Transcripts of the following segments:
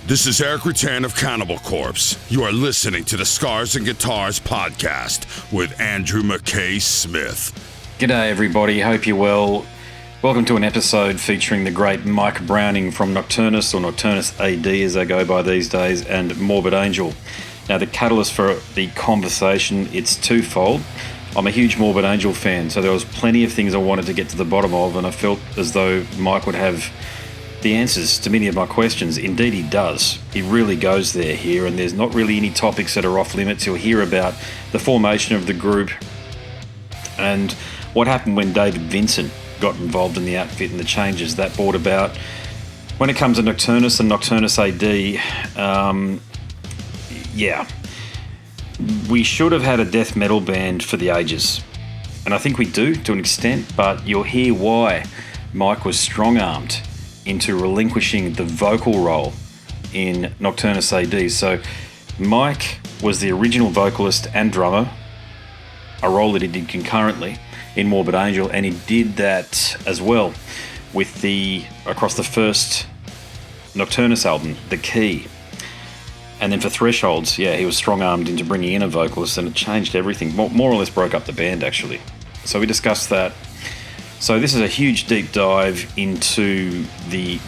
This is Eric Rutan of Cannibal Corpse. You are listening to the Scars and Guitars podcast with Andrew McKay Smith. G'day everybody, hope you're well. Welcome to an episode featuring the great Mike Browning from Nocturnus or Nocturnus AD as they go by these days, and Morbid Angel. Now the catalyst for the conversation, it's twofold. I'm a huge Morbid Angel fan, so there was plenty of things I wanted to get to the bottom of, and I felt as though Mike would have the answers to many of my questions. Indeed he does. He really goes there here, and there's not really any topics that are off limits. You'll hear about the formation of the group and what happened when David Vincent got involved in the outfit and the changes that brought about. When it comes to Nocturnus and Nocturnus AD, we should have had a death metal band for the ages. And I think we do to an extent, but you'll hear why Mike was strong-armed into relinquishing the vocal role in Nocturnus AD. So Mike was the original vocalist and drummer, a role that he did concurrently in Morbid Angel, and he did that as well with across the first Nocturnus album, The Key. And then for Thresholds, he was strong-armed into bringing in a vocalist, and it changed everything. More or less broke up the band, actually. So we discussed that. So this is a huge deep dive into the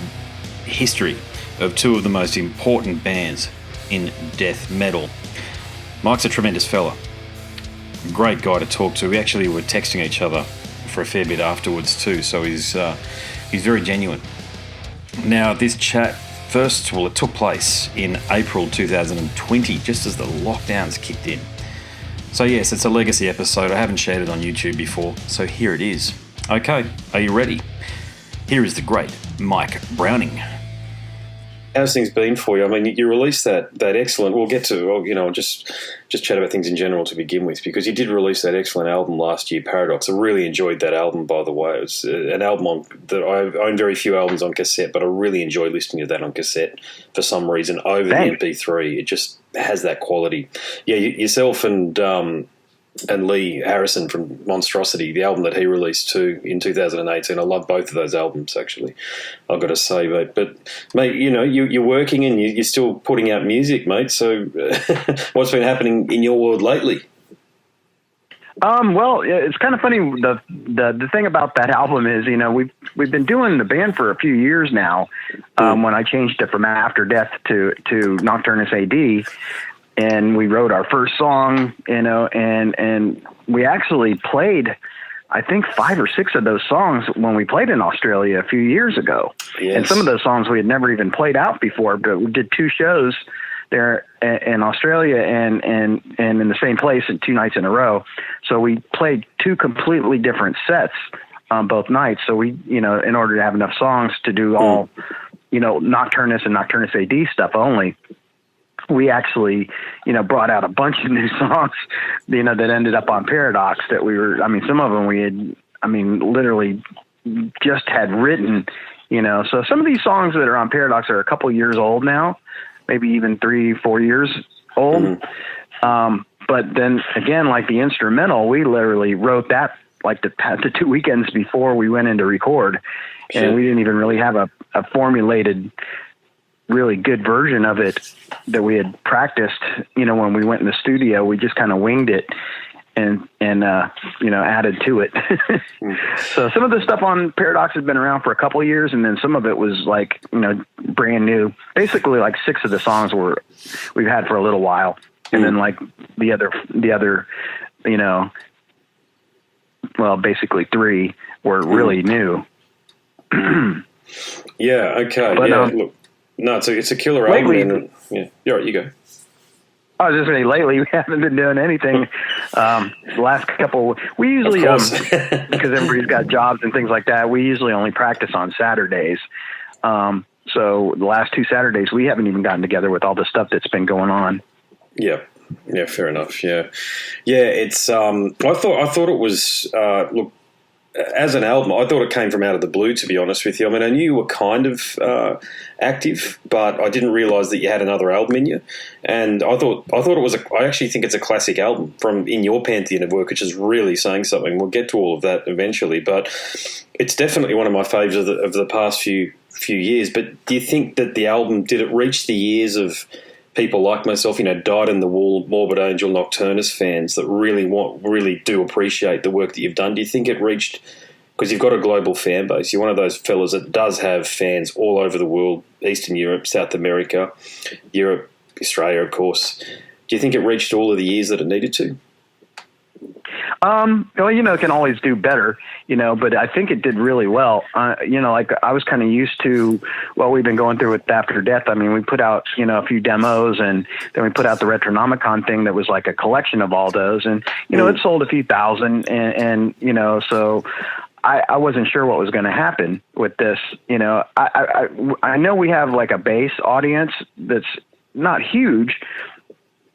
history of two of the most important bands in death metal. Mike's a tremendous fella. Great guy to talk to. We actually were texting each other for a fair bit afterwards too, so he's very genuine. Now this chat, it took place in April 2020, just as the lockdowns kicked in. So yes, it's a legacy episode. I haven't shared it on YouTube before, so here it is. Okay, are you ready? Here is the great Mike Browning. How's things been for you? I mean, you released that excellent. We'll get to, just chat about things in general to begin with, because you did release that excellent album last year, Paradox. I really enjoyed that album, by the way. It was an album that I own very few albums on cassette, but I really enjoyed listening to that on cassette for some reason over the MP3. It just has that quality. Yeah, yourself and Lee Harrison from Monstrosity, the album that he released too in 2018. I love both of those albums, actually, I've got to say. But mate, you're working and you're still putting out music, mate. So what's been happening in your world lately? Well, it's kind of funny. The thing about that album is, we've been doing the band for a few years now. When I changed it from After Death to Nocturnus AD. And we wrote our first song, and we actually played, I think, 5 or 6 of those songs when we played in Australia a few years ago. Yes. And some of those songs we had never even played out before, but we did 2 shows there in Australia and in the same place in 2 nights in a row. So we played 2 completely different sets on both nights. So we, in order to have enough songs to do all, Nocturnus and Nocturnus AD stuff only, we actually, brought out a bunch of new songs, that ended up on Paradox that some of them we had, literally just had written, so some of these songs that are on Paradox are a couple years old now, maybe even 3-4 years old. Mm-hmm. But then again, like the instrumental, we literally wrote that like the 2 weekends before we went in to record. Sure. And we didn't even really have a formulated, really good version of it that we had practiced, when we went in the studio. We just kind of winged it and added to it. So some of the stuff on Paradox has been around for a couple of years, and then some of it was like, brand new. Basically like 6 of the songs we've had for a little while. And then like the other, basically 3 were really new. Yeah. Okay. But, look. No, it's a killer album. Yeah, you're right, you go. I was just saying, lately we haven't been doing anything. The last couple, we usually, because everybody's got jobs and things like that, we usually only practice on Saturdays. So the last 2 Saturdays, we haven't even gotten together with all the stuff that's been going on. Yeah, fair enough. Yeah. It's. I thought it was. Look, as an album, I thought it came from out of the blue, to be honest with you. I mean, I knew you were kind of active, but I didn't realise that you had another album in you. And I thought it was I actually think it's a classic album from in your pantheon of work, which is really saying something. We'll get to all of that eventually, but it's definitely one of my faves of the past few few years. But do you think that the album, did it reach the ears of people like myself, dyed-in-the-wool Morbid Angel Nocturnus fans that really do appreciate the work that you've done? Do you think it reached, because you've got a global fan base, you're one of those fellas that does have fans all over the world, Eastern Europe, South America, Europe, Australia, of course. Do you think it reached all of the ears that it needed to? Well, it can always do better, but I think it did really well. Like I was kind of used to what we've been going through with After Death. I mean, we put out, a few demos, and then we put out the Retronomicon thing that was like a collection of all those. And, it sold a few thousand, and so I wasn't sure what was going to happen with this. I know we have like a base audience that's not huge,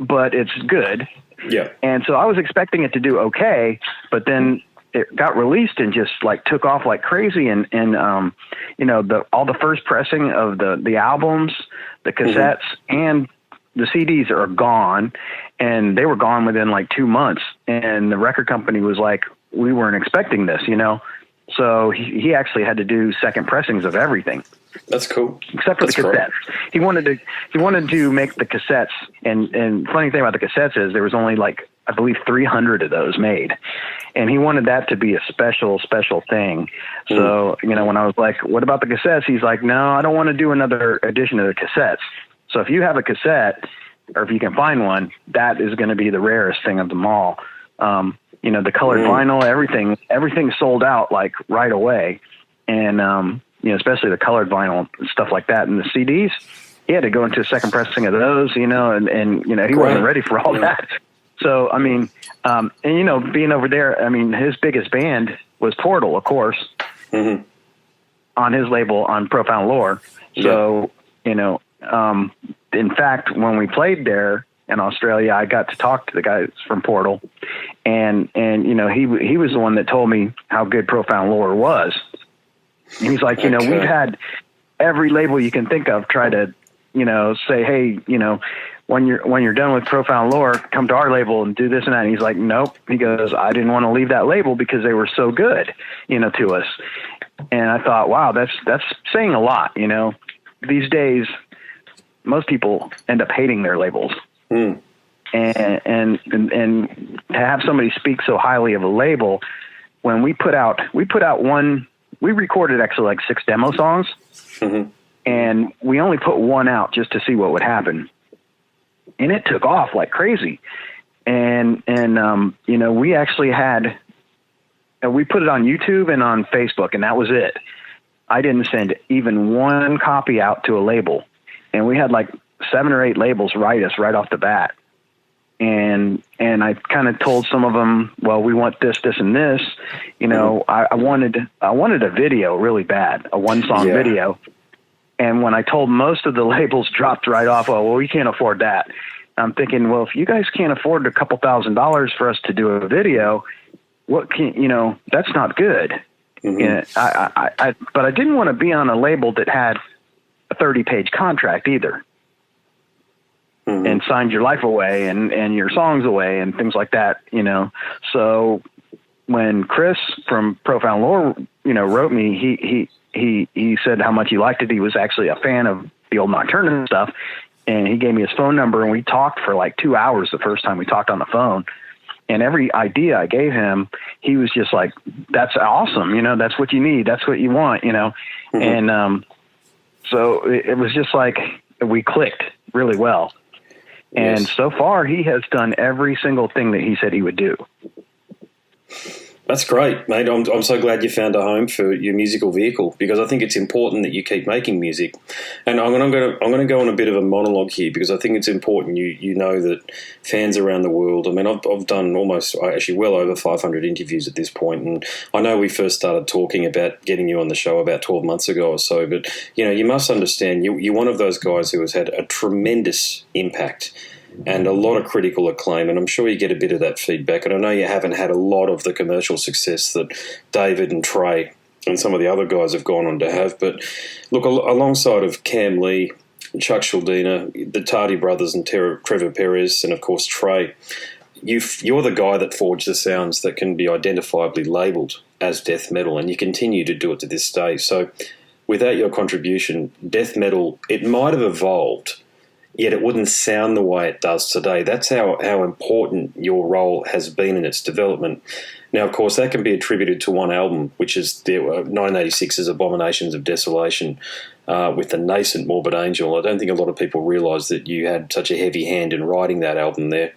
but it's good. Yeah. And so I was expecting it to do okay, but then it got released and just like took off like crazy. And all the first pressing of the albums, the cassettes, and the CDs are gone, and they were gone within like 2 months. And the record company was like, we weren't expecting this, So he actually had to do second pressings of everything. That's cool. Except for the cassettes. He wanted to make the cassettes, and funny thing about the cassettes is there was only like, I believe 300 of those made. And he wanted that to be a special thing. So, when I was like, what about the cassettes? He's like, no, I don't want to do another edition of the cassettes. So if you have a cassette, or if you can find one, that is going to be the rarest thing of them all. The colored vinyl, everything sold out like right away. And, especially the colored vinyl and stuff like that. And the CDs, he had to go into a second pressing of those, and he wasn't ready for all that. So, I mean, being over there, I mean, his biggest band was Portal, of course, on his label on Profound Lore. So, in fact, when we played there in Australia, I got to talk to the guys from Portal, and he was the one that told me how good Profound Lore was. He's like, we've had every label you can think of try to, say, hey, when you're done with Profound Lore, come to our label and do this and that. And he's like, nope. He goes, I didn't want to leave that label because they were so good, to us. And I thought, wow, that's saying a lot. These days, most people end up hating their labels. And to have somebody speak so highly of a label, when we recorded actually like 6 demo songs, and we only put one out just to see what would happen. And it took off like crazy. And we actually we put it on YouTube and on Facebook, and that was it. I didn't send even one copy out to a label. And we had like 7 or 8 labels write us right off the bat. And I kind of told some of them, well, we want this, this, and this. I wanted a video really bad, a 1-song video. And when I told most of the labels, dropped right off. Oh, well, we can't afford that. I'm thinking, well, if you guys can't afford a couple $1,000s for us to do a video, what can that's not good. But I didn't want to be on a label that had a 30-page contract either. And signed your life away and your songs away and things like that, So when Chris from Profound Lore, wrote me, he said how much he liked it. He was actually a fan of the old Nocturnus stuff, and he gave me his phone number, and we talked for like 2 hours the first time we talked on the phone. And every idea I gave him, he was just like, that's awesome. That's what you need. That's what you want, And so it was just like we clicked really well. And so far, he has done every single thing that he said he would do. That's great, mate. I'm so glad you found a home for your musical vehicle, because I think it's important that you keep making music. And I'm going to go on a bit of a monologue here, because I think it's important you know that fans around the world. I mean, I've done actually well over 500 interviews at this point, and I know we first started talking about getting you on the show about 12 months ago or so. But you must understand, you're one of those guys who has had a tremendous impact and a lot of critical acclaim, and I'm sure you get a bit of that feedback. And I know you haven't had a lot of the commercial success that David and Trey and some of the other guys have gone on to have. But look, alongside of Cam Lee, Chuck Schuldiner, the Tardy brothers and Trevor Perez, and of course Trey, you're the guy that forged the sounds that can be identifiably labelled as death metal, and you continue to do it to this day. So without your contribution, death metal, it might have evolved, yet it wouldn't sound the way it does today. That's how important your role has been in its development. Now, of course, that can be attributed to one album, which is 1986's Abominations of Desolation, with the nascent Morbid Angel. I don't think a lot of people realise that you had such a heavy hand in writing that album there.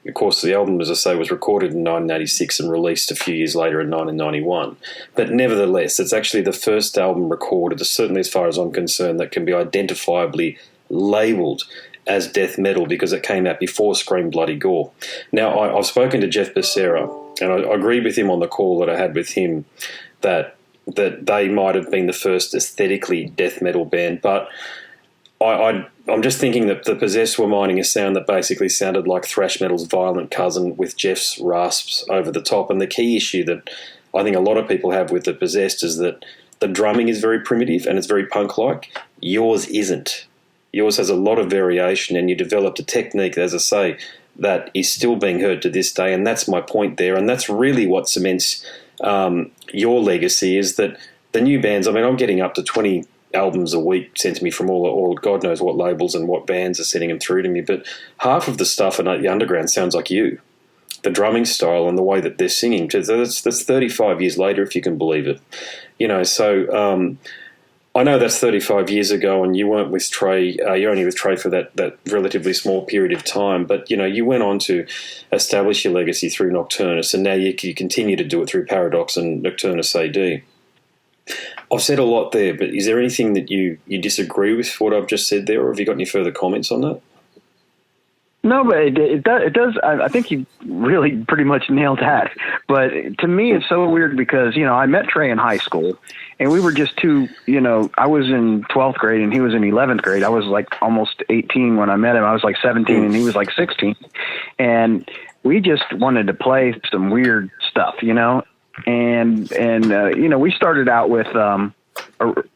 Of course, the album, as I say, was recorded in 1986 and released a few years later in 1991. But nevertheless, it's actually the first album recorded, certainly as far as I'm concerned, that can be identifiably labelled as death metal because it came out before Scream Bloody Gore. Now, I've spoken to Jeff Becerra, and I agreed with him on the call that I had with him that they might have been the first aesthetically death metal band, but I'm just thinking that the Possessed were mining a sound that basically sounded like thrash metal's violent cousin with Jeff's rasps over the top. And the key issue that I think a lot of people have with the Possessed is that the drumming is very primitive and it's very punk-like. Yours isn't. Yours has a lot of variation, and you developed a technique, as I say, that is still being heard to this day, and that's my point there. And that's really what cements your legacy, is that the new bands, I mean, I'm getting up to 20 albums a week sent to me from all God knows what labels and what bands are sending them through to me, but half of the stuff in the underground sounds like you. The drumming style and the way that they're singing, that's 35 years later, if you can believe it. So I know that's 35 years ago, and you weren't with Trey. You're only with Trey for that relatively small period of time. But you went on to establish your legacy through Nocturnus, and now you continue to do it through Paradox and Nocturnus AD. I've said a lot there, but is there anything that you disagree with what I've just said there, or have you got any further comments on that? No, but it does. I think you really pretty much nailed that. But to me, it's so weird because, I met Trey in high school, and we were just two, I was in 12th grade and he was in 11th grade. I was like almost 18 when I met him. I was like 17 and he was like 16. And we just wanted to play some weird stuff, And we started out with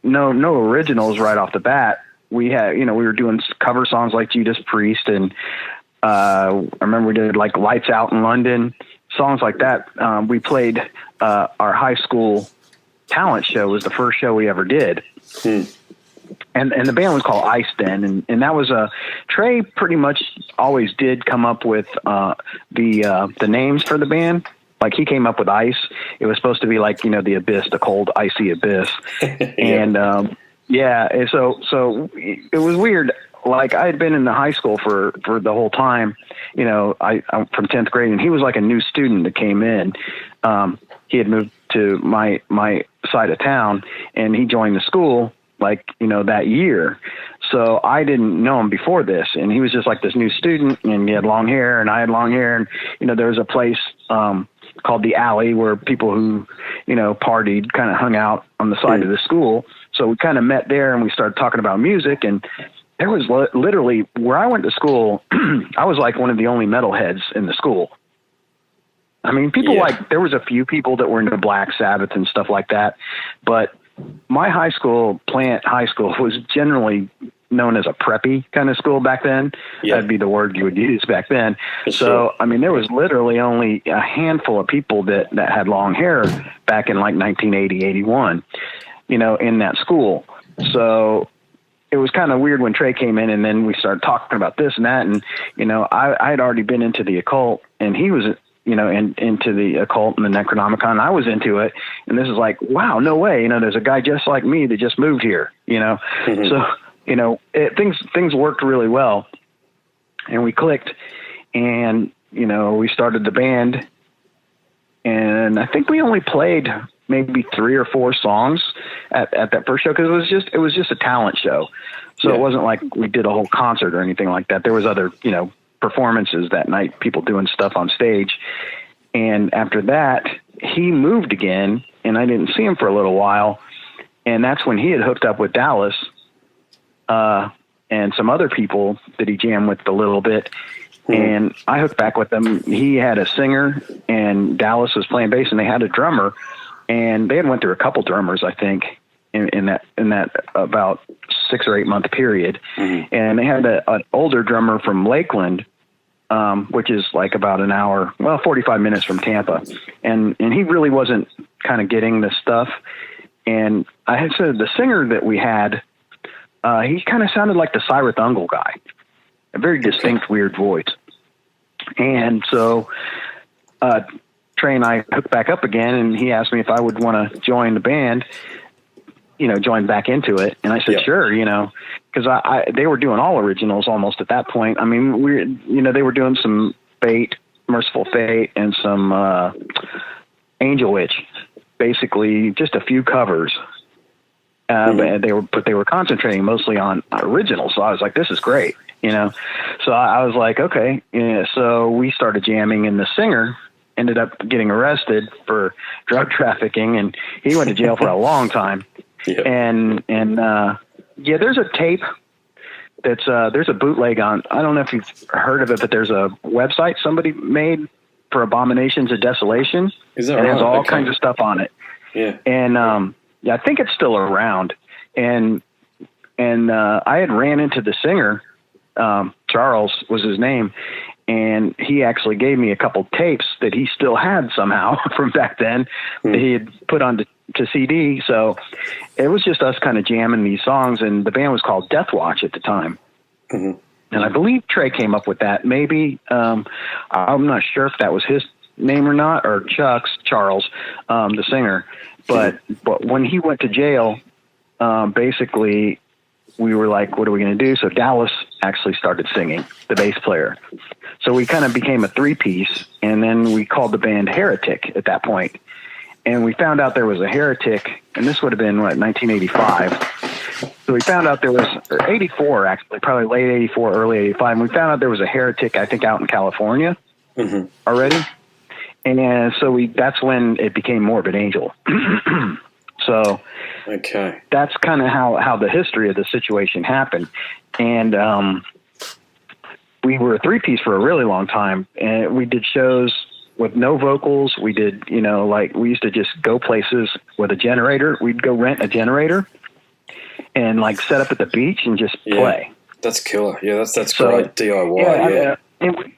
no originals right off the bat. We had, we were doing cover songs like Judas Priest, and I remember we did like Lights Out in London, songs like that. We played our high school talent show was the first show we ever did. And the band was called Ice then, and that was Trey pretty much always did come up with the names for the band. Like he came up with Ice. It was supposed to be like, the abyss, the cold, icy abyss. And and so it was weird. Like I had been in the high school for the whole time, I'm from 10th grade, and he was like a new student that came in. He had moved to my side of town, and he joined the school that year. So I didn't know him before this, and he was just like this new student, and he had long hair and I had long hair. And, there was a place, called the Alley where people who, partied kind of hung out on the side of the school. So we kind of met there and we started talking about music, and there was literally where I went to school. I was like one of the only metalheads in the school. I mean, there was a few people that were into Black Sabbath and stuff like that, but my high school, Plant High School, was generally known as a preppy kind of school back then. Yeah. That'd be the word you would use back then. So, I mean, there was literally only a handful of people that had long hair back in like 1980, 81, in that school. So it was kind of weird when Trey came in, and then we started talking about this and that. And, I had already been into the occult, and he was, into the occult and the Necronomicon. I was into it. And this is like, wow, no way. There's a guy just like me that just moved here, Mm-hmm. So, things worked really well, and we clicked, and, we started the band, and I think we only played maybe 3 or 4 songs at that first show. Cause it was just a talent show. So It wasn't like we did a whole concert or anything like that. There was other, performances that night, people doing stuff on stage. And after that, he moved again, and I didn't see him for a little while. And that's when he had hooked up with Dallas, and some other people that he jammed with a little bit. And I hooked back with them. He had a singer, and Dallas was playing bass, and they had a drummer, and they had went through a couple drummers, I think, in that about 6 or 8 month period. Mm-hmm. And they had an older drummer from Lakeland, which is like about 45 minutes from Tampa. And he really wasn't kind of getting this stuff. And I had said the singer that we had, he kind of sounded like the Cyrus Ungle guy, a very distinct, weird voice. And so Trey and I hooked back up again, and he asked me if I would want to join the band, join back into it. And I said, sure, because they were doing all originals almost at that point. I mean, they were doing some Fate, Merciful Fate, and some Angel Witch, basically just a few covers. And they were concentrating mostly on originals. So I was like, this is great, So I was like, okay. Yeah. So we started jamming, and the singer ended up getting arrested for drug trafficking, and he went to jail for a long time. Yeah. And there's a tape there's a bootleg on. I don't know if you've heard of it, but there's a website somebody made for Abominations of Desolation. Is that right? It has all okay. kinds of stuff on it. Yeah. And I think it's still around. And I had ran into the singer, Charles was his name, and he actually gave me a couple tapes that he still had somehow from back then that he had put on to CD. So it was just us kind of jamming these songs, and the band was called Death Watch at the time. Mm-hmm. And I believe Trey came up with that. Maybe I'm not sure if that was his name or not, or Chuck's, Charles, the singer. But when he went to jail, basically we were like, what are we going to do? So Dallas actually started singing, the bass player. So we kind of became a three-piece, and then we called the band Heretic at that point. And we found out there was a Heretic, and this would have been, 1985. So we found out there was, or 84 actually, probably late 84, early 85. And we found out there was a Heretic, I think, out in California already. And so that's when it became Morbid Angel. So okay, that's kind of how the history of the situation happened. And we were a three-piece for a really long time, and we did shows with no vocals. We did, we used to just go places with a generator. We'd go rent a generator and set up at the beach and just play. That's killer. Yeah, that's great DIY. And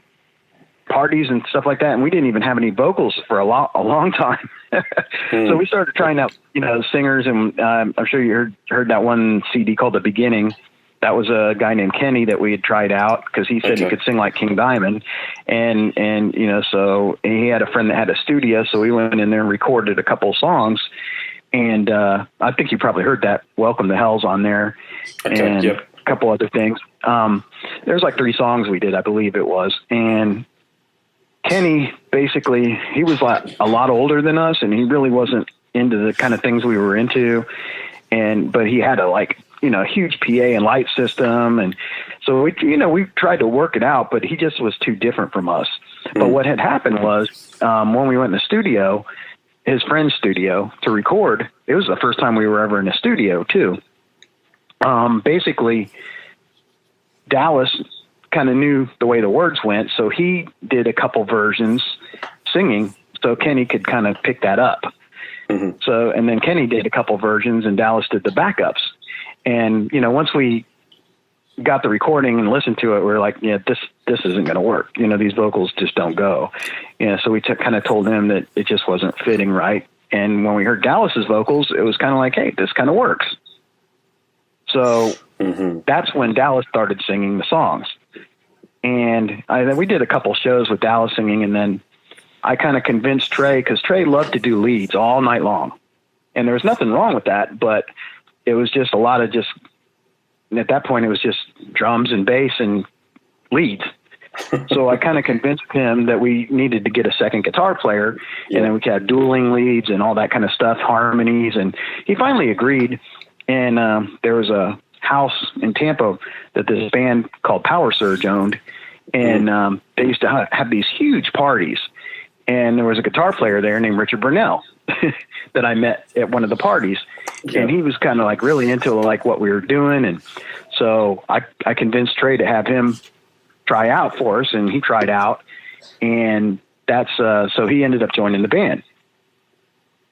parties and stuff like that, and we didn't even have any vocals for a long time. So we started trying out, singers, and I'm sure you heard that one CD called The Beginning. That was a guy named Kenny that we had tried out because he said he could sing like King Diamond, and so he had a friend that had a studio, so we went in there and recorded a couple of songs, and I think you probably heard that Welcome to Hell's on there, and a couple other things. There's 3 songs we did, I believe it was, and Kenny, basically, he was a lot older than us, and he really wasn't into the kind of things we were into, but he had a huge PA and light system, and so we tried to work it out, but he just was too different from us. But what had happened was when we went in the studio, his friend's studio, to record, it was the first time we were ever in a studio too. Basically, Dallas kind of knew the way the words went, so he did a couple versions singing, so Kenny could kind of pick that up. So, and then Kenny did a couple versions, and Dallas did the backups. And once we got the recording and listened to it, we were like, this isn't going to work. These vocals just don't go. So we kind of told him that it just wasn't fitting right. And when we heard Dallas's vocals, it was kind of like, hey, this kind of works. So that's when Dallas started singing the songs. And we did a couple shows with Dallas singing, and then I kind of convinced Trey, because Trey loved to do leads all night long. And there was nothing wrong with that, but it was just a lot of at that point, it was just drums and bass and leads. So I kind of convinced him that we needed to get a second guitar player, and then we could have dueling leads and all that kind of stuff, harmonies. And he finally agreed. And there was a house in Tampa that this band called Power Surge owned, and they used to have these huge parties. And there was a guitar player there named Richard Brunelle that I met at one of the parties. Yeah. And he was kind of really into what we were doing. And so I convinced Trey to have him try out for us, and he tried out, and that's, so he ended up joining the band,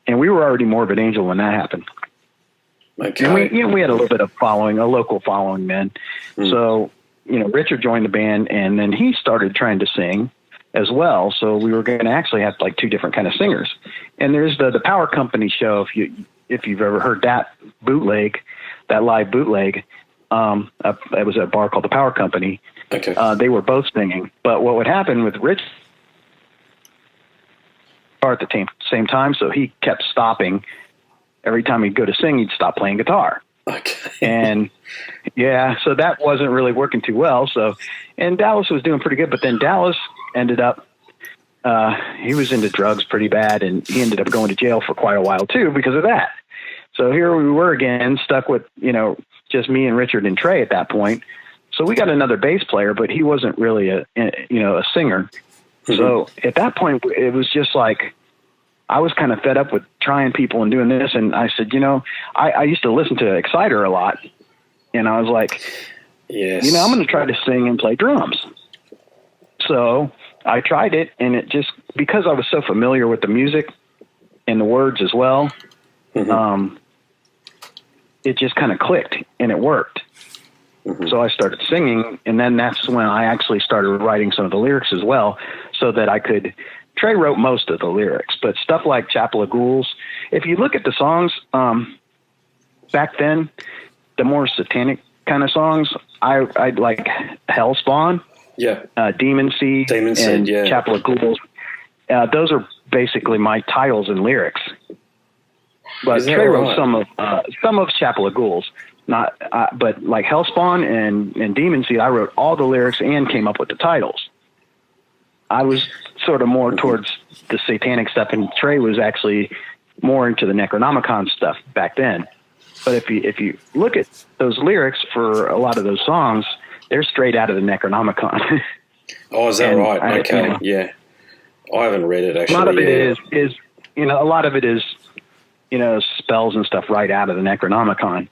and we were already Morbid Angel when that happened. Okay. And we had a little bit of following, a local following then. So, Richard joined the band, and then he started trying to sing as well. So we were going to actually have like two different kind of singers. And there's the Power Company show. If you've ever heard that bootleg, that live bootleg, it was at a bar called the Power Company. Okay. They were both singing, but what would happen with Rich at the same time, so he kept stopping. Every time he'd go to sing, he'd stop playing guitar. Okay. And yeah, so that wasn't really working too well. So, and Dallas was doing pretty good, but then Dallas ended up, he was into drugs pretty bad, and he ended up going to jail for quite a while too because of that. So here we were again, stuck with, just me and Richard and Trey at that point. So we got another bass player, but he wasn't really a singer. Mm-hmm. So at that point, it was just like, I was kind of fed up with trying people and doing this. And I said, I used to listen to Exciter a lot. And I was like, yes, I'm going to try to sing and play drums. So I tried it, and it just, because I was so familiar with the music and the words as well, mm-hmm. It just kind of clicked and it worked. Mm-hmm. So I started singing, and then that's when I actually started writing some of the lyrics as well, so that I could. Trey wrote most of the lyrics, but stuff like Chapel of Ghouls, if you look at the songs, back then, the more satanic kind of songs, I like Hellspawn, Demon Seed, and yeah. Chapel of Ghouls. Those are basically my titles and lyrics. But Trey wrote some of Chapel of Ghouls, but like Hellspawn and Demon Seed, I wrote all the lyrics and came up with the titles. I was sort of more towards the satanic stuff, and Trey was actually more into the Necronomicon stuff back then. But if you look at those lyrics for a lot of those songs, they're straight out of the Necronomicon. Oh, is that right? Okay, yeah. I haven't read it actually. A lot of it is a lot of it is spells and stuff right out of the Necronomicon.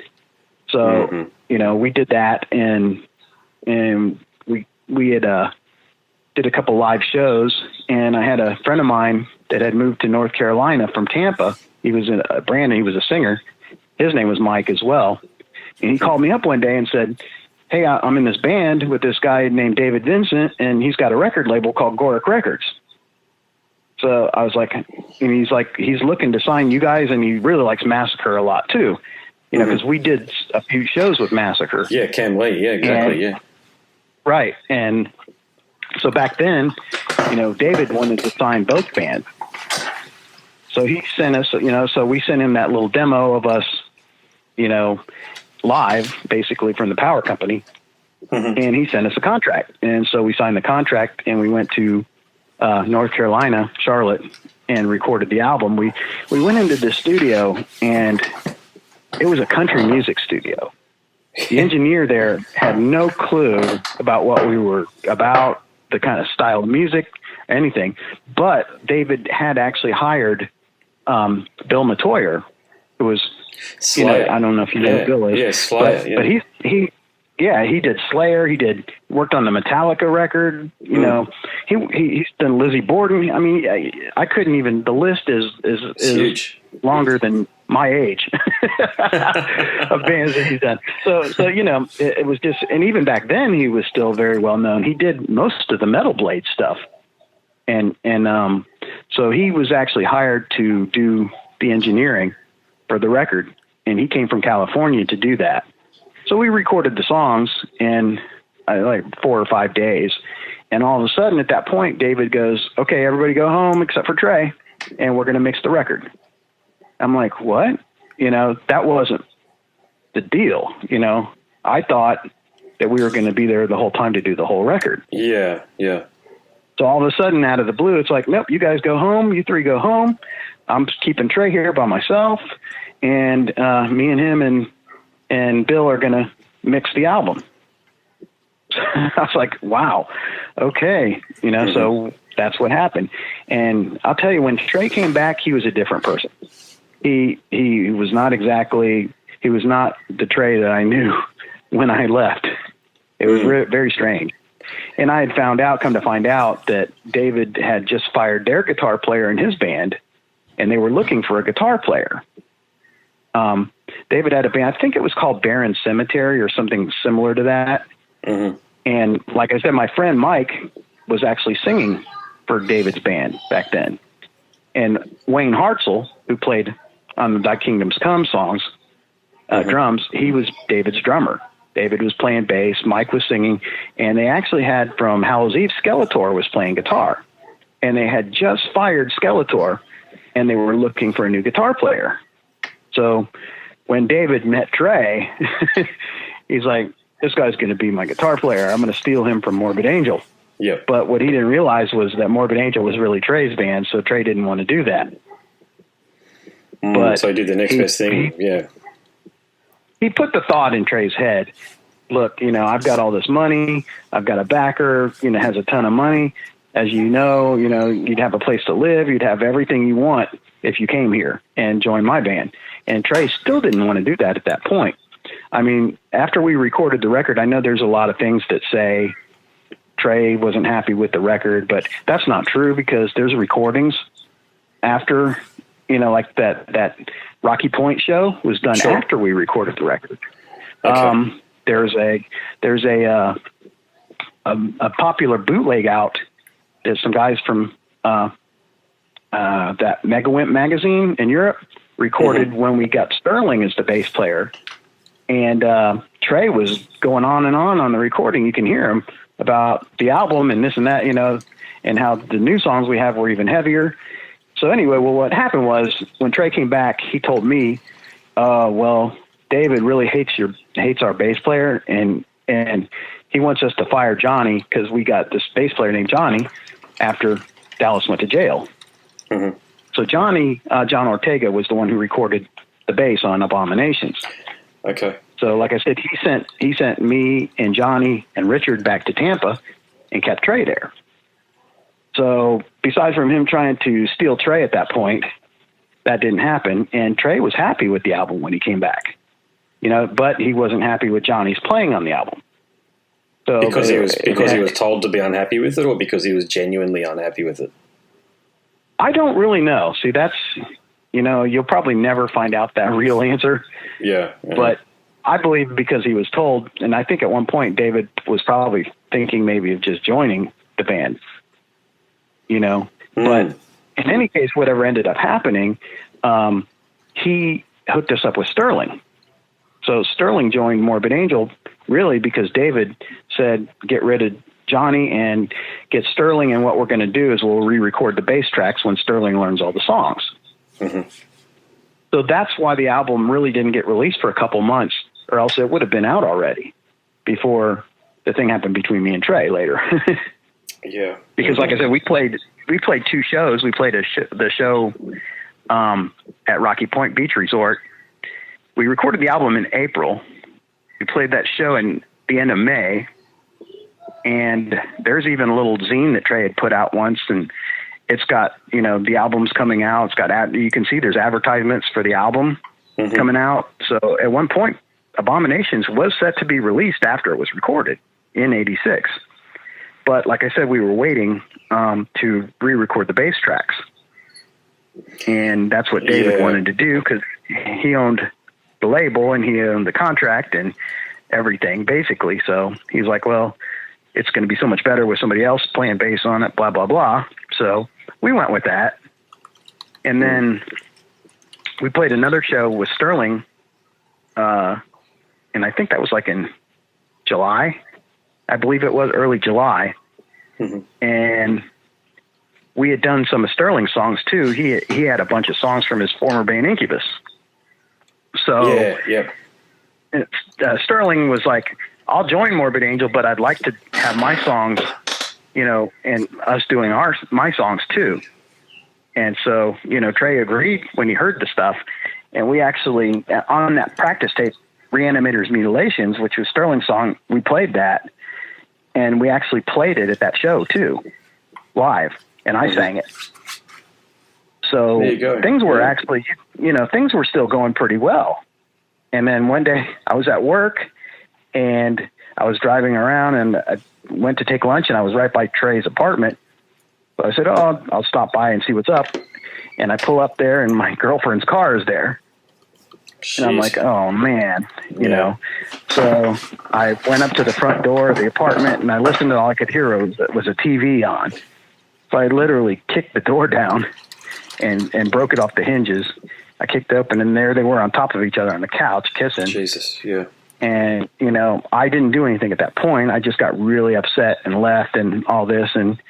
So mm-hmm. We did that, and we had did a couple live shows, and I had a friend of mine that had moved to North Carolina from Tampa. He was Brandon. He was a singer. His name was Mike as well. And he called me up one day and said, "Hey, I'm in this band with this guy named David Vincent, and he's got a record label called Goric Records." So I was like, and he's like, he's looking to sign you guys, and he really likes Massacre a lot too, because we did a few shows with Massacre. Yeah, Cam Lee. Yeah, exactly. Yeah. Right. And so back then, David wanted to sign both bands. So he sent us, so we sent him that little demo of us, live, basically from the Power Company. Mm-hmm. And he sent us a contract. And so we signed the contract, and we went to North Carolina, Charlotte, and recorded the album. We went into the studio, and it was a country music studio. The engineer there had no clue about what we were about, the kind of style of music, anything. But David had actually hired Bill Matoyer, who was, Slayer. I don't know if you know Bill is. Yeah, Slayer. But he did Slayer. He worked on the Metallica record. He's done Lizzie Borden. I mean, I couldn't even. The list is huge, longer than my age of bands that he's done. So it was just, and even back then he was still very well known. He did most of the Metal Blade stuff, and so he was actually hired to do the engineering for the record, and he came from California to do that. So we recorded the songs in like 4 or 5 days. And all of a sudden at that point, David goes, "Okay, everybody go home except for Trey, and we're going to mix the record." I'm like, "What?" That wasn't the deal. I thought that we were going to be there the whole time to do the whole record. Yeah, yeah. So all of a sudden, out of the blue, it's like, "Nope, you guys go home. You three go home. I'm keeping Trey here by myself, and me and him and Bill are going to mix the album." I was like, wow, okay. So that's what happened. And I'll tell you, when Trey came back, he was a different person. He was not the Trey that I knew when I left. It was very strange. And I had come to find out that David had just fired their guitar player in his band, and they were looking for a guitar player. David had a band, I think it was called Barren Cemetery or something similar to that. Mm-hmm. And like I said, my friend Mike was actually singing for David's band back then. And Wayne Hartzell, who played on the Thy Kingdoms Come songs, drums, he was David's drummer. David was playing bass, Mike was singing, and they actually had from Howl's Eve, Skeletor was playing guitar. And they had just fired Skeletor, and they were looking for a new guitar player. So when David met Trey, he's like, this guy's going to be my guitar player. I'm going to steal him from Morbid Angel. Yeah. But what he didn't realize was that Morbid Angel was really Trey's band, so Trey didn't want to do that. But so he did the next best thing. He put the thought in Trey's head. Look, I've got all this money. I've got a backer, has a ton of money. As you know, you'd have a place to live. You'd have everything you want if you came here and joined my band. And Trey still didn't want to do that at that point. I mean, after we recorded the record, I know there's a lot of things that say Trey wasn't happy with the record, but that's not true because there's recordings after, like that Rocky Point show was done after we recorded the record. Okay. There's a popular bootleg out. There's some guys from that Megawimp magazine in Europe recorded when we got Sterling as the bass player. And Trey was going on and on the recording. You can hear him about the album and this and that, and how the new songs we have were even heavier. So anyway, what happened was when Trey came back, he told me, David really hates our bass player, and he wants us to fire Johnny because we got this bass player named Johnny after Dallas went to jail. Mm-hmm. So Johnny, John Ortega, was the one who recorded the bass on Abominations. Okay. So like I said, he sent me and Johnny and Richard back to Tampa and kept Trey there. So besides from him trying to steal Trey at that point, that didn't happen. And Trey was happy with the album when he came back, but he wasn't happy with Johnny's playing on the album. So because he was told to be unhappy with it, or because he was genuinely unhappy with it? I don't really know. See, that's, you'll probably never find out that real answer. Yeah. But I believe because he was told, and I think at one point David was probably thinking maybe of just joining the band, But in any case, whatever ended up happening, he hooked us up with Sterling. So Sterling joined Morbid Angel really because David said, get rid of Johnny and get Sterling, and what we're going to do is we'll re-record the bass tracks when Sterling learns all the songs. Mm-hmm. So that's why the album really didn't get released for a couple months, or else it would have been out already before the thing happened between me and Trey later. Yeah. Because like I said, we played 2 shows. We played the show at Rocky Point Beach Resort. We recorded the album in April. We played that show in the end of May. And there's even a little zine that Trey had put out once, and it's got, the album's coming out. It's got, you can see there's advertisements for the album coming out. So at one point, Abominations was set to be released after it was recorded in '86. But like I said, we were waiting to re-record the bass tracks. And that's what David wanted to do because he owned the label and he owned the contract and everything, basically. So he's like, well, it's going to be so much better with somebody else playing bass on it, blah, blah, blah. So we went with that. And then we played another show with Sterling, and I think that was like in July. I believe it was early July. Mm-hmm. And we had done some of Sterling's songs too. He had a bunch of songs from his former band Incubus. So Sterling was like, I'll join Morbid Angel, but I'd like to have my songs, and us doing my songs too. And so, Trey agreed when he heard the stuff. And we actually, on that practice tape, Reanimator's Mutilations, which was Sterling's song, we played that. And we actually played it at that show too, live. And I sang it. So things were actually, things were still going pretty well. And then one day I was at work and I was driving around and I went to take lunch and I was right by Trey's apartment. So I said, I'll stop by and see what's up. And I pull up there and my girlfriend's car is there. Jeez. And I'm like, oh man, you know. So I went up to the front door of the apartment and I listened, and all I could hear was a TV on. So I literally kicked the door down and broke it off the hinges. I kicked it open, and there they were on top of each other on the couch kissing. Jesus, yeah. And, I didn't do anything at that point. I just got really upset and left and all this. And,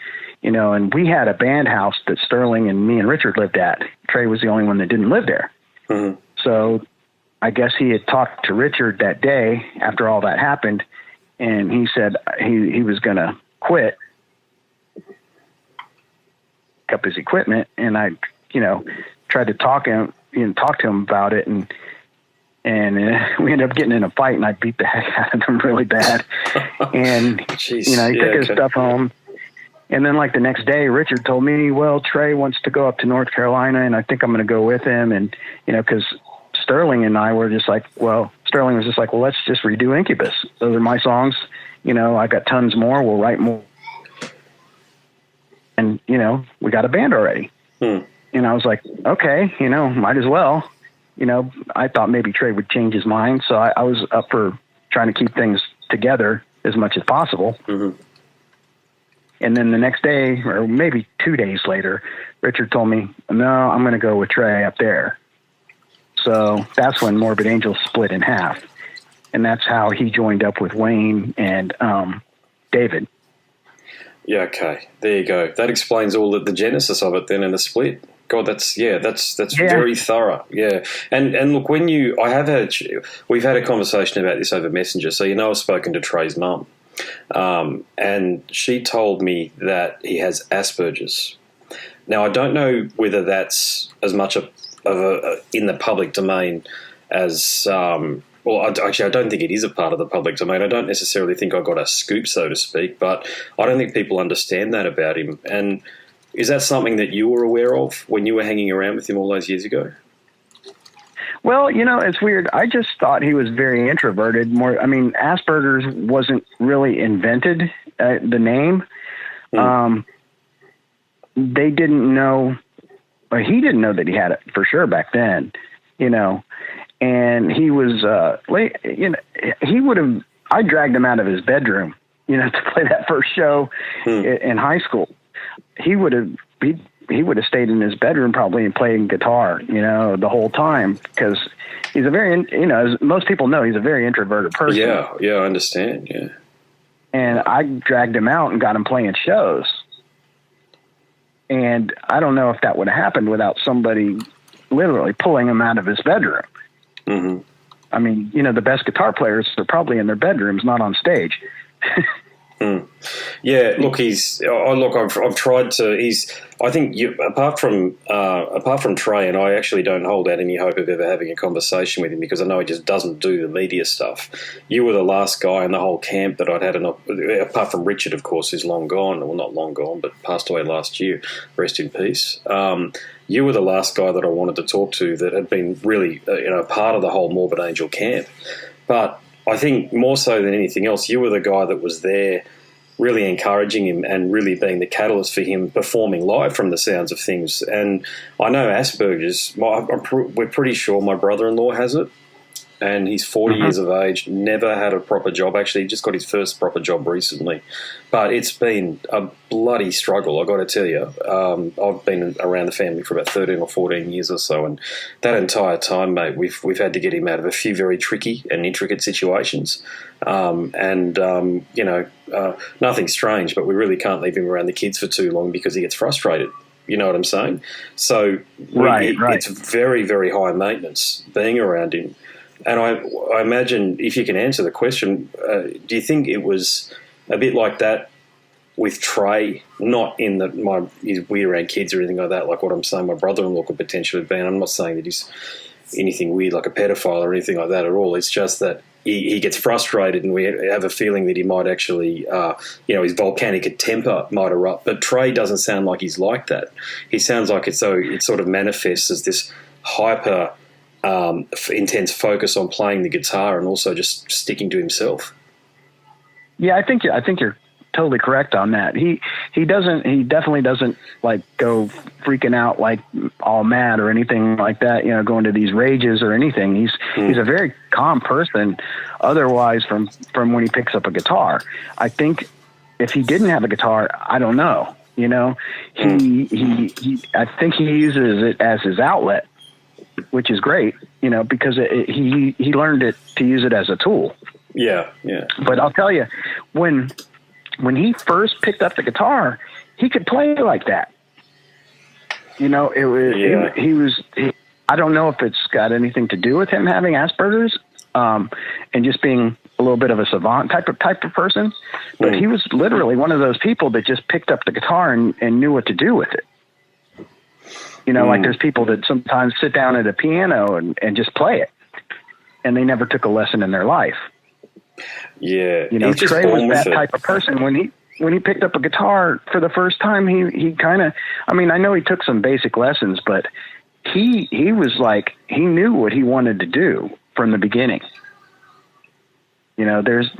and we had a band house that Sterling and me and Richard lived at. Trey was the only one that didn't live there. Mm-hmm. So I guess he had talked to Richard that day after all that happened. And he said he was going to quit, pick up his equipment. And I, tried to talk to him about it. And we ended up getting in a fight, and I beat the heck out of him really bad. And, Jeez. he took his stuff home. And then, like, the next day, Richard told me, well, Trey wants to go up to North Carolina, and I think I'm going to go with him. And, because Sterling and I were just like, Sterling was just like, well, let's just redo Incubus. Those are my songs. I got tons more. We'll write more. And, we got a band already. And I was like, okay, might as well. I thought maybe Trey would change his mind. So I was up for trying to keep things together as much as possible. Mm-hmm. And then the next day, or maybe 2 days later, Richard told me, no, I'm going to go with Trey up there. So that's when Morbid Angel split in half. And that's how he joined up with Wayne and David. Yeah, okay. There you go. That explains all the genesis of it then, and the split. God, that's very thorough. Yeah. And look, we've had a conversation about this over Messenger. So, I've spoken to Trey's mum. And she told me that he has Asperger's. Now, I don't know whether that's as much of a in the public domain as, I don't think it is a part of the public domain. I don't necessarily think I got a scoop, so to speak, but I don't think people understand that about him. And is that something that you were aware of when you were hanging around with him all those years ago? Well, it's weird. I just thought he was very introverted. Asperger's wasn't really invented, the name. They didn't know, or he didn't know that he had it for sure back then, and he was, he would have, I dragged him out of his bedroom, to play that first show in high school. He would have stayed in his bedroom probably and playing guitar, the whole time, because he's a very, as most people know, he's a very introverted person. Yeah, I understand, yeah. And I dragged him out and got him playing shows. And I don't know if that would have happened without somebody literally pulling him out of his bedroom. Mm-hmm. The best guitar players are probably in their bedrooms, not on stage. Yeah, look, I've tried to. I think apart from Trey, and I actually don't hold out any hope of ever having a conversation with him because I know he just doesn't do the media stuff. You were the last guy in the whole camp that I'd had apart from Richard, of course, who's long gone. Well, not long gone, but passed away last year. Rest in peace. You were the last guy that I wanted to talk to that had been really, part of the whole Morbid Angel camp. But I think more so than anything else, you were the guy that was there really encouraging him and really being the catalyst for him performing live from the sounds of things. And I know Asperger's, we're pretty sure my brother-in-law has it, and he's 40 years of age, never had a proper job. Actually, he just got his first proper job recently. But it's been a bloody struggle, I've got to tell you. I've been around the family for about 13 or 14 years or so, and that entire time, mate, we've had to get him out of a few very tricky and intricate situations. Nothing strange, but we really can't leave him around the kids for too long because he gets frustrated. You know what I'm saying? So right. It's very, very high maintenance being around him. And I imagine, if you can answer the question, do you think it was a bit like that with Trey? Not in that he's weird around kids or anything like that, like what I'm saying my brother-in-law could potentially have been. I'm not saying that he's anything weird like a pedophile or anything like that at all. It's just that he gets frustrated and we have a feeling that he might actually, his volcanic temper might erupt. But Trey doesn't sound like he's like that. He sounds like it sort of manifests as this hyper intense focus on playing the guitar and also just sticking to himself. Yeah, I think you're totally correct on that. He definitely doesn't like go freaking out like all mad or anything like that, going to these rages or anything. He's a very calm person otherwise from when he picks up a guitar. I think if he didn't have a guitar, I don't know. You know, he I think he uses it as his outlet, which is great, you know, because he learned it to use it as a tool. Yeah, yeah. But I'll tell you, when he first picked up the guitar, he could play like that. You know, it was I don't know if it's got anything to do with him having Asperger's, and just being a little bit of a savant type of person, but he was literally one of those people that just picked up the guitar and knew what to do with it. You know, like there's people that sometimes sit down at a piano and just play it, and they never took a lesson in their life. Yeah. You know, Trey was that type of person. When he picked up a guitar for the first time, he kind of, I mean, I know he took some basic lessons, but he was like, he knew what he wanted to do from the beginning. You know, that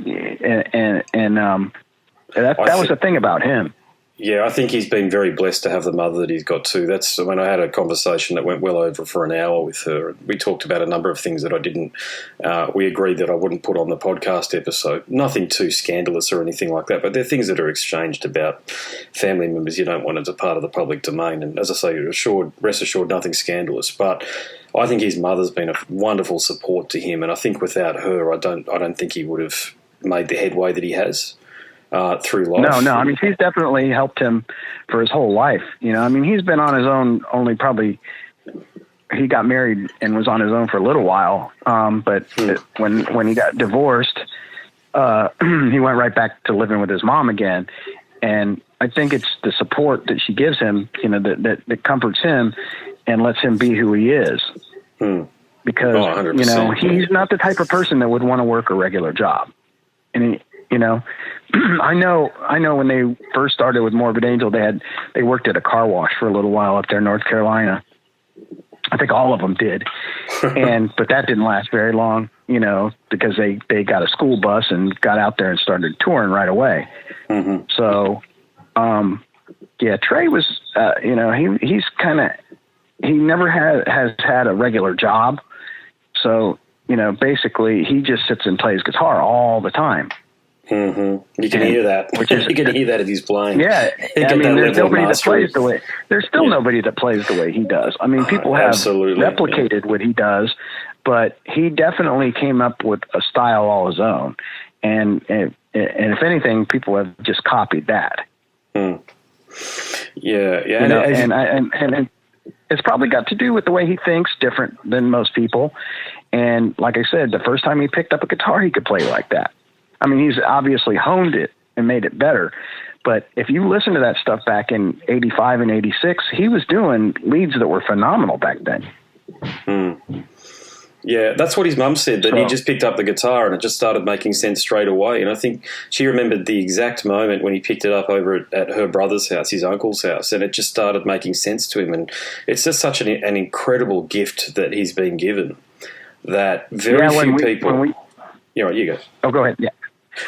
was the thing about him. Yeah, I think he's been very blessed to have the mother that he's got too. That's when I had a conversation that went well over for an hour with her. We talked about a number of things that I didn't. We agreed that I wouldn't put on the podcast episode. Nothing too scandalous or anything like that, but they're things that are exchanged about family members. You don't want it as a part of the public domain. And as I say, rest assured, nothing scandalous. But I think his mother's been a wonderful support to him, and I think without her, I don't think he would have made the headway that he has. Through life. No. I mean, she's definitely helped him for his whole life. You know, I mean, he's been on his own only probably. He got married and was on his own for a little while. But when he got divorced, he went right back to living with his mom again. And I think it's the support that she gives him, you know, that comforts him and lets him be who he is. Because, you know, he's not the type of person that would want to work a regular job. And you know, I know when they first started with Morbid Angel, they worked at a car wash for a little while up there in North Carolina. I think all of them did. But that didn't last very long, you know, because they got a school bus and got out there and started touring right away. So, Trey was, you know, he never has had a regular job. So, you know, basically he just sits and plays guitar all the time. You can hear that. You can hear that if he's playing. Yeah, I mean, there's nobody that plays the way. There's still nobody that plays the way he does. I mean, people have replicated what he does, but he definitely came up with a style all his own. And if anything, people have just copied that. Yeah. You know, and it's probably got to do with the way he thinks, different than most people. And like I said, the first time he picked up a guitar, he could play like that. I mean, he's obviously honed it and made it better. But if you listen to that stuff back in 85 and 86, he was doing leads that were phenomenal back then. Yeah, that's what his mum said, that he just picked up the guitar and it just started making sense straight away. And I think she remembered the exact moment when he picked it up over at her brother's house, his uncle's house, and it just started making sense to him. And it's just such an incredible gift that he's been given that very few people... Yeah, right, you go. Oh, go ahead, yeah.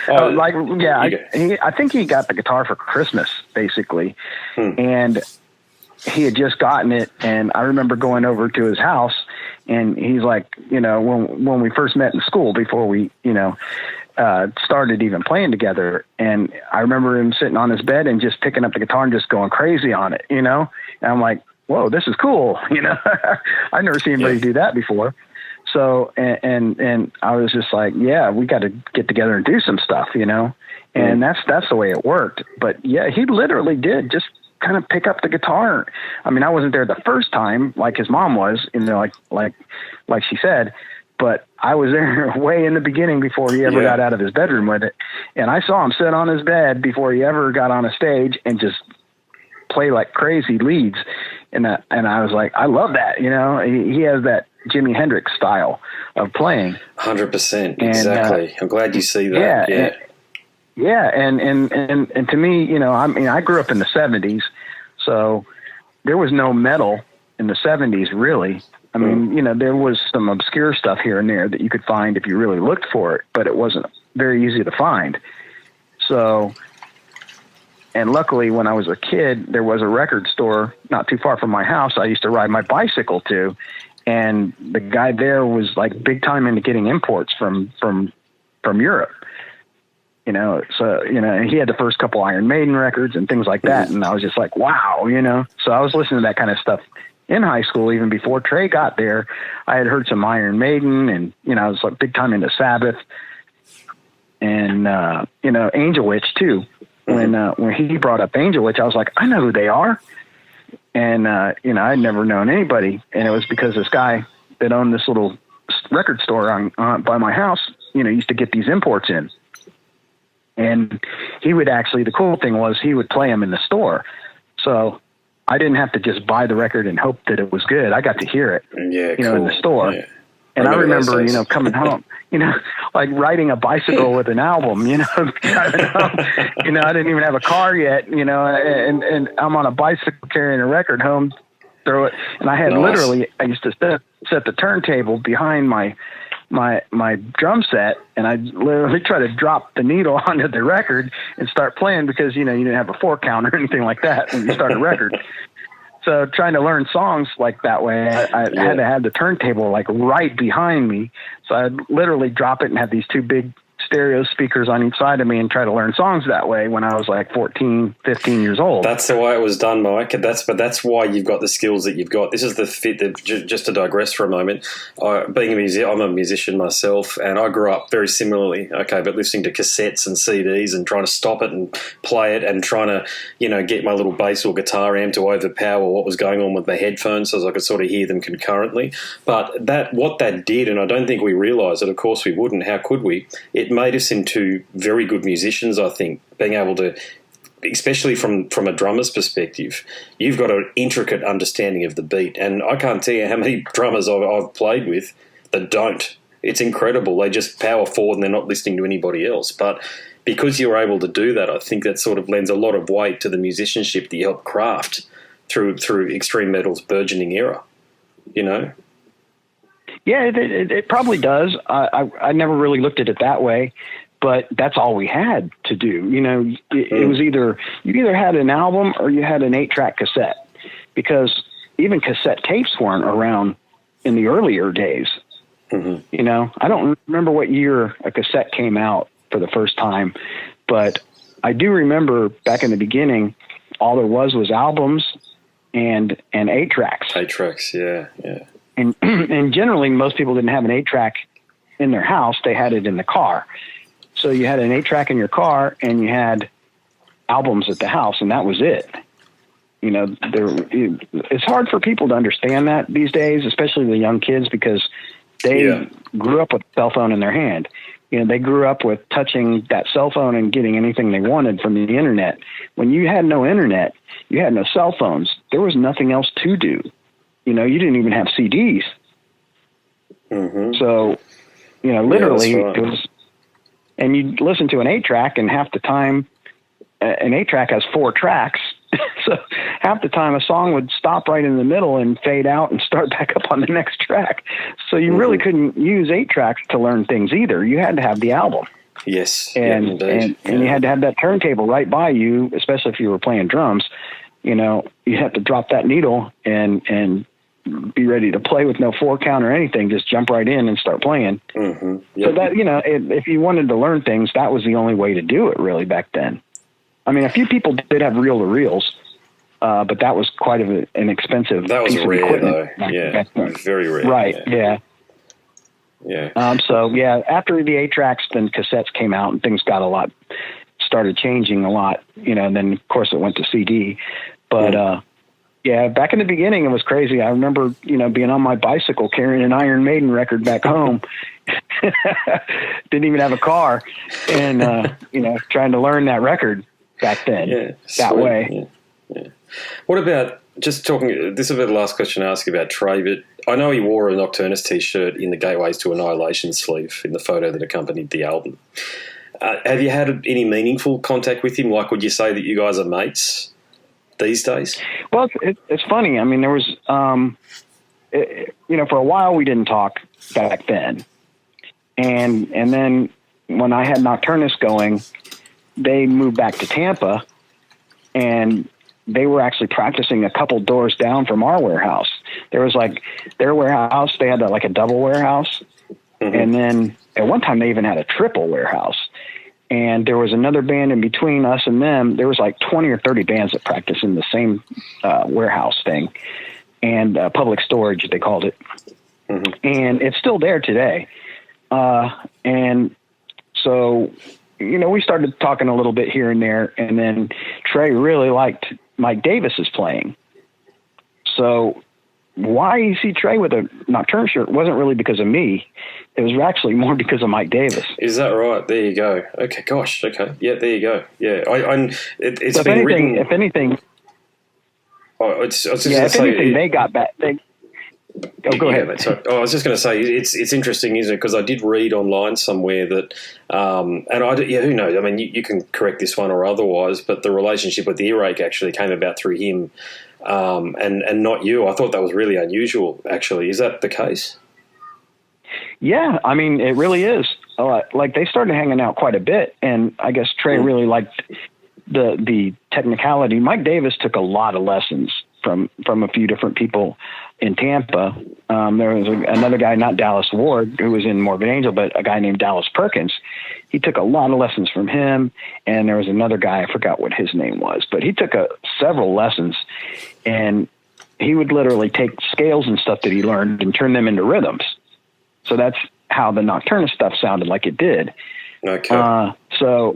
I think he got the guitar for Christmas, basically, and he had just gotten it. And I remember going over to his house, and he's like, you know, when we first met in school, before we, you know, started even playing together, and I remember him sitting on his bed and just picking up the guitar and just going crazy on it, you know. And I'm like, whoa, this is cool, you know. I've never seen anybody do that before. So, and I was just like, yeah, we got to get together and do some stuff, you know, and that's the way it worked. But yeah, he literally did just kind of pick up the guitar. I mean, I wasn't there the first time like his mom was, you know, like she said, but I was there way in the beginning before he ever got out of his bedroom with it. And I saw him sit on his bed before he ever got on a stage and just play like crazy leads. And I was like, I love that. You know, he has that Jimi Hendrix style of playing. 100%. Exactly. I'm glad you see that. And to me, you know, I mean, I grew up in the 70s, so there was no metal in the 70s, really. I mean, you know, there was some obscure stuff here and there that you could find if you really looked for it, but it wasn't very easy to find. So, and luckily when I was a kid, there was a record store not too far from my house I used to ride my bicycle to, and the guy there was like big time into getting imports from Europe. you know, so, you know, and he had the first couple Iron Maiden records and things like that. And I was just like, wow, you know, so I was listening to that kind of stuff in high school. Even before Trey got there, I had heard some Iron Maiden, and, you know, I was like big time into Sabbath and, you know, Angel Witch too. When he brought up Angel Witch, I was like, I know who they are. And, you know, I'd never known anybody. And it was because this guy that owned this little record store on by my house, you know, used to get these imports in. And he would actually, the cool thing was he would play them in the store. So I didn't have to just buy the record and hope that it was good. I got to hear it, you know, in the store. Yeah. And I remember, you know, coming home, you know, like riding a bicycle with an album, you know, you know, I didn't even have a car yet, you know, and I'm on a bicycle carrying a record home, throw it. And I had literally, I used to set the turntable behind my drum set, and I literally try to drop the needle onto the record and start playing, because, you know, you didn't have a 4 count or anything like that when you start a record. So trying to learn songs like that way, I had to have the turntable like right behind me. So I'd literally drop it and have these two big stereo speakers on each side of me and try to learn songs that way when I was like 14, 15 years old. That's the way it was done, Mike. That's why you've got the skills that you've got. This is the fit. Just to digress for a moment, being a musician, I'm a musician myself, and I grew up very similarly. Okay, but listening to cassettes and CDs and trying to stop it and play it, and trying to, you know, get my little bass or guitar amp to overpower what was going on with my headphones, so I could sort of hear them concurrently. But what that did, and I don't think we realised it. Of course, we wouldn't. How could we? It made us into very good musicians, I think, being able to, especially from a drummer's perspective, you've got an intricate understanding of the beat. And I can't tell you how many drummers I've played with that don't. It's incredible. They just power forward and they're not listening to anybody else. But because you're able to do that, I think that sort of lends a lot of weight to the musicianship that you help craft through extreme metal's burgeoning era, you know? Yeah, it probably does. I never really looked at it that way, but that's all we had to do. You know, it was you either had an album or you had an 8-track cassette, because even cassette tapes weren't around in the earlier days. Mm-hmm. You know, I don't remember what year a cassette came out for the first time, but I do remember back in the beginning, all there was albums and 8-tracks. 8-tracks, yeah. And generally, most people didn't have an 8-track in their house. They had it in the car. So you had an 8-track in your car, and you had albums at the house, and that was it. You know, it's hard for people to understand that these days, especially the young kids, because they grew up with a cell phone in their hand. You know, they grew up with touching that cell phone and getting anything they wanted from the internet. When you had no internet, you had no cell phones. There was nothing else to do. You know, you didn't even have CDs. Mm-hmm. So, you know, literally it was, and you listen to an 8-track, and half the time an 8-track has 4 tracks. So half the time a song would stop right in the middle and fade out and start back up on the next track. So you really couldn't use 8-tracks to learn things either. You had to have the album. Yes. And you had to have that turntable right by you, especially if you were playing drums. You know, you have to drop that needle and be ready to play with no 4 count or anything. Just jump right in and start playing. Mm-hmm. Yep. So that, you know, if you wanted to learn things, that was the only way to do it really back then. I mean, a few people did have reel-to-reels, but that was quite an expensive That was piece rare, of equipment. though. Yeah, very rare. Right, yeah. So, after the 8-tracks, then cassettes came out, and things started changing a lot, you know, and then, of course, it went to CD. But, back in the beginning, it was crazy. I remember, you know, being on my bicycle carrying an Iron Maiden record back home. Didn't even have a car, and, you know, trying to learn that record back then that way. Yeah. What about, just talking, this will be the last question I ask you about Trey, but I know he wore a Nocturnus t-shirt in the Gateways to Annihilation sleeve in the photo that accompanied the album. Have you had any meaningful contact with him? Like, would you say that you guys are mates these days? Well, it's funny. I mean, there was, you know, for a while we didn't talk back then. And then when I had Nocturnus going, they moved back to Tampa, and they were actually practicing a couple doors down from our warehouse. There was like their warehouse, they had like a double warehouse. Mm-hmm. And then at one time they even had a triple warehouse. And there was another band in between us and them. There was like 20 or 30 bands that practiced in the same warehouse thing, and public storage, they called it. Mm-hmm. And it's still there today. And so, we started talking a little bit here and there, and then Trey really liked Mike Davis's playing. So why you see Trey with a Nocturnus shirt wasn't really because of me. It was actually more because of Mike Davis. Is that right? There you go. Okay, gosh. Okay. Yeah, there you go. Yeah. It's so been written. If anything, they got back. Go ahead. Mate, sorry. I was just going to say it's interesting, isn't it? Because I did read online somewhere that, who knows? I mean, you can correct this one or otherwise, but the relationship with the earache actually came about through him, and not you. I thought that was really unusual. Actually, is that the case? Yeah, I mean, it really is. Like they started hanging out quite a bit, and I guess Trey really liked the technicality. Mike Davis took a lot of lessons from a few different people in Tampa. There was another guy, not Dallas Ward, who was in Morbid Angel, but a guy named Dallas Perkins. He took a lot of lessons from him, and there was another guy, I forgot what his name was, but he took several lessons, and he would literally take scales and stuff that he learned and turn them into rhythms. So that's how the Nocturnus stuff sounded like it did. Okay. So,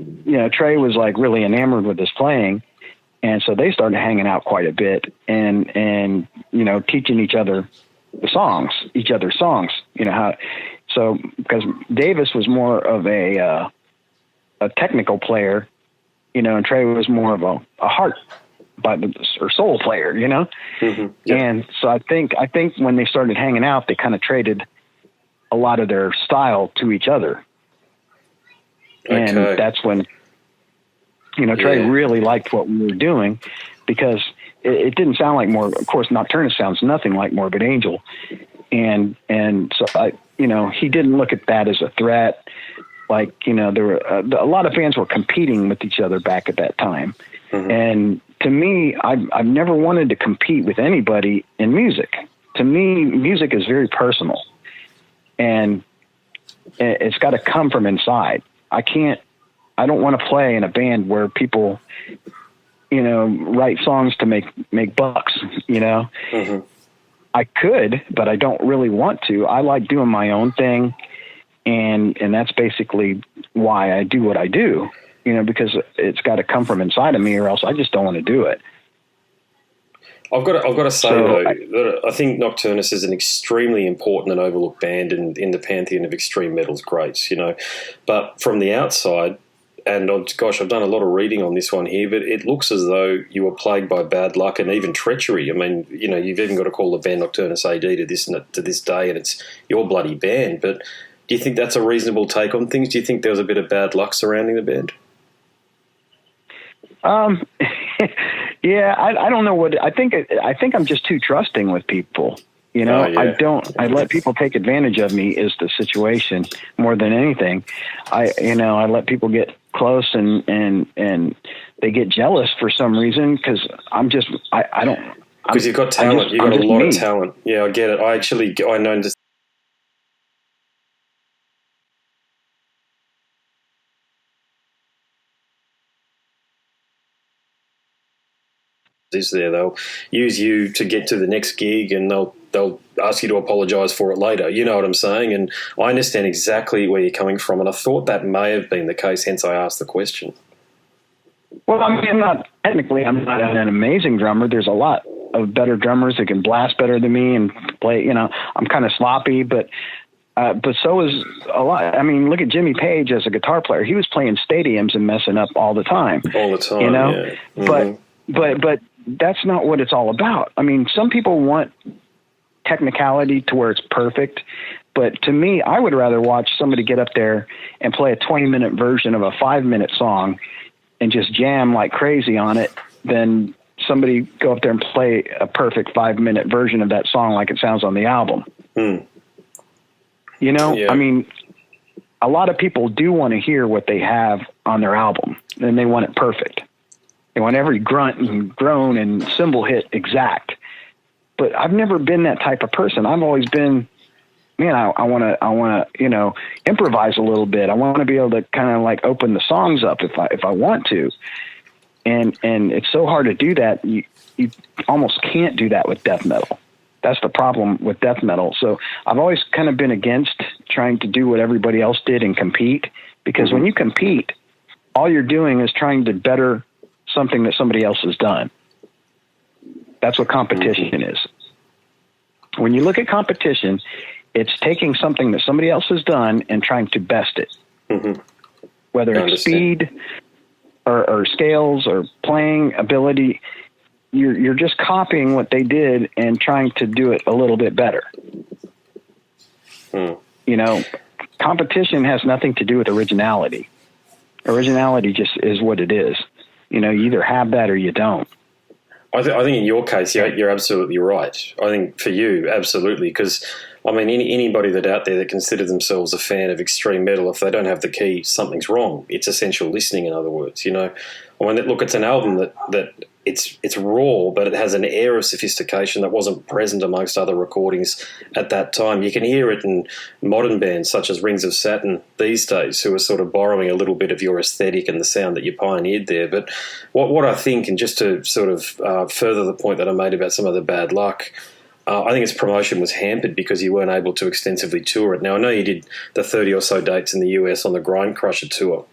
Trey was like really enamored with his playing. And so they started hanging out quite a bit and teaching each other's songs, because Davis was more of a technical player, and Trey was more of a heart or soul player, Mm-hmm. Yep. And so I think when they started hanging out, they kind of traded a lot of their style to each other. Okay. And that's when, Trey really liked what we were doing, because it didn't sound like of course, Nocturnus sounds nothing like Morbid Angel. And so he didn't look at that as a threat. Like, there were a lot of fans were competing with each other back at that time. Mm-hmm. And to me, I've never wanted to compete with anybody in music. To me, music is very personal, and it's got to come from inside. I don't want to play in a band where people, write songs to make bucks, Mm-hmm. I could, but I don't really want to. I like doing my own thing. And that's basically why I do what I do, because it's got to come from inside of me, or else I just don't want to do it. I've got to say, though, that I think Nocturnus is an extremely important and overlooked band in the pantheon of extreme metal's greats, But from the outside, and I've done a lot of reading on this one here, but it looks as though you were plagued by bad luck and even treachery. I mean, you've even got to call the band Nocturnus AD to this day, and it's your bloody band. But do you think that's a reasonable take on things? Do you think there was a bit of bad luck surrounding the band? Yeah, I don't know what I think. I think I'm just too trusting with people. I let people take advantage of me is the situation more than anything. I let people get close and they get jealous for some reason, because I don't. Because you've got talent. You've got a lot of talent. Yeah, I get it. I know this. Is there? They'll use you to get to the next gig, and they'll ask you to apologise for it later. You know what I'm saying? And I understand exactly where you're coming from, and I thought that may have been the case, hence I asked the question. Well, I mean, I'm not an amazing drummer. There's a lot of better drummers that can blast better than me and play. I'm kind of sloppy, but so is a lot. I mean, look at Jimmy Page as a guitar player. He was playing stadiums and messing up all the time. All the time, yeah. Mm-hmm. But that's not what it's all about. I mean, some people want technicality to where it's perfect, but to me, I would rather watch somebody get up there and play a 20-minute version of a 5-minute song and just jam like crazy on it than somebody go up there and play a perfect 5-minute version of that song like it sounds on the album. Mm. Yeah. I mean, a lot of people do want to hear what they have on their album, and they want it perfect. They want every grunt and groan and cymbal hit exact. But I've never been that type of person. I've always been, man, I want to, improvise a little bit. I want to be able to kind of like open the songs up if I want to. And it's so hard to do that. You almost can't do that with death metal. That's the problem with death metal. So I've always kind of been against trying to do what everybody else did and compete, because when you compete, all you're doing is trying to better something that somebody else has done. That's what competition is. When you look at competition, it's taking something that somebody else has done and trying to best it, whether it's speed or scales or playing ability. You're just copying what they did and trying to do it a little bit better. Competition has nothing to do with originality. Originality just is what it is. You either have that or you don't. I think in your case, you're absolutely right. I think for you, absolutely, because anybody that out there that considers themselves a fan of extreme metal, if they don't have the key, something's wrong. It's essential listening, in other words. Look, it's an album that it's raw, but it has an air of sophistication that wasn't present amongst other recordings at that time. You can hear it in modern bands such as Rings of Saturn these days, who are sort of borrowing a little bit of your aesthetic and the sound that you pioneered there. But what I think, and just to sort of further the point that I made about some of the bad luck, I think its promotion was hampered because you weren't able to extensively tour it. Now, I know you did the 30 or so dates in the US on the Grind Crusher tour,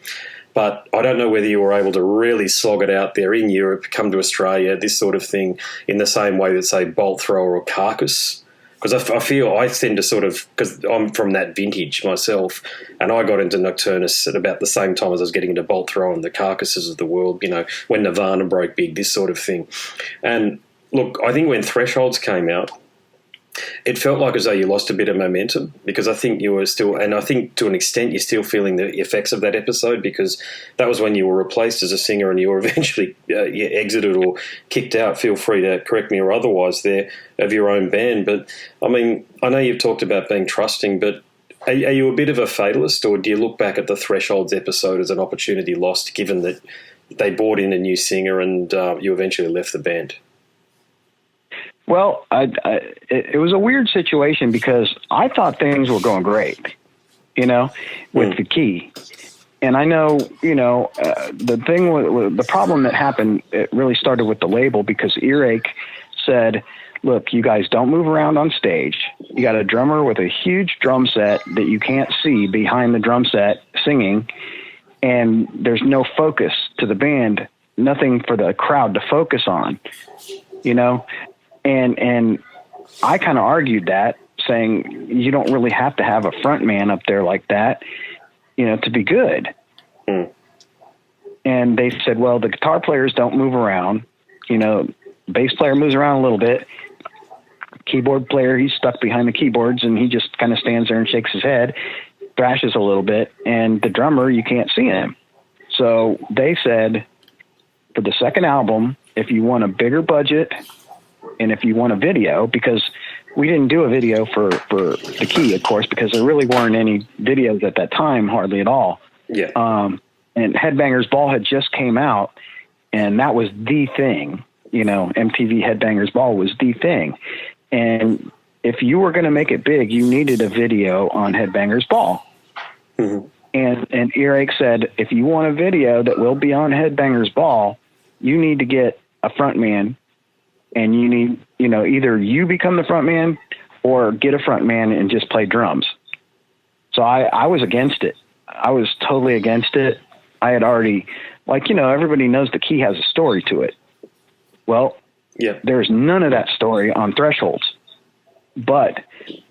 but I don't know whether you were able to really slog it out there in Europe, come to Australia, this sort of thing, in the same way that, say, Bolt Thrower or Carcass. Because I feel I tend to sort of, because I'm from that vintage myself, and I got into Nocturnus at about the same time as I was getting into Bolt Thrower and the Carcasses of the world, when Nirvana broke big, this sort of thing. And look, I think when Thresholds came out, it felt like as though you lost a bit of momentum, because I think you were still, and I think to an extent you're still feeling the effects of that episode, because that was when you were replaced as a singer and you were eventually you exited or kicked out. Feel free to correct me or otherwise there, of your own band. But I know you've talked about being trusting, but are you a bit of a fatalist, or do you look back at the Thresholds episode as an opportunity lost, given that they brought in a new singer and you eventually left the band? Well, it was a weird situation because I thought things were going great, with the key. And I know, the problem that happened, it really started with the label, because Earache said, look, you guys don't move around on stage. You got a drummer with a huge drum set that you can't see behind the drum set singing, and there's no focus to the band, nothing for the crowd to focus on, And I kind of argued that, saying you don't really have to have a front man up there like that, to be good. And they said, well, the guitar players don't move around. Bass player moves around a little bit. Keyboard player, he's stuck behind the keyboards and he just kind of stands there and shakes his head, thrashes a little bit. And the drummer, you can't see him. So they said, for the second album, if you want a bigger budget, and if you want a video, because we didn't do a video for the key, of course, because there really weren't any videos at that time, hardly at all. Yeah. And Headbangers Ball had just came out, and that was the thing. MTV Headbangers Ball was the thing. And if you were going to make it big, you needed a video on Headbangers Ball. Mm-hmm. And Earache said, if you want a video that will be on Headbangers Ball, you need to get a front man. And you need, either you become the front man or get a front man and just play drums. So I was against it. I was totally against it. I had already, everybody knows the key has a story to it. Well, yeah, there's none of that story on Thresholds. But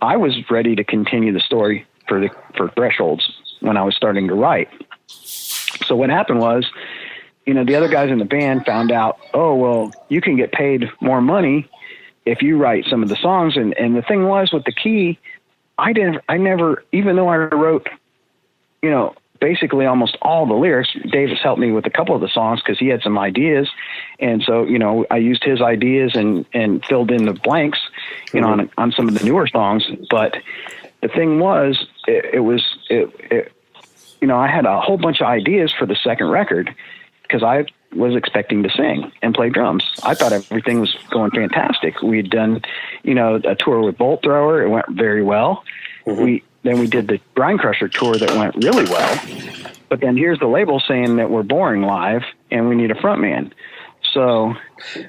I was ready to continue the story for Thresholds when I was starting to write. So what happened was, the other guys in the band found out, oh, well, you can get paid more money if you write some of the songs. And the thing was, with the key, I never, even though I wrote, basically almost all the lyrics, Davis helped me with a couple of the songs because he had some ideas. And so, I used his ideas and filled in the blanks, on some of the newer songs. But the thing was, I had a whole bunch of ideas for the second record, because I was expecting to sing and play drums. I thought everything was going fantastic. We had done, a tour with Bolt Thrower. It went very well. we did the Grind Crusher tour that went really well. But then here's the label saying that we're boring live and we need a frontman. So,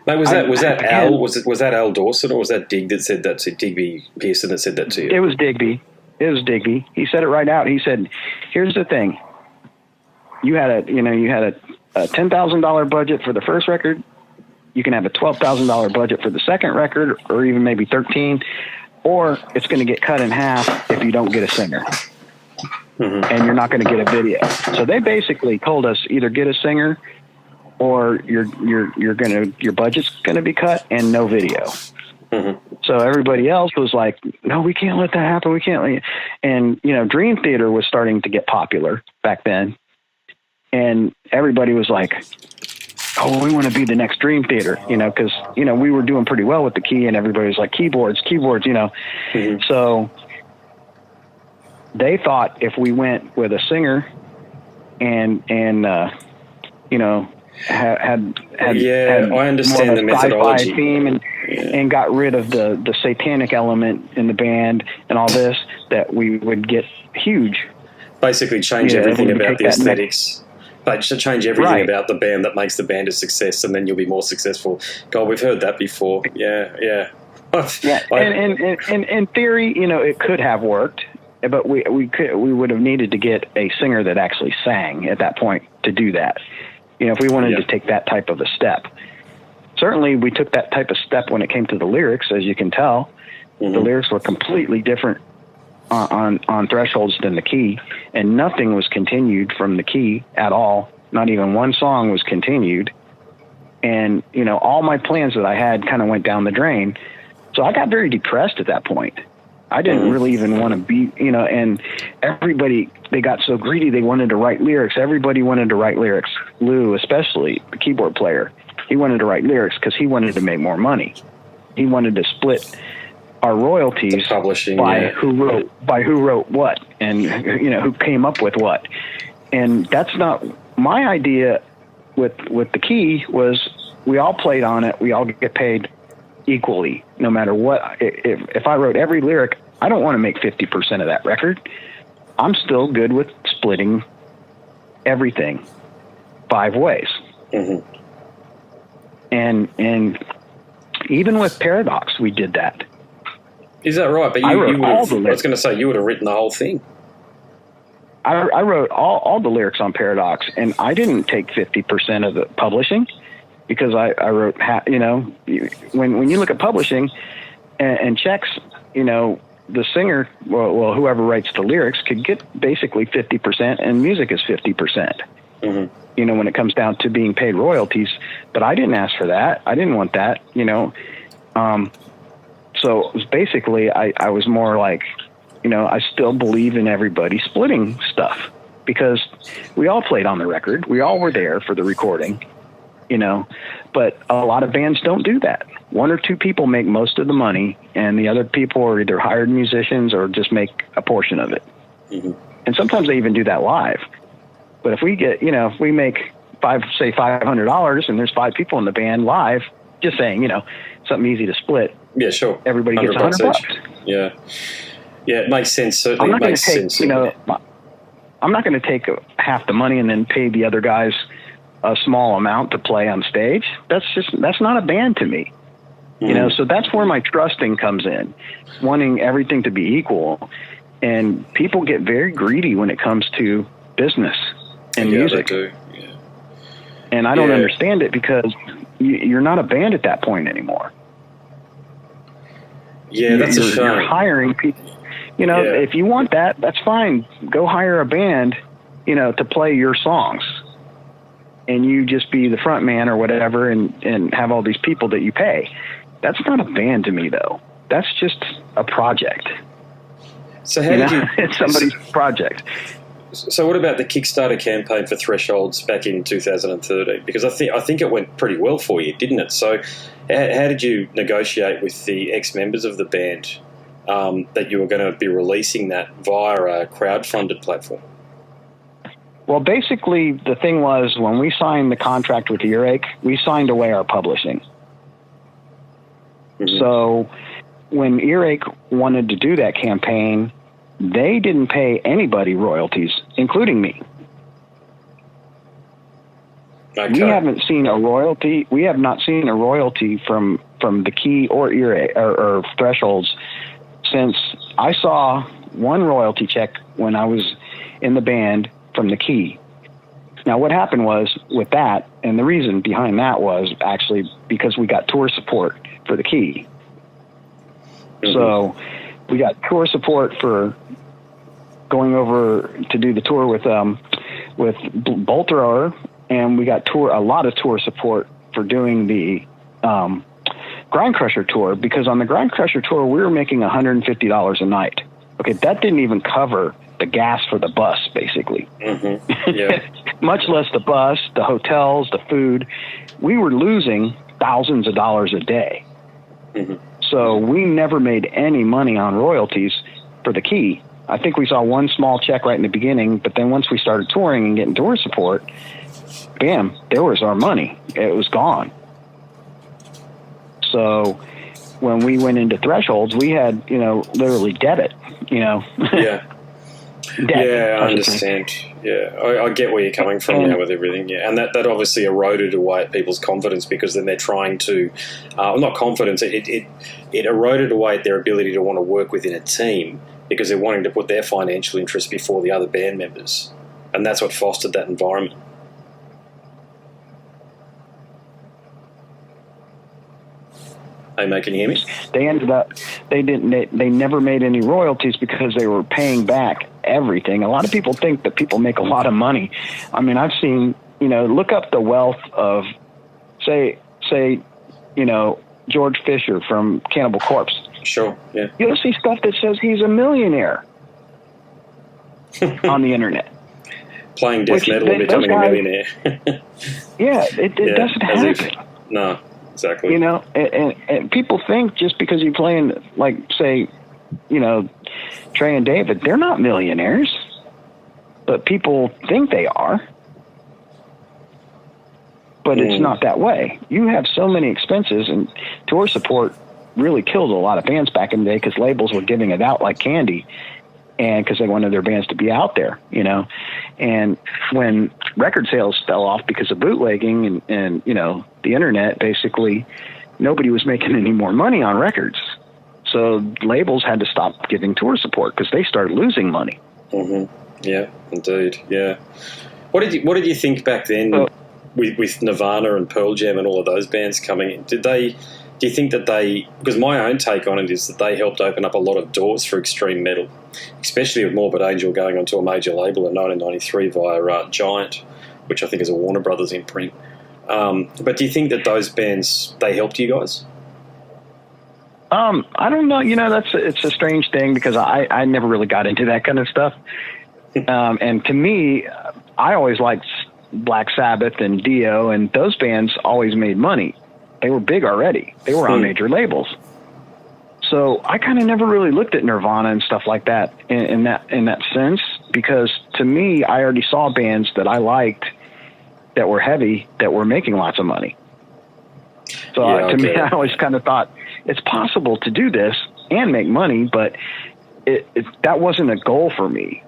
mate, was that Al? Was that Al Dawson or was that Digby Pearson that said that to you? It was Digby. He said it right out. He said, "Here's the thing. You had a $10,000 budget for the first record. You can have a $12,000 budget for the second record, or even maybe 13, or it's going to get cut in half if you don't get a singer, and you're not going to get a video." So they basically told us either get a singer, or your budget's going to be cut and no video. So everybody else was like, "No, we can't let that happen. We can't." And Dream Theater was starting to get popular back then, and everybody was like, "Oh, we want to be the next Dream Theater," because we were doing pretty well with the key, and everybody was like, keyboards. So they thought if we went with a singer and had I understand the methodology theme and got rid of the satanic element in the band and all this, that we would get huge. Basically change everything about the aesthetics. But change everything about the band that makes the band a success, and then you'll be more successful. God, we've heard that before. Yeah. And in theory, it could have worked, but we would have needed to get a singer that actually sang at that point to do that. If we wanted to take that type of a step. Certainly, we took that type of step when it came to the lyrics, as you can tell. The lyrics were completely different on Thresholds than the key, and nothing was continued from the key at all. Not even one song was continued. And, all my plans that I had kind of went down the drain. So I got very depressed at that point. I didn't really even want to be, and everybody, they got so greedy, they wanted to write lyrics. Everybody wanted to write lyrics. Lou, especially, the keyboard player, he wanted to write lyrics because he wanted to make more money. He wanted to split our royalties by who wrote what, and who came up with what. And that's not my idea. With the key was we all played on it. We all get paid equally, no matter what. If I wrote every lyric, I don't want to make 50% of that record. I'm still good with splitting everything 5 ways. And even with Paradox, we did that. Is that right? But I was going to say, you would have written the whole thing. I wrote all the lyrics on Paradox, and I didn't take 50% of the publishing, because I wrote, when you look at publishing and checks, the singer, well, whoever writes the lyrics could get basically 50%, and music is 50%. When it comes down to being paid royalties. But I didn't ask for that. I didn't want that. So it was basically, I was more like, I still believe in everybody splitting stuff, because we all played on the record. We all were there for the recording, but a lot of bands don't do that. 1 or 2 people make most of the money, and the other people are either hired musicians or just make a portion of it. And sometimes they even do that live. But if we get, if we make $500, and there's 5 people in the band live, just saying, something easy to split. Yeah, sure. Everybody gets $100. Yeah, it makes sense. Certainly, it makes sense. I'm not going to take half the money and then pay the other guys a small amount to play on stage. That's not a band to me. So that's where my trusting comes in, wanting everything to be equal. And people get very greedy when it comes to business and music. They do. Yeah. And I don't understand it, because you're not a band at that point anymore. Yeah, that's a shame. You're hiring people. If you want that, that's fine. Go hire a band, to play your songs. And you just be the front man or whatever, and have all these people that you pay. That's not a band to me, though. That's just a project. So how did you... It's somebody's project. So what about the Kickstarter campaign for Thresholds back in 2013? Because I think it went pretty well for you, didn't it? So how did you negotiate with the ex-members of the band that you were going to be releasing that via a crowd-funded platform? Well, basically, the thing was, when we signed the contract with Earache, we signed away our publishing. So when Earache wanted to do that campaign, they didn't pay anybody royalties, including me. Okay. We haven't seen a royalty. We have not seen a royalty from the Key or or Thresholds since I saw one royalty check when I was in the band from the Key. Now, what happened was with that, and the reason behind that was actually because we got tour support for the Key. Mm-hmm. So we got tour support for going over to do the tour with Bolt Thrower, and we got a lot of tour support for doing the Grind Crusher tour, because on the Grind Crusher tour we were making $150 a night. Okay, that didn't even cover the gas for the bus, basically. Mm-hmm. Yeah. Much less the bus, the hotels, the food. We were losing thousands of dollars a day. Mm-hmm. So we never made any money on royalties for the Key. I think we saw one small check right in the beginning, but then once we started touring and getting tour support, bam, there was our money. It was gone. So when we went into Thresholds, we had, literally debit, Yeah. Yeah, I understand. Yeah, I get where you're coming from now with everything. Yeah, and that obviously eroded away at people's confidence, because then they're trying to, not confidence, it eroded away at their ability to want to work within a team, because they're wanting to put their financial interests before the other band members, and that's what fostered that environment. Hey, mate, can you hear me? They ended up, they never made any royalties because they were paying back everything. A lot of people think that people make a lot of money. I mean, I've seen, look up the wealth of, say, George Fisher from Cannibal Corpse. Sure, yeah. You'll see stuff that says he's a millionaire on the internet. Playing death metal and becoming a millionaire. Yeah, it doesn't happen. No. Exactly. And people think just because you're playing, like, say, Trey and David, they're not millionaires, but people think they are. But it's not that way. You have so many expenses, and tour support really killed a lot of bands back in the day, because labels were giving it out like candy, and because they wanted their bands to be out there, And when record sales fell off because of bootlegging and the internet, basically nobody was making any more money on records. So labels had to stop giving tour support because they started losing money. Mm-hmm. Yeah, indeed. Yeah. What did you think back then with Nirvana and Pearl Jam and all of those bands coming in? Do you think that because my own take on it is that they helped open up a lot of doors for extreme metal, especially with Morbid Angel going onto a major label in 1993 via Giant, which I think is a Warner Brothers imprint. But do you think that those bands, they helped you guys? I don't know. It's a strange thing, because I never really got into that kind of stuff. And to me, I always liked Black Sabbath and Dio, and those bands always made money. They were big already. They were on major labels. So I kind of never really looked at Nirvana and stuff like that in that sense, because to me, I already saw bands that I liked that were heavy, that were making lots of money. So to me, I always kind of thought it's possible to do this and make money, but that wasn't a goal for me.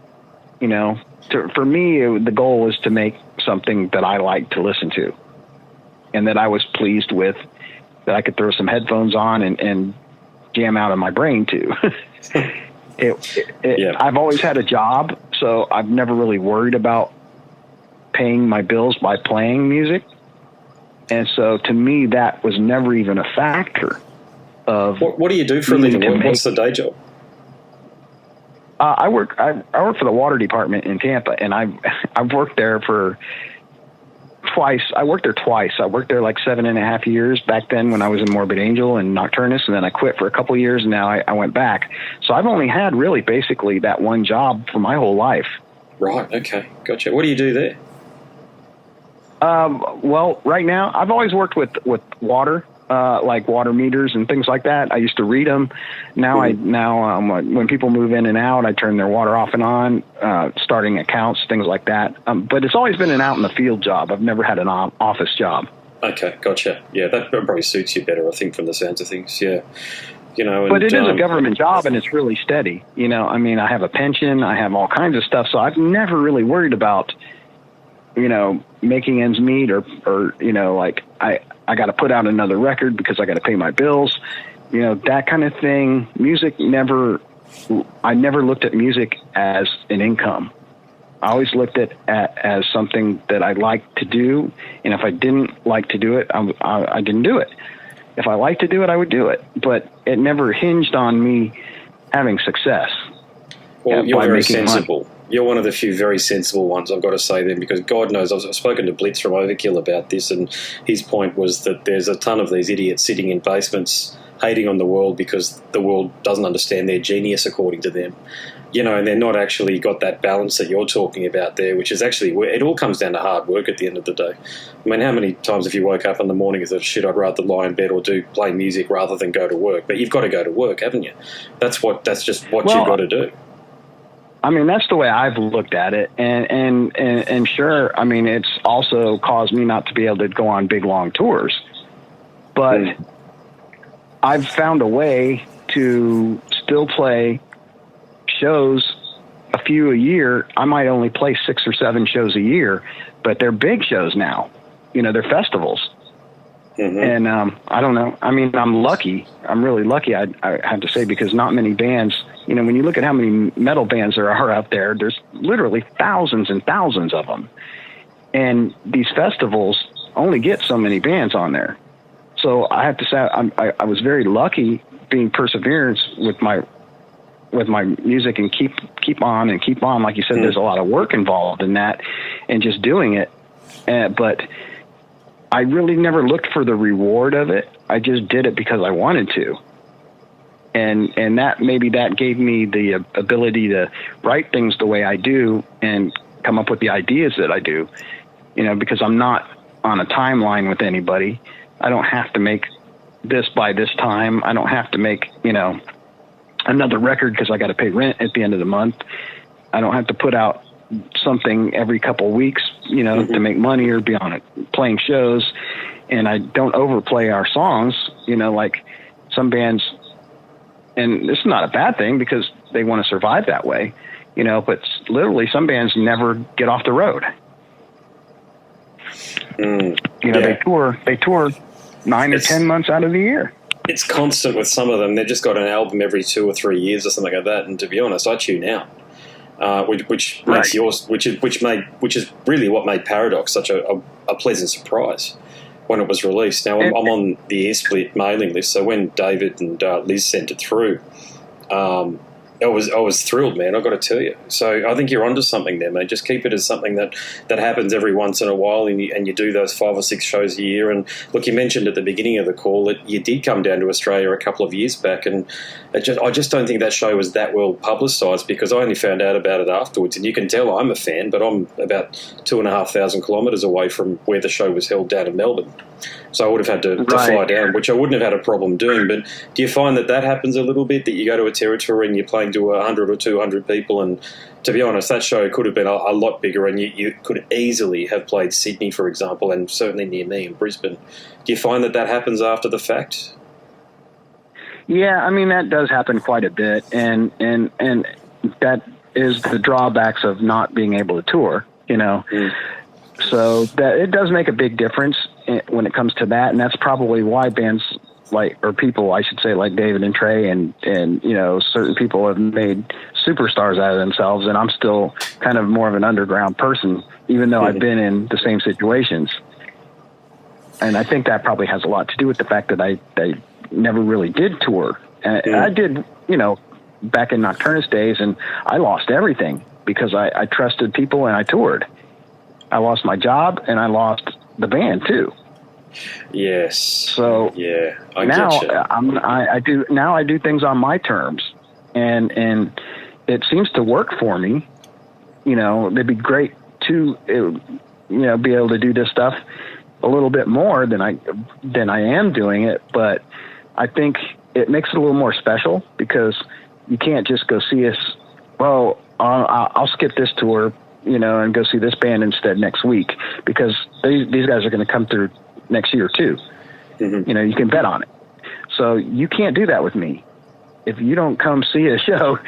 For me, the goal was to make something that I liked to listen to, and that I was pleased with, that I could throw some headphones on and jam out of my brain to. I've always had a job, so I've never really worried about paying my bills by playing music. And so to me, that was never even a factor of... What do you do for a living? What's the day job? I work for the water department in Tampa, and I've worked there for... twice. I worked there twice. I worked there like 7.5 years back then when I was in Morbid Angel and Nocturnus, and then I quit for a couple of years, and now I went back. So I've only had really basically that one job for my whole life. Right, okay, gotcha. What do you do there? Well, right now, I've always worked with water, like water meters and things like that. I used to read them. Now when people move in and out, I turn their water off and on, starting accounts, things like that. But it's always been an out in the field job. I've never had an office job. Okay, gotcha. Yeah, that probably suits you better, I think, from the sounds of things. Yeah. you know. But it is a government job, and it's really steady. You know, I mean, I have a pension, I have all kinds of stuff, so I've never really worried about, you know, making ends meet or you know, like I got to put out another record because I got to pay my bills, you know, that kind of thing. I never looked at music as an income. I always looked at as something that I liked to do, and if I didn't like to do it, I didn't do it. If I liked to do it, I would do it. But it never hinged on me having success. Well, you're very sensible. Money. You're one of the few very sensible ones, I've got to say then, because God knows, I've spoken to Blitz from Overkill about this, and his point was that there's a ton of these idiots sitting in basements hating on the world because the world doesn't understand their genius according to them. You know, and they're not actually got that balance that you're talking about there, which is actually, it all comes down to hard work at the end of the day. I mean, how many times have you woke up in the morning and said, shit, I'd rather lie in bed or play music rather than go to work? But you've got to go to work, haven't you? That's just what you've got to do. I mean, that's the way I've looked at it. And sure, I mean, it's also caused me not to be able to go on big, long tours. But I've found a way to still play shows, a few a year. I might only play 6 or 7 shows a year, but they're big shows now. You know, they're festivals. And I don't know. I mean, I'm lucky. I'm really lucky, I have to say, because not many bands, you know, when you look at how many metal bands there are out there, there's literally thousands and thousands of them. And these festivals only get so many bands on there. So I have to say I was very lucky being perseverance with my music and keep on. Like you said, there's a lot of work involved in that and just doing it. But I really never looked for the reward of it. I just did it because I wanted to. And that maybe that gave me the ability to write things the way I do and come up with the ideas that I do, you know, because I'm not on a timeline with anybody. I don't have to make this by this time. I don't have to make, you know, another record because I got to pay rent at the end of the month. I don't have to put out something every couple of weeks, you know, to make money or be on it playing shows. And I don't overplay our songs, you know, like some bands, and this is not a bad thing because they want to survive that way, you know, but literally some bands never get off the road. You know, they tour 9 or 10 months out of the year. It's constant with some of them. They've just got an album every 2 or 3 years or something like that. And to be honest, I tune out, which makes yours, which is really what made Paradox such a pleasant surprise when it was released. Now I'm on the Airsplit mailing list, so when David and Liz sent it through, I was thrilled, man. I've got to tell you. So I think you're onto something there, mate. Just keep it as something that happens every once in a while, and you do those 5 or 6 shows a year. And look, you mentioned at the beginning of the call that you did come down to Australia a couple of years back, and I just don't think that show was that well publicised because I only found out about it afterwards. And you can tell I'm a fan, but I'm about 2,500 kilometres away from where the show was held down in Melbourne. So I would have had to fly down, which I wouldn't have had a problem doing. But do you find that happens a little bit, that you go to a territory and you're playing to 100 or 200 people? And to be honest, that show could have been a lot bigger, and you could easily have played Sydney, for example, and certainly near me in Brisbane. Do you find that happens after the fact? Yeah, I mean, that does happen quite a bit, and that is the drawbacks of not being able to tour, you know. So that it does make a big difference when it comes to that, and that's probably why bands people, I should say, like David and Trey and you know, certain people have made superstars out of themselves, and I'm still kind of more of an underground person, even though I've been in the same situations. And I think that probably has a lot to do with the fact that I never really did tour. And I did, you know, back in Nocturnus days, and I lost everything because I trusted people and I toured. I lost my job and I lost the band too. Yes. So yeah, I do things on my terms, and it seems to work for me. You know, it'd be great to be able to do this stuff a little bit more than I am doing it, but I think it makes it a little more special because you can't just go see us. Well, I'll skip this tour, you know, and go see this band instead next week because these guys are going to come through next year too. You know, you can bet on it. So you can't do that with me. If you don't come see a show,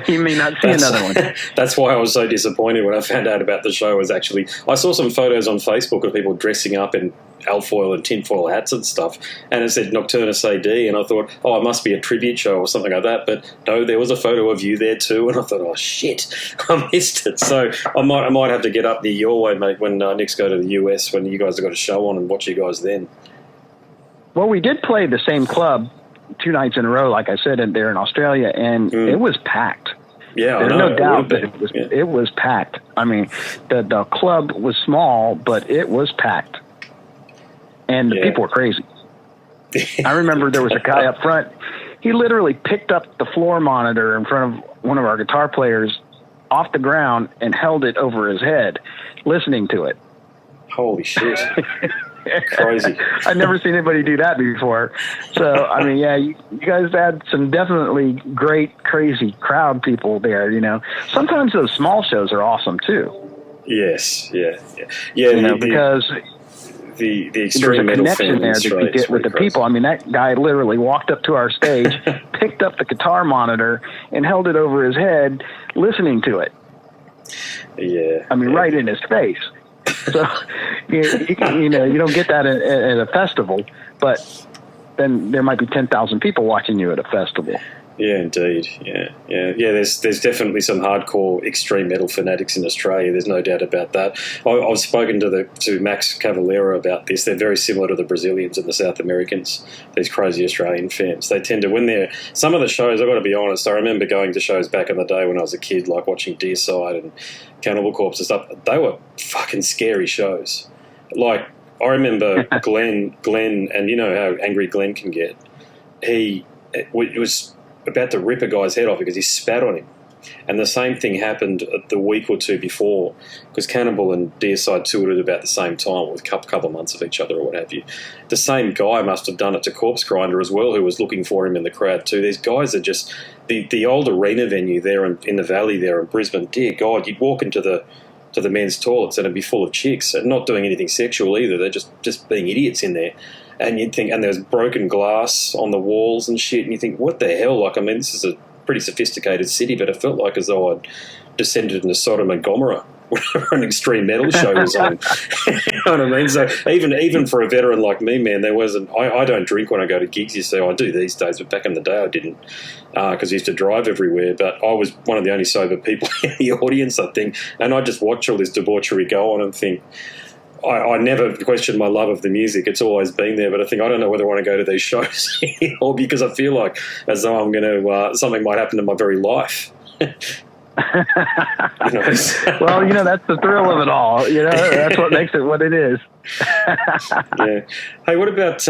you may not see another one. That's why I was so disappointed when I found out about the show. I saw some photos on Facebook of people dressing up in alfoil and tinfoil hats and stuff, and it said Nocturnus AD, and I thought, oh, it must be a tribute show or something like that. But no, there was a photo of you there too, and I thought, oh shit, I missed it. So I might have to get up near your way, mate, when next go to the US, when you guys have got a show on, and watch you guys then. Well, we did play the same club 2 nights in a row, like I said, there in Australia, and it was packed. Yeah, there's no doubt that it it was packed. I mean, the club was small, but it was packed, and the people were crazy. I remember there was a guy up front. He literally picked up the floor monitor in front of one of our guitar players off the ground and held it over his head, listening to it. Holy shit. Crazy. I've never seen anybody do that before. So, I mean, yeah, you guys had some definitely great, crazy crowd people there, you know. Sometimes those small shows are awesome, too. Yes, yeah. Because the extreme there's a metal connection there that you get with the people. I mean, that guy literally walked up to our stage, picked up the guitar monitor, and held it over his head, listening to it. Yeah. I mean, right in his face. So, you don't get that at a festival, but then there might be 10,000 people watching you at a festival. Yeah, indeed. Yeah. There's definitely some hardcore extreme metal fanatics in Australia. There's no doubt about that. I've spoken to Max Cavalera about this. They're very similar to the Brazilians and the South Americans. These crazy Australian fans. They tend to, when they're some of the shows. I've got to be honest. I remember going to shows back in the day when I was a kid, like watching Deicide and Cannibal Corpse and stuff. They were fucking scary shows. Like I remember Glenn, and you know how angry Glenn can get. He was about to rip a guy's head off because he spat on him. And the same thing happened the week or two before, because Cannibal and Deicide toured at about the same time, with a couple of months of each other or what have you. The same guy must have done it to Corpse Grinder as well, who was looking for him in the crowd too. These guys are just... The old arena venue there in the valley there in Brisbane, dear God, you'd walk into the men's toilets and it'd be full of chicks, and not doing anything sexual either. They're just being idiots in there. And you'd think, and there's broken glass on the walls and shit, and you think, what the hell? Like, I mean, this is a pretty sophisticated city, but it felt like as though I'd descended into Sodom and Gomorrah whenever an extreme metal show was on. You know what I mean? So even for a veteran like me, man, there wasn't... I don't drink when I go to gigs, you see. I do these days, but back in the day I didn't, because I used to drive everywhere. But I was one of the only sober people in the audience, I think, and I just watch all this debauchery go on and think... I never questioned my love of the music. It's always been there, but I think I don't know whether I want to go to these shows anymore, because I feel like as though I'm going to something might happen to my very life. Well, that's the thrill of it all. You know, that's what makes it what it is. Yeah. Hey, what about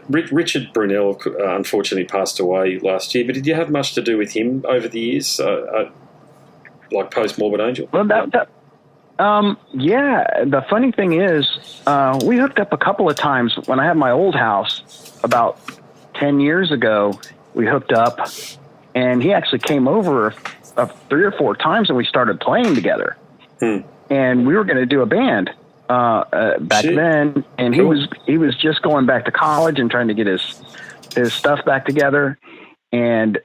Richard Brunelle? Unfortunately, passed away last year. But did you have much to do with him over the years, like post Morbid Angel? Well, yeah. The funny thing is, we hooked up a couple of times when I had my old house about 10 years ago. We hooked up, and he actually came over 3 or 4 times, and we started playing together. And we were going to do a band back then, and cool. he was just going back to college and trying to get his stuff back together, and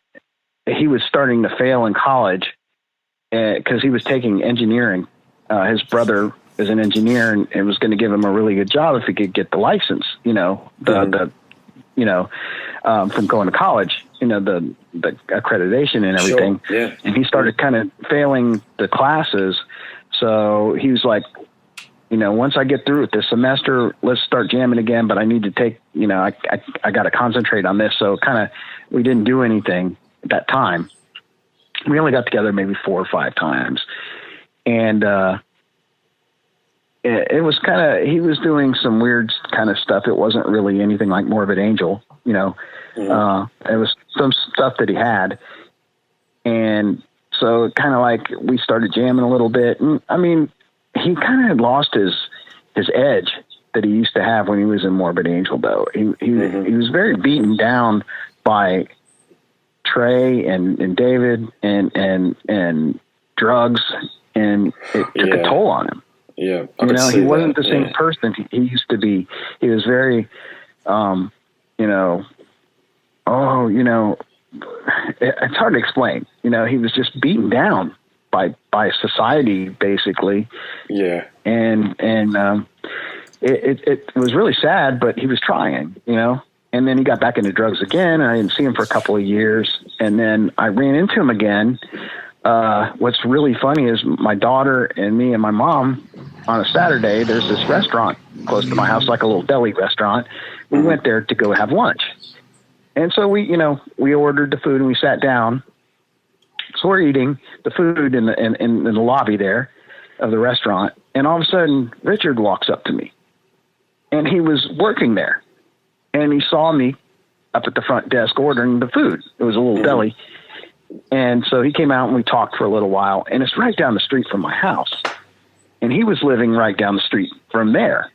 he was starting to fail in college because he was taking engineering. His brother is an engineer, and it was going to give him a really good job if he could get the license, from going to college, the accreditation and everything. Sure. Yeah. And he started kind of failing the classes. So he was like, once I get through with this semester, let's start jamming again. But I need to take, I got to concentrate on this. So we didn't do anything at that time. We only got together maybe 4 or 5 times. And it was he was doing some weird kind of stuff. It wasn't really anything like Morbid Angel, it was some stuff that he had. And so kind of like we started jamming a little bit. And I mean, he kind of had lost his edge that he used to have when he was in Morbid Angel, though. He was very beaten down by Trey and David and drugs. And it took a toll on him. Yeah, he wasn't the same person he used to be. He was very, Oh, it's hard to explain. He was just beaten down by society, basically. Yeah. And it was really sad, but he was trying, and then he got back into drugs again, and I didn't see him for a couple of years. And then I ran into him again. What's really funny is my daughter and me and my mom on a Saturday, there's this restaurant close to my house, like a little deli restaurant. We went there to go have lunch. And so we ordered the food and we sat down. So we're eating the food in the lobby there of the restaurant. And all of a sudden, Richard walks up to me, and he was working there, and he saw me up at the front desk ordering the food. It was a little deli. And so he came out and we talked for a little while, and it's right down the street from my house. And he was living right down the street from there.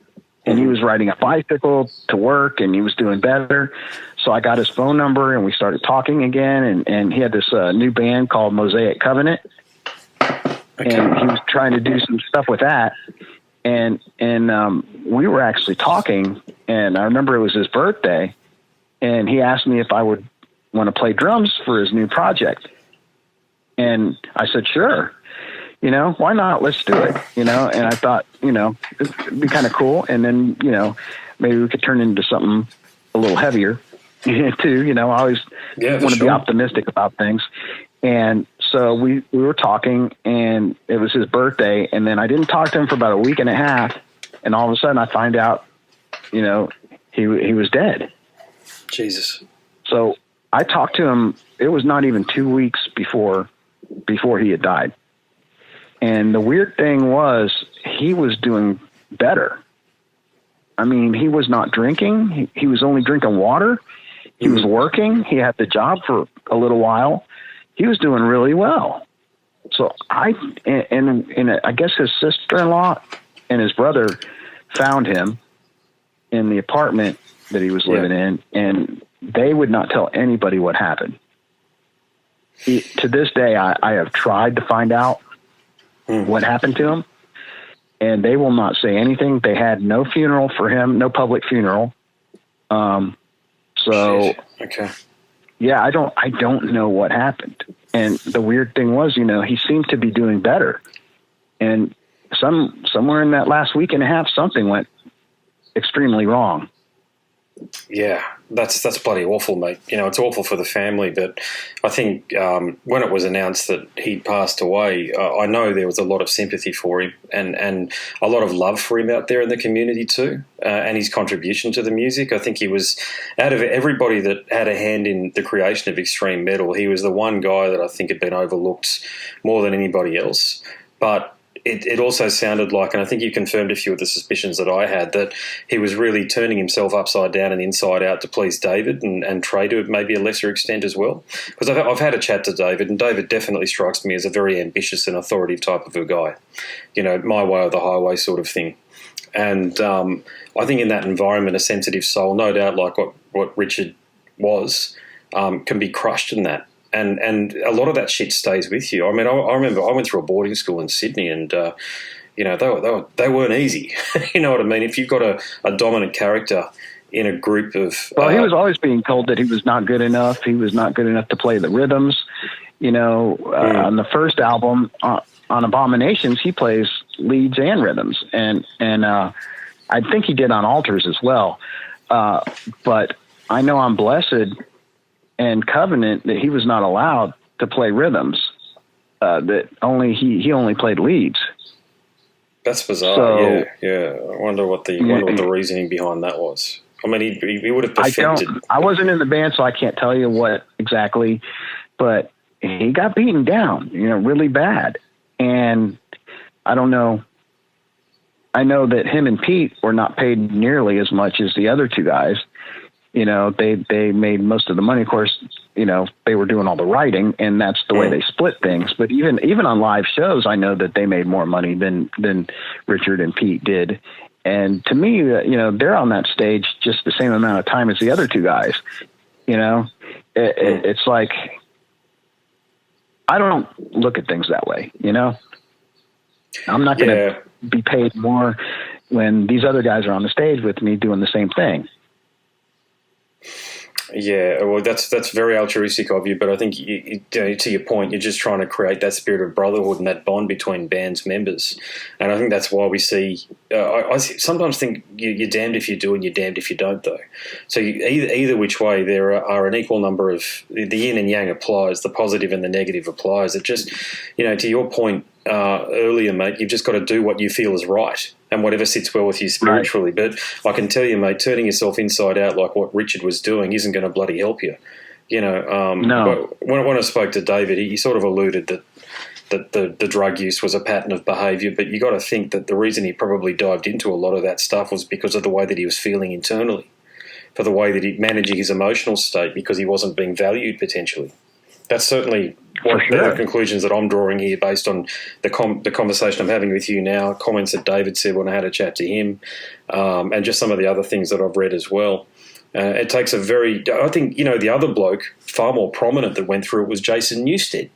And he was riding a bicycle to work, and he was doing better. So I got his phone number, and we started talking again. And he had this new band called Mosaic Covenant. Okay. And he was trying to do some stuff with that. And we were actually talking, and I remember it was his birthday, and he asked me if I would want to play drums for his new project. And I said, sure. Why not? Let's do it. And I thought, it'd be kind of cool. And then, maybe we could turn into something a little heavier too. I always want to be optimistic about things. And so we were talking, and it was his birthday. And then I didn't talk to him for about a week and a half. And all of a sudden I find out, he was dead. Jesus. So I talked to him. It was not even 2 weeks before he had died. And the weird thing was, he was doing better. I mean, he was not drinking. He was only drinking water. He was working. He had the job for a little while. He was doing really well. So I guess his sister-in-law and his brother found him in the apartment that he was living in, and they would not tell anybody what happened. To this day, I have tried to find out what happened to him, and they will not say anything. They had no funeral for him, no public funeral. Okay. Yeah, I don't know what happened. And the weird thing was, he seemed to be doing better. And somewhere in that last week and a half, something went extremely wrong. Yeah, that's bloody awful, mate. It's awful for the family, but I think when it was announced that he'd passed away, I know there was a lot of sympathy for him and a lot of love for him out there in the community too, and his contribution to the music. I think he was, out of everybody that had a hand in the creation of extreme metal, he was the one guy that I think had been overlooked more than anybody else. But it also sounded like, and I think you confirmed a few of the suspicions that I had, that he was really turning himself upside down and inside out to please David and Trey to maybe a lesser extent as well. Because I've had a chat to David, and David definitely strikes me as a very ambitious and authoritative type of a guy. My way or the highway sort of thing. And I think in that environment, a sensitive soul, no doubt like what Richard was, can be crushed in that. And a lot of that shit stays with you. I mean, I remember I went through a boarding school in Sydney, and they weren't easy. You know what I mean? If you've got a dominant character in a group of he was always being told that he was not good enough. He was not good enough to play the rhythms. On the first album on Abominations, he plays leads and rhythms, and I think he did on Altars as well. But I know on Blessed and Covenant that he was not allowed to play rhythms. That only he only played leads. That's bizarre. Yeah. I wonder what the reasoning behind that was. I mean, he would have perfected. I wasn't in the band, so I can't tell you what exactly, but he got beaten down, really bad. And I don't know. I know that him and Pete were not paid nearly as much as the other two guys. They made most of the money. Of course, they were doing all the writing, and that's the way they split things. But even on live shows, I know that they made more money than Richard and Pete did. And to me, they're on that stage just the same amount of time as the other two guys. It's like, I don't look at things that way. I'm not going to be paid more when these other guys are on the stage with me doing the same thing. Yeah, well, that's very altruistic of you, but I think to your point, you're just trying to create that spirit of brotherhood and that bond between band's members, and I think that's why we see. I sometimes think you're damned if you do and you're damned if you don't, though. So either which way, there are an equal number of the yin and yang applies, the positive and the negative applies. It just, to your point earlier, mate, you've just got to do what you feel is right and whatever sits well with you spiritually. Right. But I can tell you, mate, turning yourself inside out like what Richard was doing isn't going to bloody help you. No. When I spoke to David, he sort of alluded that the drug use was a pattern of behaviour, but you got to think that the reason he probably dived into a lot of that stuff was because of the way that he was feeling internally, for the way that he managing his emotional state, because he wasn't being valued potentially. That's certainly one of the conclusions that I'm drawing here based on the conversation I'm having with you now, comments that David said when I had a chat to him, and just some of the other things that I've read as well. It takes I think, the other bloke, far more prominent that went through it was Jason Newsted.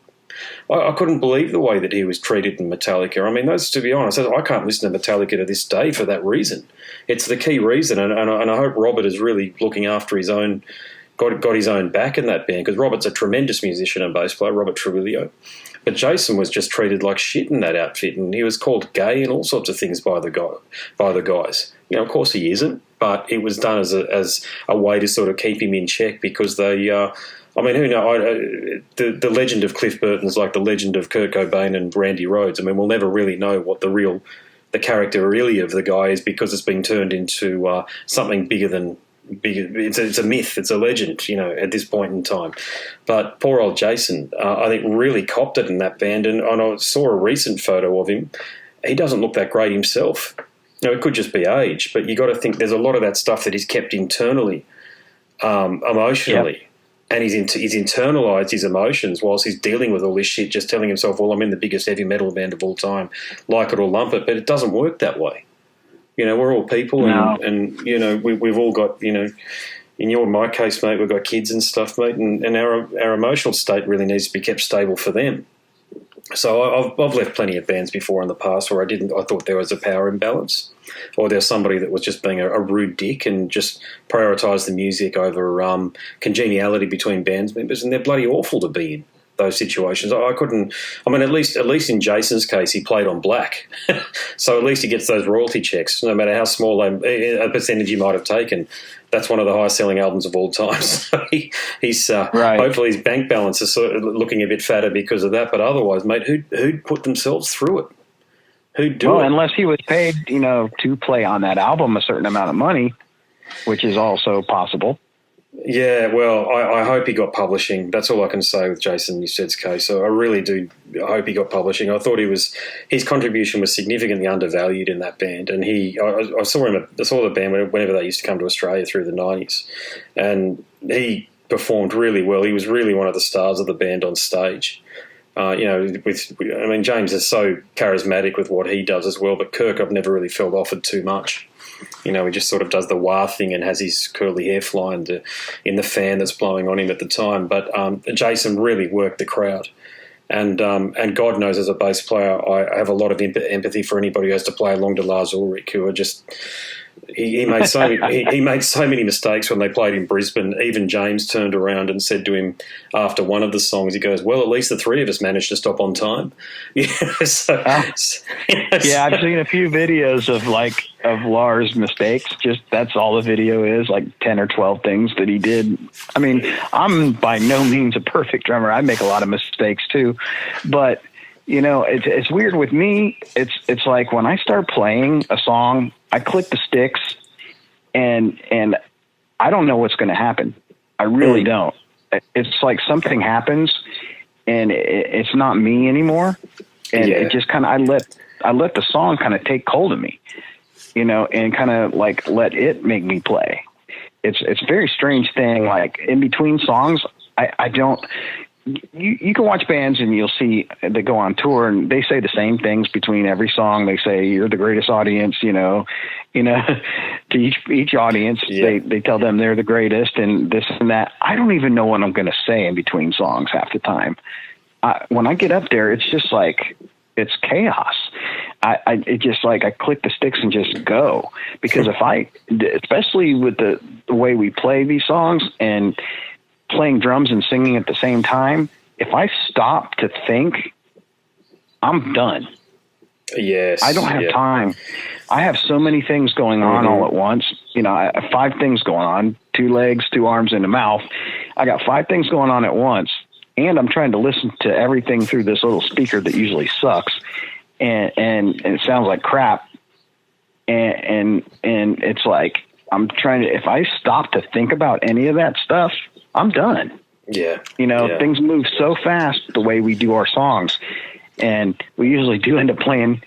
I couldn't believe the way that he was treated in Metallica. I mean, to be honest, I can't listen to Metallica to this day for that reason. It's the key reason, and I hope Robert is really looking after his own, got his own back in that band, because Robert's a tremendous musician and bass player, Robert Trujillo. But Jason was just treated like shit in that outfit, and he was called gay and all sorts of things by the guys. Of course he isn't, but it was done as a way to sort of keep him in check, because they. Who knows? The legend of Cliff Burton is like the legend of Kurt Cobain and Randy Rhoads. I mean, we'll never really know what the character really of the guy is, because it's been turned into something bigger than. It's a myth, it's a legend, at this point in time. But poor old Jason, I think, really copped it in that band. And I saw a recent photo of him. He doesn't look that great himself. It could just be age, but you got to think there's a lot of that stuff that he's kept internally, emotionally. Yep. And he's internalised his emotions whilst he's dealing with all this shit, just telling himself, well, I'm in the biggest heavy metal band of all time, like it or lump it. But it doesn't work that way. We're all people, and we've all got, in my case, mate, we've got kids and stuff, mate, and our emotional state really needs to be kept stable for them. So I've left plenty of bands before in the past where I thought there was a power imbalance, or there's somebody that was just being a rude dick and just prioritised the music over congeniality between band members, and they're bloody awful to be in those situations. At least in Jason's case, he played on black. So at least he gets those royalty checks, no matter how small a percentage he might have taken. That's one of the highest selling albums of all time. So he's hopefully his bank balance is sort of looking a bit fatter because of that. But otherwise, mate, who'd put themselves through it? Who'd do it? Well, unless he was paid, to play on that album a certain amount of money, which is also possible. Yeah, well, I hope he got publishing. That's all I can say with Jason Newsted's case. So I really do hope he got publishing. I thought his contribution was significantly undervalued in that band, and I saw the band whenever they used to come to Australia through the 90s, and he performed really well. He was really one of the stars of the band on stage. James is so charismatic with what he does as well, but Kirk I've never really felt offered too much. He just sort of does the wah thing and has his curly hair flying in the fan that's blowing on him at the time. But Jason really worked the crowd. And God knows, as a bass player, I have a lot of empathy for anybody who has to play along to Lars Ulrich, who are just... He made so many mistakes when they played in Brisbane. Even James turned around and said to him after one of the songs, he goes, "Well, at least the three of us managed to stop on time." Yeah, I've seen a few videos of Lars' mistakes. Just that's all the video is, like 10 or 12 things that he did. I mean, I'm by no means a perfect drummer. I make a lot of mistakes too, but it's weird with me. It's like when I start playing a song, I click the sticks and I don't know what's going to happen. I really don't. It's like something happens and it's not me anymore. And it just kind of, I let the song kind of take hold of me, and kind of like let it make me play. It's a very strange thing. Like in between songs, I don't, you can watch bands and you'll see they go on tour and they say the same things between every song. They say, "You're the greatest audience," to each audience. Yeah. They tell them they're the greatest and this and that. I don't even know what I'm going to say in between songs half the time. When I get up there, it's just like it's chaos. It just like I click the sticks and just go, because especially with the way we play these songs and playing drums and singing at the same time, if I stop to think, I'm done. Yes. I don't have time. I have so many things going on all at once. I have 5 things going on, 2 legs, 2 arms, and a mouth. I got 5 things going on at once, and I'm trying to listen to everything through this little speaker that usually sucks. And it sounds like crap. And it's like, I'm trying to, if I stop to think about any of that stuff, I'm done. Yeah. Things move so fast the way we do our songs. And we usually do end up playing,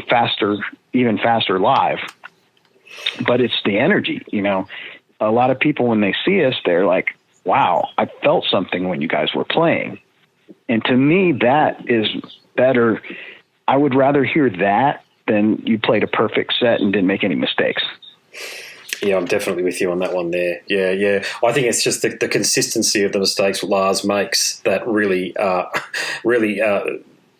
faster, even faster live. But it's the energy, A lot of people, when they see us, they're like, wow, I felt something when you guys were playing. And to me, that is better. I would rather hear that than you played a perfect set and didn't make any mistakes. Yeah, I'm definitely with you on that one there. Yeah. I think it's just the consistency of the mistakes Lars makes that really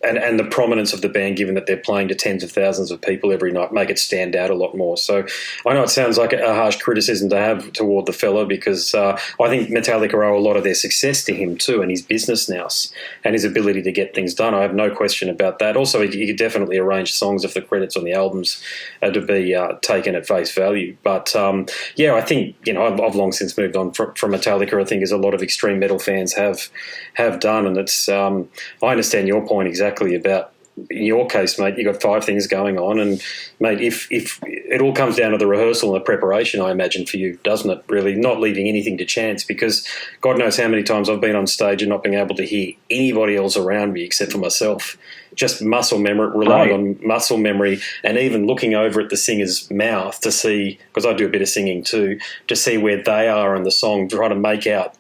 and the prominence of the band, given that they're playing to tens of thousands of people every night, make it stand out a lot more. So I know it sounds like a harsh criticism to have toward the fella, because I think Metallica owe a lot of their success to him too, and his business nous and his ability to get things done. I have no question about that. Also, he could definitely arrange songs if the credits on the albums are to be taken at face value. But I think I've long since moved on from Metallica. I think as a lot of extreme metal fans have done, and it's I understand your point exactly about, in your case, mate, you got 5 things going on, and mate, if it all comes down to the rehearsal and the preparation, I imagine, for you, doesn't it? Really, not leaving anything to chance, because God knows how many times I've been on stage and not being able to hear anybody else around me except for myself. Just muscle memory, relying on muscle memory, and even looking over at the singer's mouth to see, because I do a bit of singing too, to see where they are in the song, trying to make out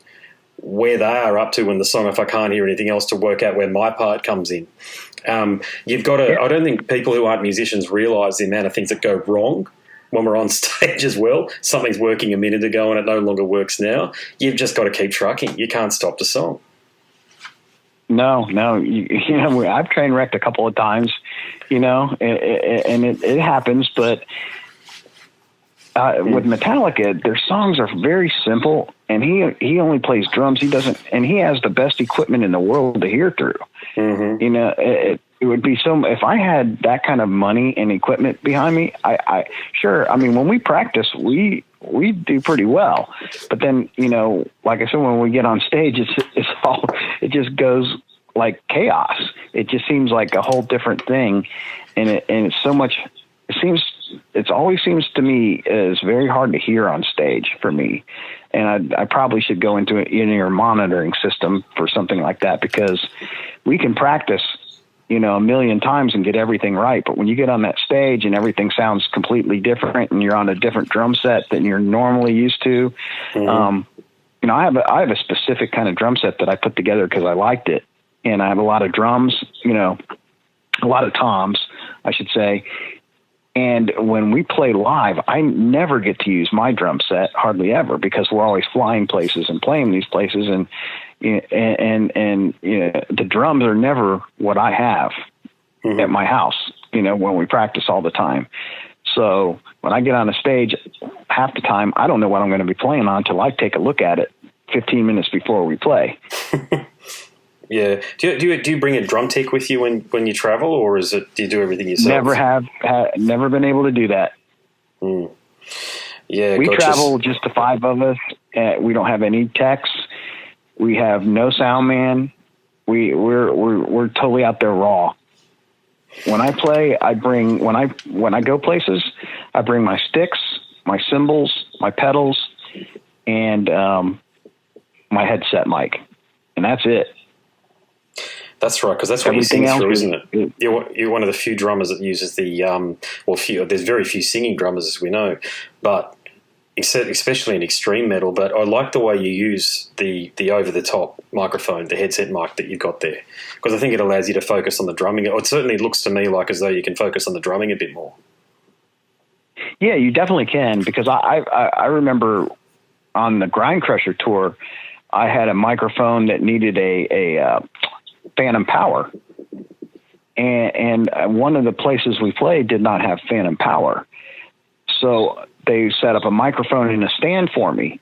where they are up to in the song if I can't hear anything else, to work out where my part comes in. You've got to. I don't think people who aren't musicians realise the amount of things that go wrong when we're on stage as well. Something's working a minute ago and it no longer works now. You've just got to keep trucking. You can't stop the song. No. I've train wrecked a couple of times, and it happens. But with Metallica, their songs are very simple, and he only plays drums. He doesn't, and he has the best equipment in the world to hear through. It would be so. If I had that kind of money and equipment behind me, I sure. I mean, when we practice, we do pretty well. But then, like I said, when we get on stage, it just goes like chaos. It just seems like a whole different thing, and it's so much. It always seems to me is very hard to hear on stage for me. And I probably should go into an in-ear monitoring system for something like that, because we can practice, a million times and get everything right. But when you get on that stage and everything sounds completely different and you're on a different drum set than you're normally used to, I have a specific kind of drum set that I put together because I liked it. And I have a lot of drums, a lot of toms, I should say. And when we play live, I never get to use my drum set, hardly ever, because we're always flying places and playing these places, and the drums are never what I have at my house, when we practice all the time. So when I get on a stage, half the time I don't know what I'm going to be playing on until I take a look at it 15 minutes before we play. Yeah. Do you bring a drum tech with you when you travel, or do you do everything yourself? Never been able to do that. Yeah, we travel just the 5 of us. We don't have any techs. We have no sound man. We're totally out there raw. When I play, when I go places, I bring my sticks, my cymbals, my pedals, and my headset mic, and that's it. That's right, because that's what you sing through, isn't it? You're one of the few drummers that uses the there's very few singing drummers, as we know, but especially in extreme metal. But I like the way you use the over the top microphone, the headset mic that you've got there, because I think it allows you to focus on the drumming. It certainly looks to me like as though you can focus on the drumming a bit more. Yeah, you definitely can, because I remember on the Grind Crusher tour, I had a microphone that needed a phantom power, and one of the places we played did not have phantom power. So they set up a microphone in a stand for me,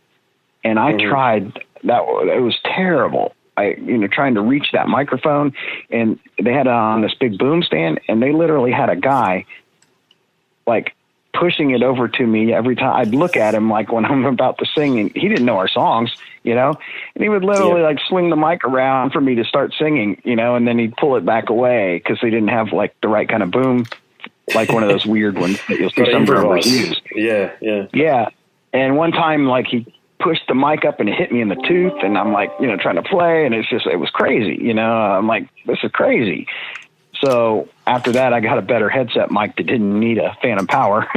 and I tried that. It was terrible. Trying to reach that microphone, and they had it on this big boom stand, and they literally had a guy like pushing it over to me every time. I'd look at him like when I'm about to sing, and he didn't know our songs, and he would literally like swing the mic around for me to start singing, and then he'd pull it back away because they didn't have like the right kind of boom, like one of those weird ones that you'll see some drummers use. Yeah. And one time, like he pushed the mic up and it hit me in the tooth, and I'm like, trying to play, and it was crazy, I'm like, this is crazy. So after that, I got a better headset mic that didn't need a phantom power.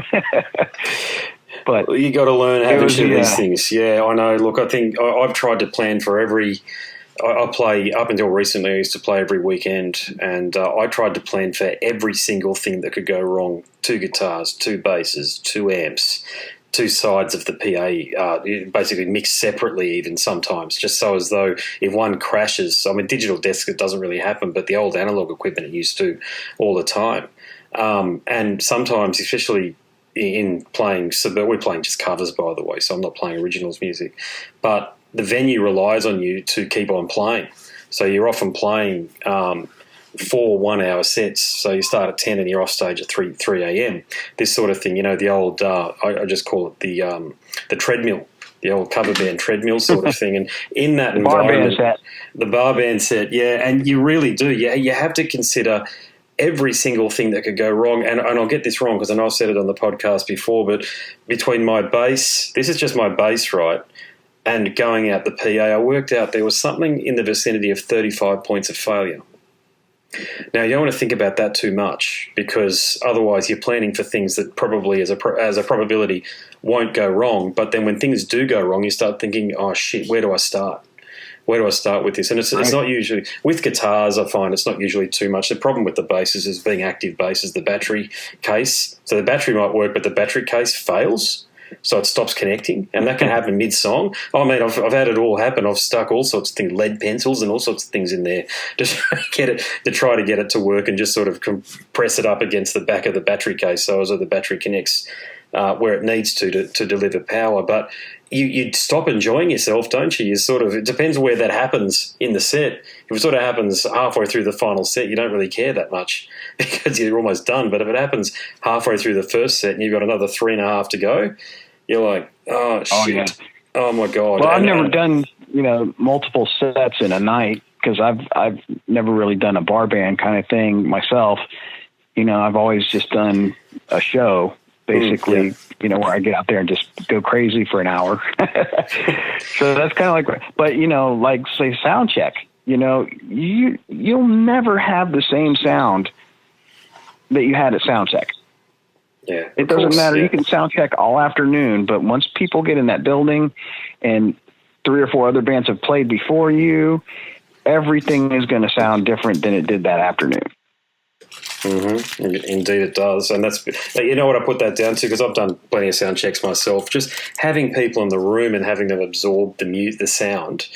But you got to learn how to do these things. Yeah, I know. Look, I think I've tried to plan for every. I play up until recently. I used to play every weekend, and I tried to plan for every single thing that could go wrong. 2 guitars, 2 basses, 2 amps, 2 sides of the PA, basically mixed separately even sometimes, just so as though if one crashes, digital desk, it doesn't really happen, but the old analog equipment it used to all the time. And sometimes, especially in playing, we're playing just covers, by the way, so I'm not playing originals music, but the venue relies on you to keep on playing. So you're often playing 4 1-hour sets. So you start at 10 and you're off stage at 3 a.m. This sort of thing, the old, I just call it the treadmill, the old cover band treadmill sort of thing. And in that environment, the bar band set, and you really do. You have to consider every single thing that could go wrong. And I'll get this wrong because I know I've said it on the podcast before, but between my bass, this is just my bass, right? And going out the PA, I worked out there was something in the vicinity of 35 points of failure. Now, you don't want to think about that too much because otherwise you're planning for things that probably as a probability won't go wrong. But then when things do go wrong, you start thinking, oh, shit, where do I start? Where do I start with this? And it's not usually – with guitars, I find it's not usually too much. The problem with the basses is being active bass is the battery case. So the battery might work, but the battery case fails. So it stops connecting, and that can happen mid-song. I've had it all happen. I've stuck all sorts of things, lead pencils and all sorts of things in there to try to get it to work and just sort of compress it up against the back of the battery case so as the battery connects where it needs to deliver power. But you stop enjoying yourself, don't you? It depends where that happens in the set. If it sort of happens halfway through the final set, you don't really care that much because you're almost done. But if it happens halfway through the first set and you've got another 3.5 to go, you're like, oh, shit. Oh, my God. Well, I've never done, multiple sets in a night because I've never really done a bar band kind of thing myself. I've always just done a show, basically, where I get out there and just go crazy for an hour. So that's kind of like, but, like, say, sound check, you'll never have the same sound that you had at sound check. Yeah, it doesn't matter. You can sound check all afternoon, but once people get in that building and 3 or 4 other bands have played before you, everything is going to sound different than it did that afternoon. Mm-hmm. Indeed it does. And that's, you know what I put that down to, because I've done plenty of sound checks myself, just having people in the room and having them absorb the sound.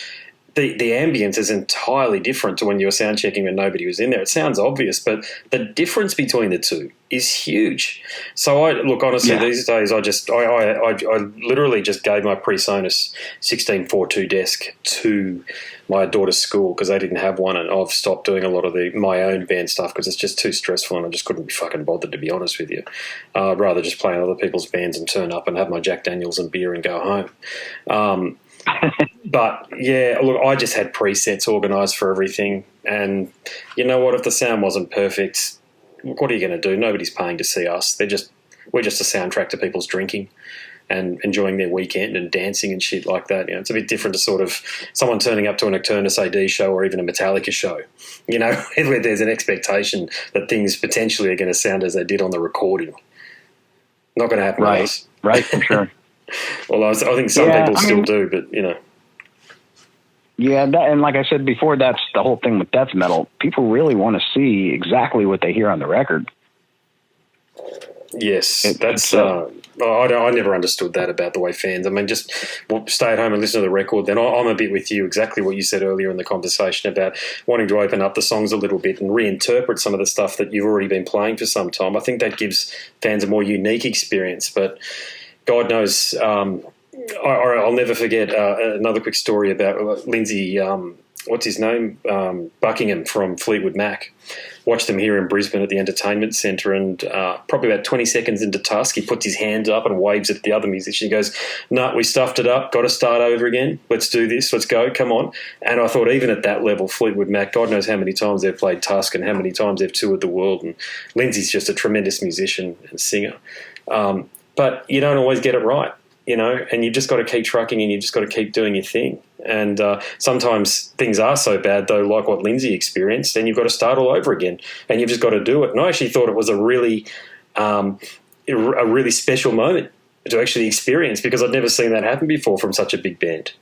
The ambience is entirely different to when you were sound checking when nobody was in there. It sounds obvious, but the difference between the two is huge. So these days I literally just gave my PreSonus 1642 desk to my daughter's school because they didn't have one, and I've stopped doing a lot of my own band stuff because it's just too stressful and I just couldn't be fucking bothered, to be honest with you. I'd rather just play in other people's bands and turn up and have my Jack Daniels and beer and go home. But yeah, look, I just had presets organised for everything, and you know what? If the sound wasn't perfect, what are you going to do? Nobody's paying to see us. We're just a soundtrack to people's drinking and enjoying their weekend and dancing and shit like that. It's a bit different to sort of someone turning up to a Nocturnus AD show or even a Metallica show. Where there's an expectation that things potentially are going to sound as they did on the recording. Not going to happen. Right, for sure. Well, I think some people still do, but Yeah, and like I said before, that's the whole thing with death metal. People really want to see exactly what they hear on the record. Yes, I never understood that about the way fans. I mean, just stay at home and listen to the record. Then I'm a bit with you. Exactly what you said earlier in the conversation about wanting to open up the songs a little bit and reinterpret some of the stuff that you've already been playing for some time. I think that gives fans a more unique experience. But God knows, I'll never forget another quick story about Lindsay. What's his name? Buckingham from Fleetwood Mac. Watched them here in Brisbane at the entertainment centre, and probably about 20 seconds into Tusk, he puts his hand up and waves at the other musician. He goes, "No, we stuffed it up. Got to start over again. Let's do this. Let's go. Come on." And I thought, even at that level, Fleetwood Mac, God knows how many times they've played Tusk and how many times they've toured the world. And Lindsay's just a tremendous musician and singer. But you don't always get it right, and you've just got to keep trucking and you've just got to keep doing your thing. And sometimes things are so bad, though, like what Lindsay experienced, and you've got to start all over again, and you've just got to do it. And I actually thought it was a really special moment to actually experience, because I'd never seen that happen before from such a big band.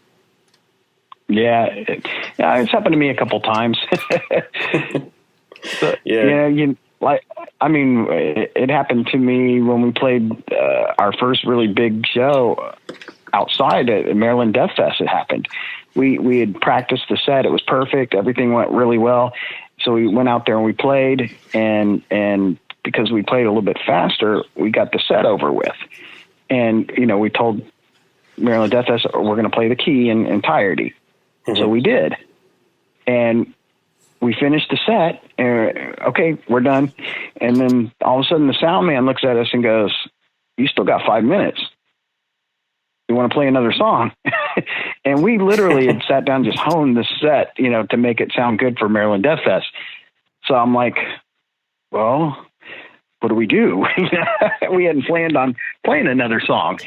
Yeah, it's happened to me a couple times. It happened to me when we played our first really big show outside at Maryland Death Fest. It happened. We had practiced the set. It was perfect. Everything went really well. So we went out there and we played, and because we played a little bit faster, we got the set over with. And, we told Maryland Death Fest, we're going to play the key in entirety. Mm-hmm. So we did. And we finished the set, and okay, we're done. And then all of a sudden the sound man looks at us and goes, "You still got 5 minutes. You want to play another song?" And we literally had sat down, just honed the set, to make it sound good for Maryland Death Fest. So I'm like, well, what do we do? We hadn't planned on playing another song,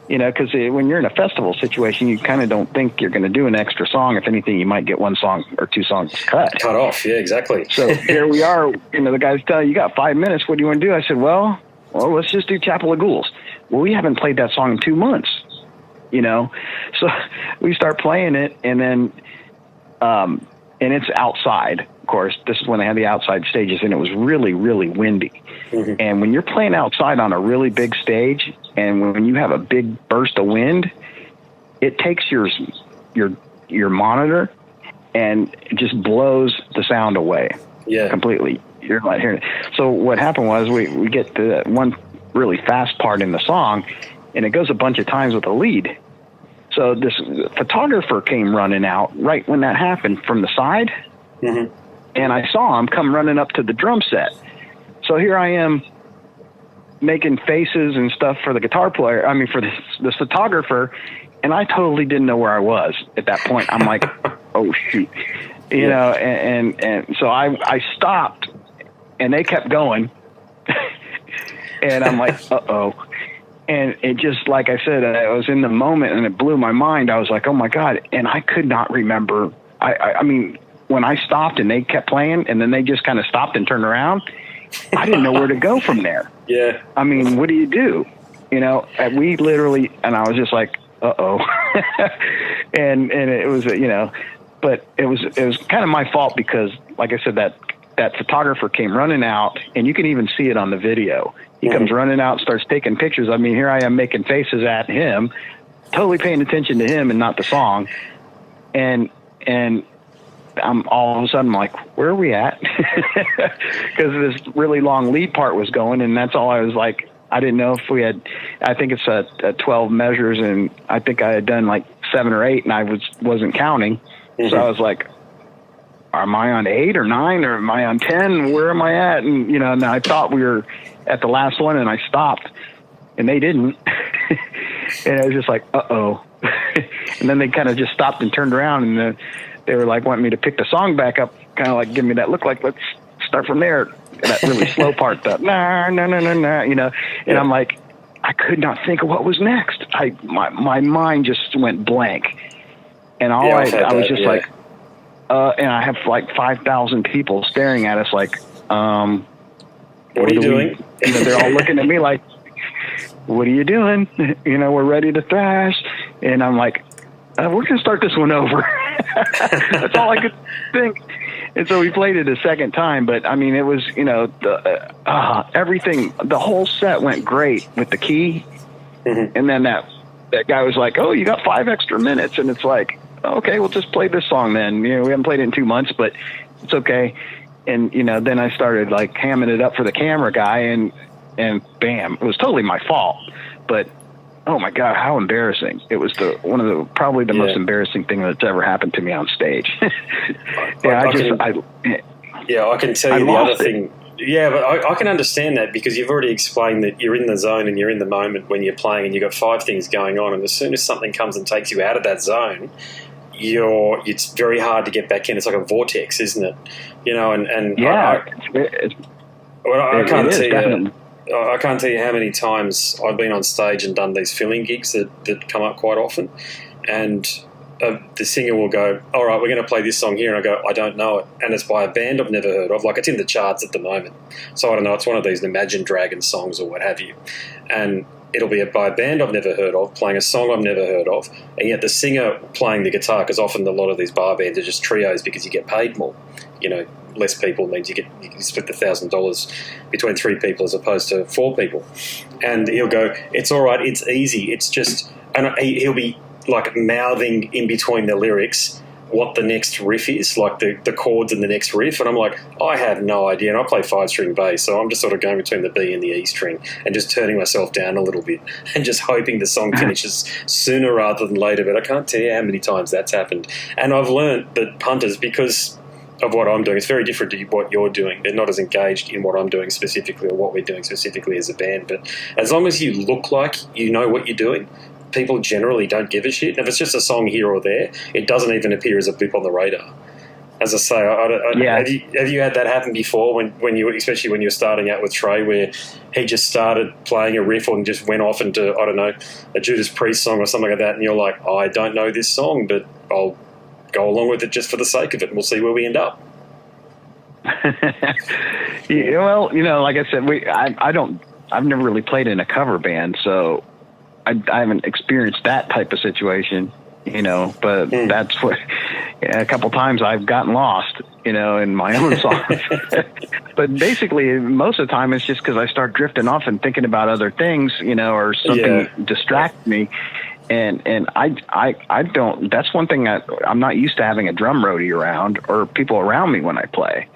because when you're in a festival situation, you kind of don't think you're going to do an extra song. If anything, you might get one song or two songs cut off. Yeah, exactly. So here we are. The guys tell you got 5 minutes. What do you want to do? I said, well, let's just do Chapel of Ghouls. Well, we haven't played that song in 2 months, So we start playing it, and then, and it's outside. Of course, this is when they had the outside stages, and it was really, really windy. Mm-hmm. And when you're playing outside on a really big stage, and when you have a big burst of wind, it takes your monitor and it just blows the sound away. Yeah, completely. You're not hearing it. So what happened was we get to that one really fast part in the song, and it goes a bunch of times with the lead. So this photographer came running out right when that happened from the side. Mm-hmm. And I saw him come running up to the drum set. So here I am making faces and stuff for the guitar player. For the photographer. And I totally didn't know where I was at that point. I'm like, oh shoot, and so I stopped, and they kept going. And I'm like, uh-oh. And it just, like I said, I was in the moment, and it blew my mind. I was like, oh my God. And I could not remember. I mean, when I stopped and they kept playing, and then they just kind of stopped and turned around, I didn't know where to go from there. Yeah. I mean, what do you do? And we literally, and I was just like, uh-oh. and it was, but it was kind of my fault, because like I said, that photographer came running out, and you can even see it on the video. He comes running out, starts taking pictures. I mean, here I am making faces at him, totally paying attention to him and not the song. And I'm all of a sudden like, where are we at? Because this really long lead part was going, and that's all I was like. I didn't know if we had, I think it's a 12 measures, and I think I had done like 7 or 8, and I wasn't counting. Mm-hmm. So I was like, am I on 8 or 9, or am I on 10? Where am I at? And, and I thought we were at the last one, and I stopped, and they didn't. And I was just like, uh-oh. And then they kind of just stopped and turned around, and they were like wanting me to pick the song back up, kind of like give me that look, like, let's start from there. That really slow part, no, and yeah. I'm like, I could not think of what was next. My mind just went blank, and I was just like, and I have like 5,000 people staring at us, like, what are you doing? They're all looking at me like, what are you doing? We're ready to thrash, and I'm like, we're gonna start this one over. That's all I could think. And so we played it a second time, but I mean, it was, everything, the whole set went great with the key. Mm-hmm. And then that guy was like, "Oh, you got 5 extra minutes." And it's like, okay, we'll just play this song then. We haven't played it in 2 months, but it's okay. And, then I started like hamming it up for the camera guy and bam, it was totally my fault. But oh my God, how embarrassing. It was probably the most embarrassing thing that's ever happened to me on stage. I can tell you the other thing. Yeah, but I can understand that because you've already explained that you're in the zone and you're in the moment when you're playing and you've got 5 things going on, and as soon as something comes and takes you out of that zone, it's very hard to get back in. It's like a vortex, isn't it? I can't tell you how many times I've been on stage and done these filling gigs that come up quite often, and the singer will go, "All right, we're going to play this song here," and I go, "I don't know it," and it's by a band I've never heard of. Like, it's in the charts at the moment, so I don't know. It's one of these Imagine Dragons songs or what have you, and it'll be by a band I've never heard of, playing a song I've never heard of, and yet the singer playing the guitar, because often a lot of these bar bands are just trios because you get paid more. Less people means you split the $1,000 between 3 people as opposed to 4 people. And he'll go, "It's all right, it's easy, it's just," and he'll be like mouthing in between the lyrics what the next riff is, like the chords in the next riff, and I'm like, I have no idea, and I play 5-string bass, so I'm just sort of going between the B and the E string and just turning myself down a little bit and just hoping the song finishes sooner rather than later. But I can't tell you how many times that's happened. And I've learned that punters, because of what I'm doing, it's very different to what you're doing. They're not as engaged in what I'm doing specifically or what we're doing specifically as a band. But as long as you look like you know what you're doing, people generally don't give a shit. And if it's just a song here or there, it doesn't even appear as a blip on the radar. As I say, have you had that happen before when you, especially when you're starting out with Trey, where he just started playing a riff and just went off into, I don't know, a Judas Priest song or something like that, and you're like, I don't know this song, but I'll go along with it just for the sake of it, and we'll see where we end up. Well, like I said, I've never really played in a cover band, so I haven't experienced that type of situation, but that's what, a couple times I've gotten lost, in my own songs. But basically, most of the time it's just because I start drifting off and thinking about other things, or something distracts me. And I don't, that's one thing I'm not used to having a drum roadie around or people around me when I play.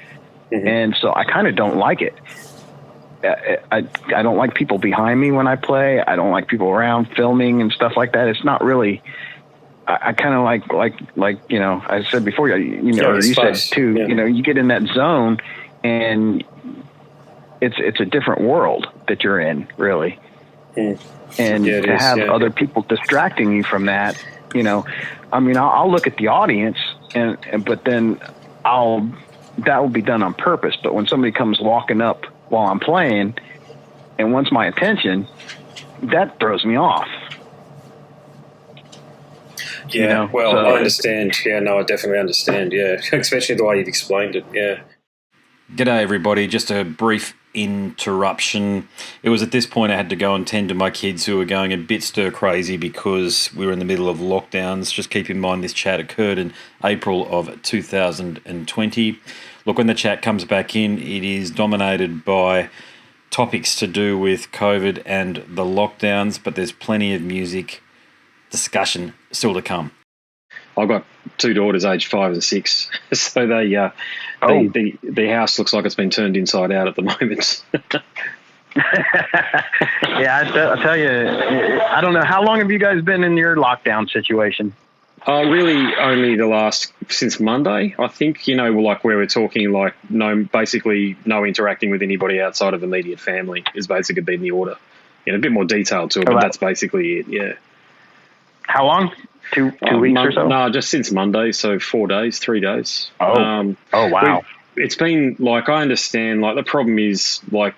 Mm-hmm. And so I kind of don't like it. I don't like people behind me when I play. I don't like people around filming and stuff like that. It's not really, I kind of like, I said before, you said too, you get in that zone and it's a different world that you're in, really. Mm. And to have other people distracting you from that, I'll look at the audience but then that will be done on purpose. But when somebody comes walking up while I'm playing and wants my attention, that throws me off. Yeah, I understand. Yeah, no, I definitely understand. Yeah, especially the way you've explained it. Yeah. G'day, everybody. Just a brief interruption. It was at this point I had to go and tend to my kids who were going a bit stir crazy because we were in the middle of lockdowns. Just keep in mind this chat occurred in April of 2020. Look, when the chat comes back in, it is dominated by topics to do with COVID and the lockdowns, but there's plenty of music discussion still to come. I've got 2 daughters aged 5 and 6, so the house looks like it's been turned inside out at the moment. Yeah, I'll tell you, I don't know, how long have you guys been in your lockdown situation? Really only since Monday, I think, like where we're talking like basically no interacting with anybody outside of immediate family is basically been the order. A bit more detail to it, but that's basically it, yeah. How long? Two weeks or so? No, just since Monday, so 3 days. Oh, wow. It's been, like, I understand, like, the problem is, like,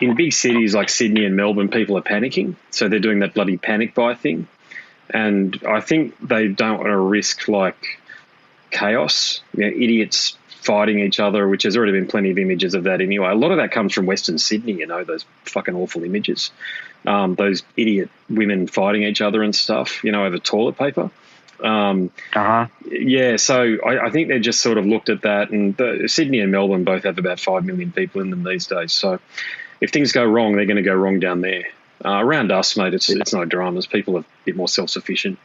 in big cities like Sydney and Melbourne, people are panicking, so they're doing that bloody panic buy thing. And I think they don't want to risk, like, chaos, idiots fighting each other, which has already been plenty of images of that anyway. A lot of that comes from Western Sydney, those fucking awful images. Those idiot women fighting each other and stuff, over toilet paper. Yeah, so I think they just sort of looked at that, and Sydney and Melbourne both have about 5 million people in them these days. So if things go wrong, they're going to go wrong down there. Around us, mate, it's no dramas. People are a bit more self-sufficient,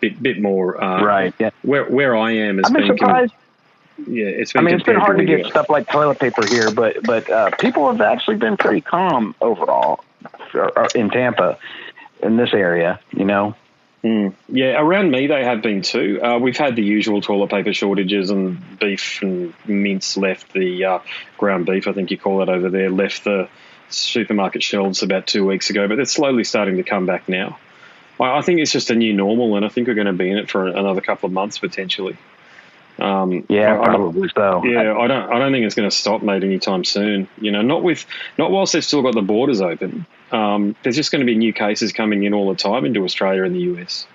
bit more. Right. Yeah. Where I am has I've been surprised. It's been. It's been hard to get stuff like toilet paper here, but people have actually been pretty calm overall in Tampa, in this area. Yeah, around me they have been too. We've had the usual toilet paper shortages, and beef and mince left the ground beef, I think you call it over there, left the supermarket shelves about 2 weeks ago, but they're slowly starting to come back now. I think it's just a new normal, and I think we're going to be in it for another couple of months potentially. Probably so. Yeah, I don't think it's going to stop, mate, anytime soon. Not whilst they've still got the borders open. There's just going to be new cases coming in all the time into Australia and the US.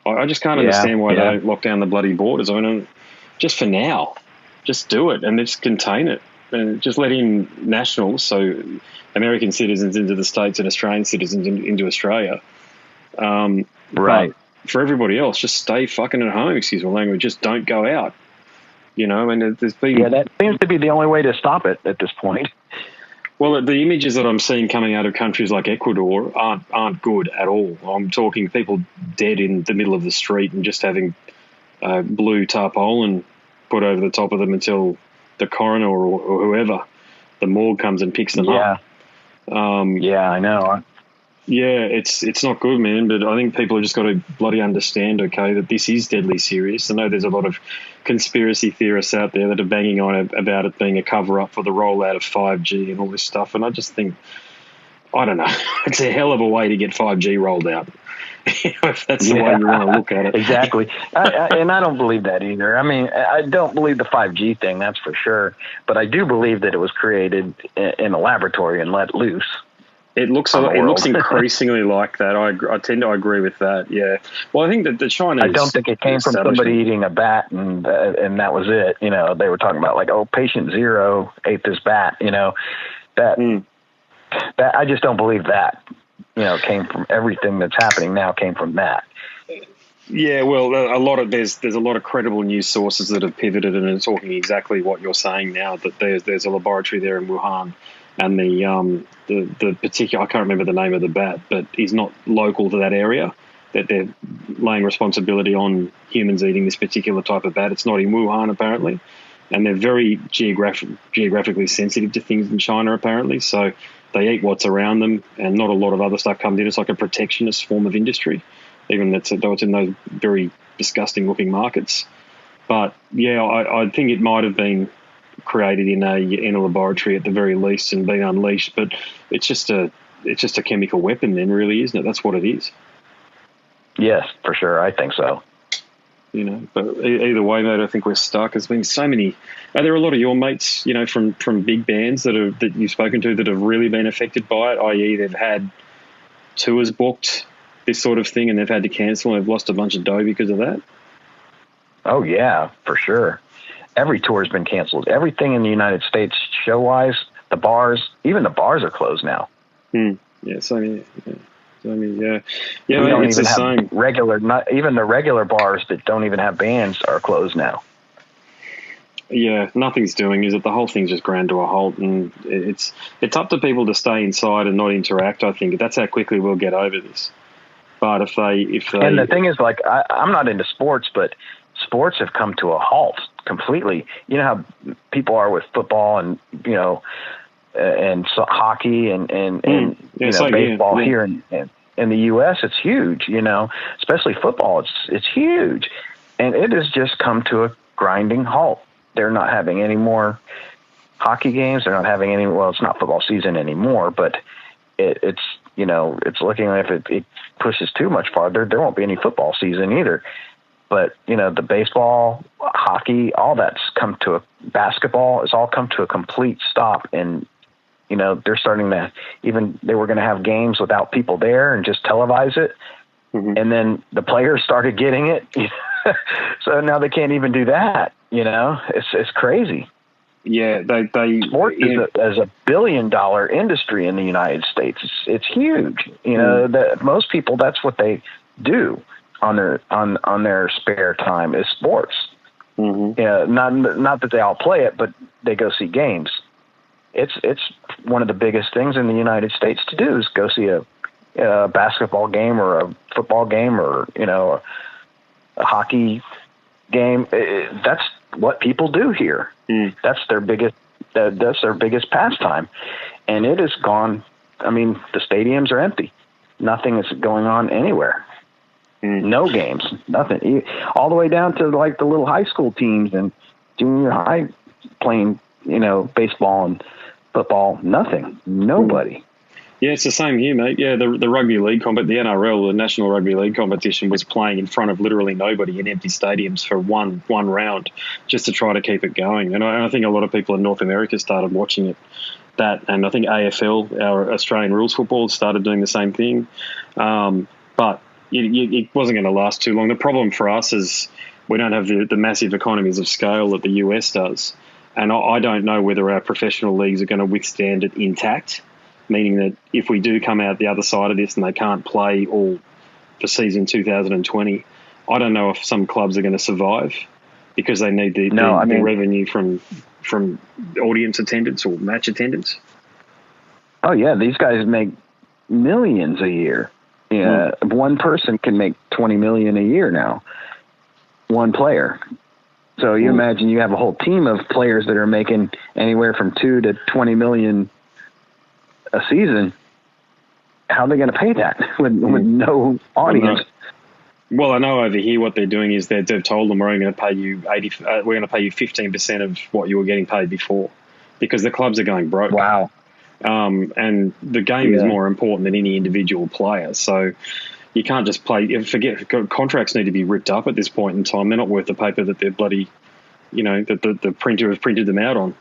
I just can't understand why they don't lock down the bloody borders. I mean, just for now, just do it and just contain it, and just let in nationals, so American citizens into the States and Australian citizens into Australia. Right. For everybody else, just stay fucking at home. Excuse my language. Just don't go out. And there's been that seems to be the only way to stop it at this point. Well, the images that I'm seeing coming out of countries like Ecuador aren't good at all. I'm talking people dead in the middle of the street and just having blue tarpaulin put over the top of them until the coroner or whoever, the morgue, comes and picks them up. I know. Yeah, it's not good, man, but I think people have just got to bloody understand, okay, that this is deadly serious. I know there's a lot of conspiracy theorists out there that are banging on about it being a cover-up for the rollout of 5G and all this stuff, and I just think, I don't know, it's a hell of a way to get 5G rolled out, if that's the way you want to look at it. Exactly. And I don't believe that either. I mean, I don't believe the 5G thing, that's for sure, but I do believe that it was created in a laboratory and let loose. It looks increasingly like that. I tend to agree with that. Yeah. Well, I think that the Chinese. I don't think it came from somebody eating a bat and that was it. They were talking about patient 0 ate this bat. That I just don't believe that. Came from everything that's happening now. Came from that. Yeah. Well, there's a lot of credible news sources that have pivoted and are talking exactly what you're saying now. That there's a laboratory there in Wuhan. And the particular, I can't remember the name of the bat, but he's not local to that area, that they're laying responsibility on humans eating this particular type of bat. It's not in Wuhan, apparently. And they're very geographically sensitive to things in China, apparently. So they eat what's around them, and not a lot of other stuff comes in. It's like a protectionist form of industry, even though it's in those very disgusting-looking markets. But, yeah, I think it might have been created in a laboratory at the very least and been unleashed, but it's just a chemical weapon then, really, isn't it? That's what it is. Yes, for sure. I think so. But either way, mate, I think we're stuck. There's been so many. Are there a lot of your mates, from big bands that you've spoken to that have really been affected by it, i.e. they've had tours booked, this sort of thing, and they've had to cancel and they've lost a bunch of dough because of that? Oh, yeah, for sure. Every tour has been canceled. Everything in the United States, show-wise, even the bars are closed now. Yeah, same here. Yeah. We Yeah, don't it's even the have same. even the regular bars that don't even have bands are closed now. Yeah, nothing's doing, is it? The whole thing's just ground to a halt, and it's up to people to stay inside and not interact. I think that's how quickly we'll get over this. But if they and the thing is, I'm not into sports, but sports have come to a halt completely. You know how people are with football and and hockey and baseball here in the U.S. It's huge. Especially football. It's huge, and it has just come to a grinding halt. They're not having any more hockey games. They're not having any. Well, it's not football season anymore, but it's looking like if it pushes too much farther, there won't be any football season either. But, the baseball, hockey, all that's come to basketball, it's all come to a complete stop. And, they're starting to they were going to have games without people there and just televise it. Mm-hmm. And then the players started getting it. So now they can't even do that. It's crazy. Yeah. Sports is a $1 billion industry in the United States. It's huge. That most people, that's what they do. on their spare time is sports. Mm-hmm. Yeah, not that they all play it, but they go see games. It's one of the biggest things in the United States to do is go see a basketball game or a football game or a hockey game. That's what people do here. That's their biggest pastime, and it is gone. I mean, the stadiums are empty. Nothing is going on anywhere. No games, nothing. All the way down to like the little high school teams and junior high playing, baseball and football. Nothing. Nobody. Yeah, it's the same here, mate. Yeah, the rugby league the NRL, the National Rugby League competition, was playing in front of literally nobody in empty stadiums for one round, just to try to keep it going. And I think a lot of people in North America started watching it. And I think AFL, our Australian rules football, started doing the same thing. But it wasn't going to last too long. The problem for us is we don't have the massive economies of scale that the US does. And I don't know whether our professional leagues are going to withstand it intact, meaning that if we do come out the other side of this and they can't play all for season 2020, I don't know if some clubs are going to survive because they need the revenue from audience attendance or match attendance. Oh, yeah. These guys make millions a year. Yeah, one person can make $20 million a year now. One player. So you imagine you have a whole team of players that are making anywhere from $2 to $20 million a season. How are they going to pay that with no audience? Well, I know over here what they're doing is they've told them we're only going to pay you we're going to pay you 15% of what you were getting paid before, because the clubs are going broke. Wow. And the game is more important than any individual player. So you can't just play. Forget contracts need to be ripped up at this point in time. They're not worth the paper that they're bloody, that the printer has printed them out on.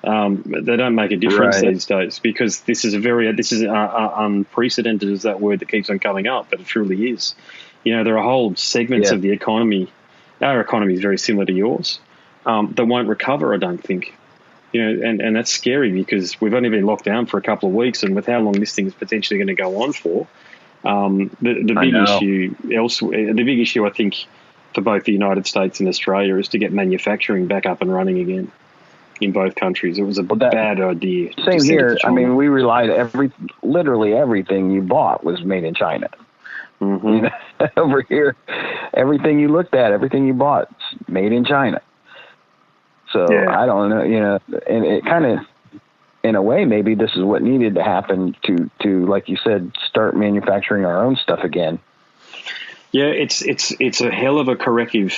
They don't make a difference these days, because this is unprecedented is that word that keeps on coming up, but it truly is. There are whole segments of the economy. Our economy is very similar to yours, that won't recover, I don't think. And that's scary, because we've only been locked down for a couple of weeks, and with how long this thing is potentially going to go on for, the big issue I think for both the United States and Australia is to get manufacturing back up and running again in both countries. It was a bad idea. Same here. I mean, we relied literally everything you bought was made in China. Mm-hmm. Over here, everything you looked at, everything you bought, made in China. So I don't know, and it kind of, in a way, maybe this is what needed to happen to, like you said, start manufacturing our own stuff again. Yeah, it's a hell of a corrective.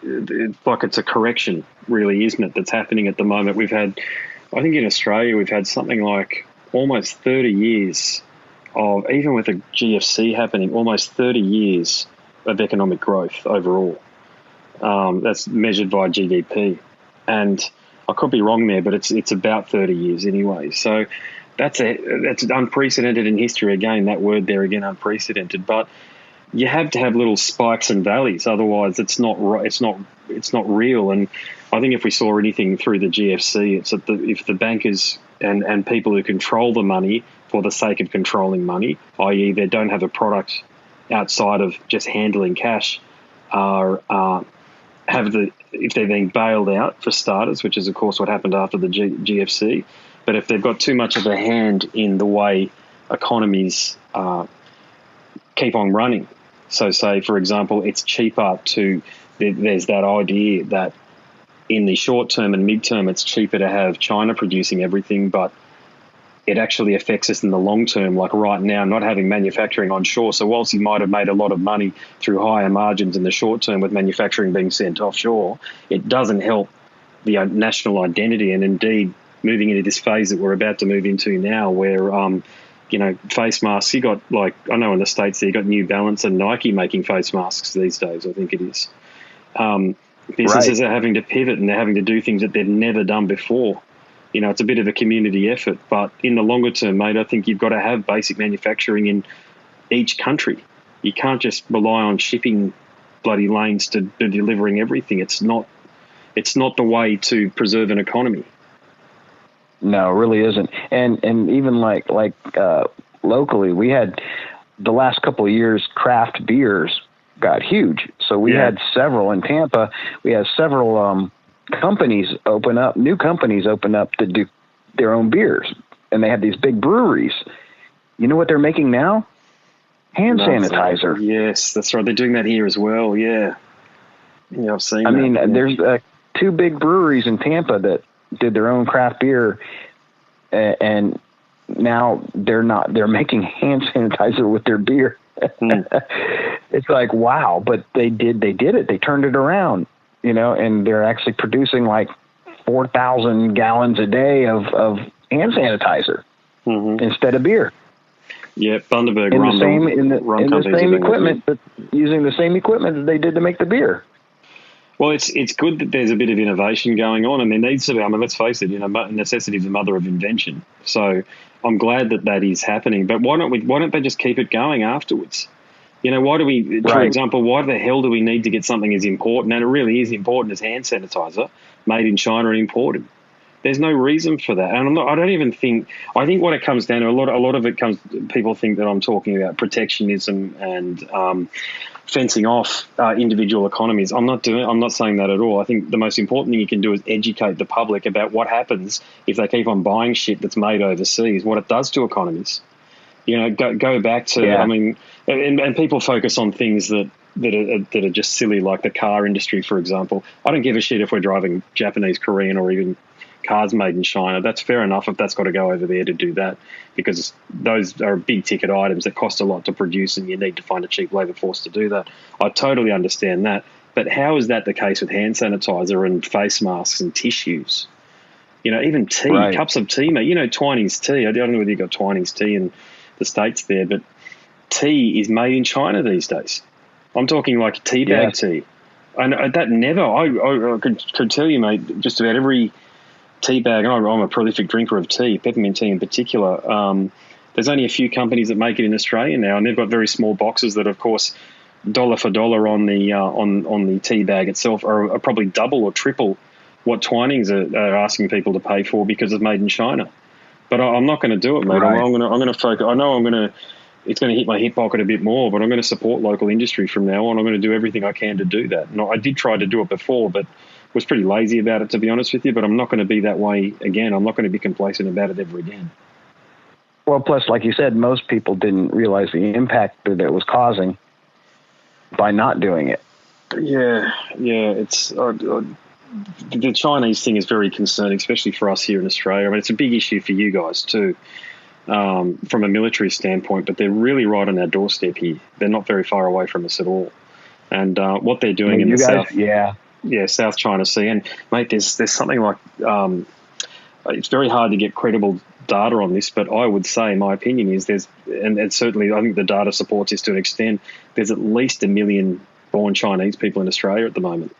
It's a correction, really, isn't it? That's happening at the moment. We've had, I think in Australia, we've had something like almost 30 years of, even with the GFC happening, almost 30 years of economic growth overall. That's measured by GDP, and I could be wrong there, but it's about 30 years anyway. So that's unprecedented in history. Again, that word there again, unprecedented. But you have to have little spikes and valleys, otherwise it's not real. And I think if we saw anything through the GFC, it's that if the bankers and people who control the money for the sake of controlling money, i.e. they don't have a product outside of just handling cash, if they're being bailed out for starters, which is of course what happened after the GFC, but if they've got too much of a hand in the way economies keep on running. So say, for example, it's cheaper there's that idea that in the short term and mid-term it's cheaper to have China producing everything, but it actually affects us in the long term, like right now, not having manufacturing onshore. So whilst you might have made a lot of money through higher margins in the short term with manufacturing being sent offshore, it doesn't help the national identity. And indeed, moving into this phase that we're about to move into now, where, face masks, you got, like, I know in the States there, you got New Balance and Nike making face masks these days, I think it is. Businesses are having to pivot, and they're having to do things that they've never done before. It's a bit of a community effort, but in the longer term, mate, I think you've got to have basic manufacturing in each country. You can't just rely on shipping bloody lanes to delivering everything. It's not the way to preserve an economy. No, it really isn't. And even like locally, we had the last couple of years, craft beers got huge. So we had several in Tampa. We had several companies open up to do their own beers. And they have these big breweries. You know what they're making now? Hand sanitizer. Yes, that's right. They're doing that here as well. Yeah. Yeah, I've seen that. I mean, there's 2 big breweries in Tampa that did their own craft beer, and now they're making hand sanitizer with their beer. It's like, wow, but they did it. They turned it around, and they're actually producing like 4,000 gallons a day of hand sanitizer instead of beer. Yeah, Bundaberg using the same equipment that they did to make the beer. Well, it's good that there's a bit of innovation going on, and there needs to be. I mean, let's face it, necessity is the mother of invention. So I'm glad that is happening. But why don't they just keep it going afterwards? Why do we, for example, why the hell do we need to get something as important, and it really is important, as hand sanitizer made in China and imported? There's no reason for that. And I think what it comes down to, a lot of it comes, people think that I'm talking about protectionism and fencing off individual economies. I'm not saying that at all. I think the most important thing you can do is educate the public about what happens if they keep on buying shit that's made overseas, what it does to economies. Go back to, I mean, and people focus on things that are just silly, like the car industry, for example. I don't give a shit if we're driving Japanese, Korean, or even cars made in China. That's fair enough if that's got to go over there to do that, because those are big ticket items that cost a lot to produce, and you need to find a cheap labour force to do that. I totally understand that. But how is that the case with hand sanitizer and face masks and tissues? Even tea, cups of tea, mate. Twinings tea. I don't know whether you've got Twinings tea in the States there, but tea is made in China these days. I'm talking like tea bag tea. And that never, I could tell you, mate, just about every tea bag, and I'm a prolific drinker of tea, peppermint tea in particular. There's only a few companies that make it in Australia now, and they've got very small boxes that, of course, dollar for dollar on the tea bag itself are probably double or triple what Twinings are asking people to pay for because it's made in China. But I'm not going to do it, mate. Right. I'm going to focus. I know it's going to hit my hip pocket a bit more, but I'm going to support local industry from now on. I'm going to do everything I can to do that. And I did try to do it before, but was pretty lazy about it, to be honest with you. But I'm not going to be that way again. I'm not going to be complacent about it ever again. Well, plus, like you said, most people didn't realize the impact that it was causing by not doing it. Yeah. It's the Chinese thing is very concerning, especially for us here in Australia. I mean, it's a big issue for you guys too, from a military standpoint. But they're really right on our doorstep here. They're not very far away from us at all. And what they're doing in the south, South China Sea, and mate, there's something like it's very hard to get credible data on this, but I would say my opinion is and certainly I think the data supports this to an extent. There's at least 1 million born Chinese people in Australia at the moment.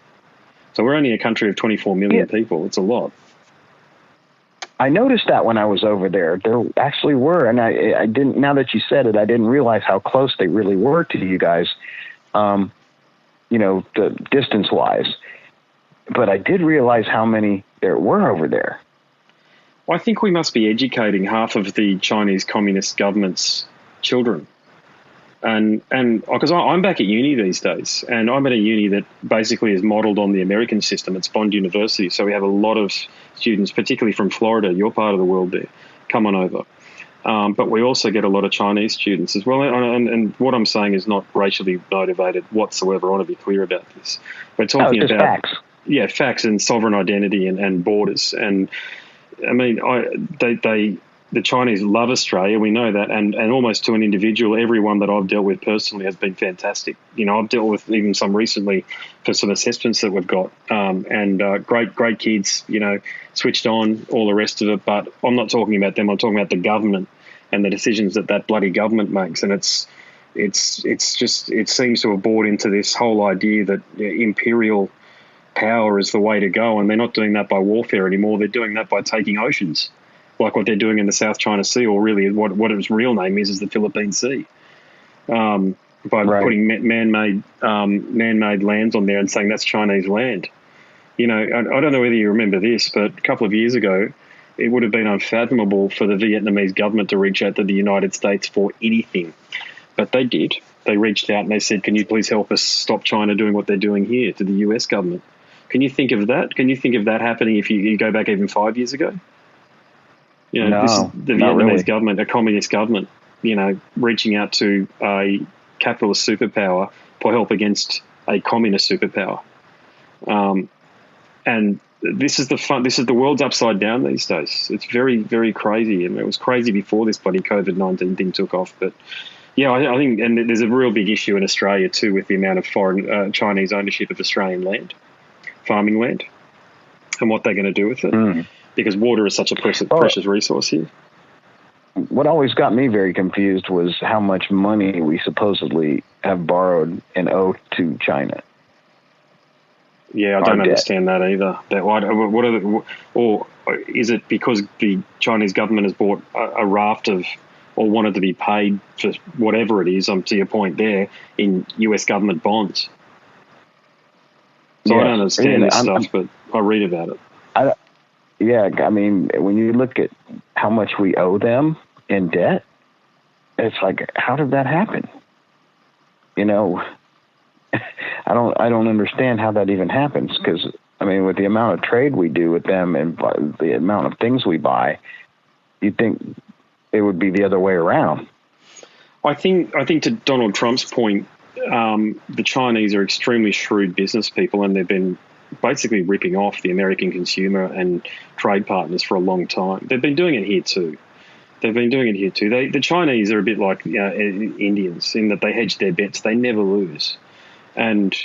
So we're only a country of 24 million people. It's a lot. I noticed that when I was over there. There actually were, and I didn't. Now that you said it, I didn't realize how close they really were to you guys. The distance-wise, but I did realize how many there were over there. Well, I think we must be educating half of the Chinese Communist government's children. And because I'm back at uni these days, and I'm at a uni that basically is modelled on the American system. It's Bond University, so we have a lot of students, particularly from Florida, your part of the world there, come on over. But we also get a lot of Chinese students as well. And what I'm saying is not racially motivated whatsoever. I want to be clear about this. We're talking about facts. Yeah, facts and sovereign identity and borders. And I mean, the Chinese love Australia. We know that, and almost to an individual, everyone that I've dealt with personally has been fantastic. I've dealt with even some recently for some assessments that we've got, and great kids. Switched on, all the rest of it. But I'm not talking about them. I'm talking about the government and the decisions that bloody government makes. And it seems to have bought into this whole idea that imperial power is the way to go, and they're not doing that by warfare anymore. They're doing that by taking oceans, like what they're doing in the South China Sea, or really what its real name is the Philippine Sea, by putting man-made lands on there and saying that's Chinese land. I don't know whether you remember this, but a couple of years ago, it would have been unfathomable for the Vietnamese government to reach out to the United States for anything. But that. They did. They reached out and they said, can you please help us stop China doing what they're doing here to the US government? Can you think of that? Can you think of that happening if you go back even 5 years ago? This is the Vietnamese government, a communist government, reaching out to a capitalist superpower for help against a communist superpower. And this is the world's upside down these days. It's very, very crazy. And it was crazy before this bloody COVID-19 thing took off. But yeah, I think, and there's a real big issue in Australia too with the amount of foreign Chinese ownership of Australian land, farming land, and what they're going to do with it. Because water is such a precious resource here. What always got me very confused was how much money we supposedly have borrowed and owe to China. Yeah, I don't understand that either. Or is it because the Chinese government has bought a raft of, or wanted to be paid for whatever it is, to your point there, in US government bonds? So I don't understand this stuff, but I read about it. I mean, when you look at how much we owe them in debt, it's like, how did that happen? I don't understand how that even happens, because I mean, with the amount of trade we do with them and the amount of things we buy, you'd think it would be the other way around. I think to Donald Trump's point, the Chinese are extremely shrewd business people, and they've been basically ripping off the American consumer and trade partners for a long time. They've been doing it here too. The Chinese are a bit like Indians in that they hedge their bets. They never lose. And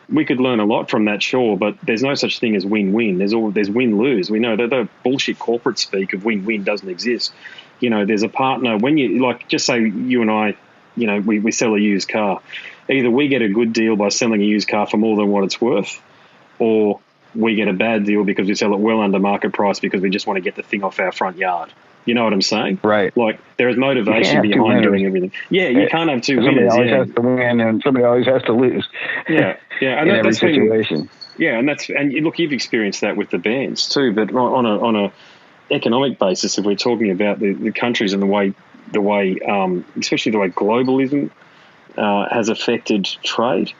we could learn a lot from that, sure, but there's no such thing as win-win. There's win-lose. We know that the bullshit corporate speak of win-win doesn't exist. There's a partner. When you, like, just say you and I, we sell a used car. Either we get a good deal by selling a used car for more than what it's worth, or we get a bad deal because we sell it well under market price because we just want to get the thing off our front yard. You know what I'm saying? Right. Like, there is motivation behind doing everything. Yeah, you can't have two winners. Somebody always has to win and somebody always has to lose. Yeah, and in every situation. And look, you've experienced that with the bands too. But on a economic basis, if we're talking about the countries and the way, especially the way globalism has affected trade,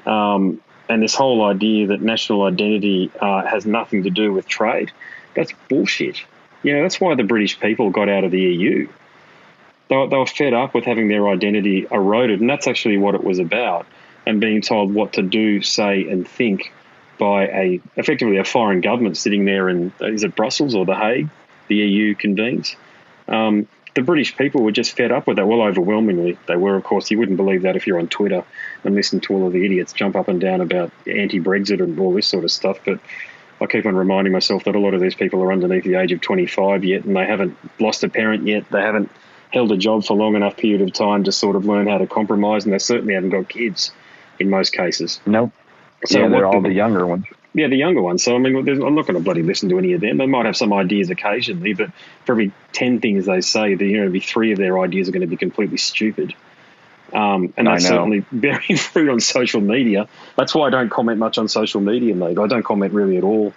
and this whole idea that national identity has nothing to do with trade, that's bullshit. That's why the British people got out of the EU. They were fed up with having their identity eroded, and that's actually what it was about, and being told what to do, say, and think by effectively a foreign government sitting there in, is it Brussels or The Hague, the EU convenes. The British people were just fed up with that. Well, overwhelmingly they were, of course. You wouldn't believe that if you're on Twitter and listen to all of the idiots jump up and down about anti-Brexit and all this sort of stuff, but I keep on reminding myself that a lot of these people are underneath the age of 25 yet, and they haven't lost a parent yet. They haven't held a job for a long enough period of time to sort of learn how to compromise, and they certainly haven't got kids in most cases. Nope. So they're all the younger ones. Yeah, the younger ones. So, I mean, I'm not going to bloody listen to any of them. They might have some ideas occasionally, but for every 10 things they say, maybe 3 of their ideas are going to be completely stupid. And that's certainly bearing fruit on social media. That's why I don't comment much on social media, mate. I don't comment really at all.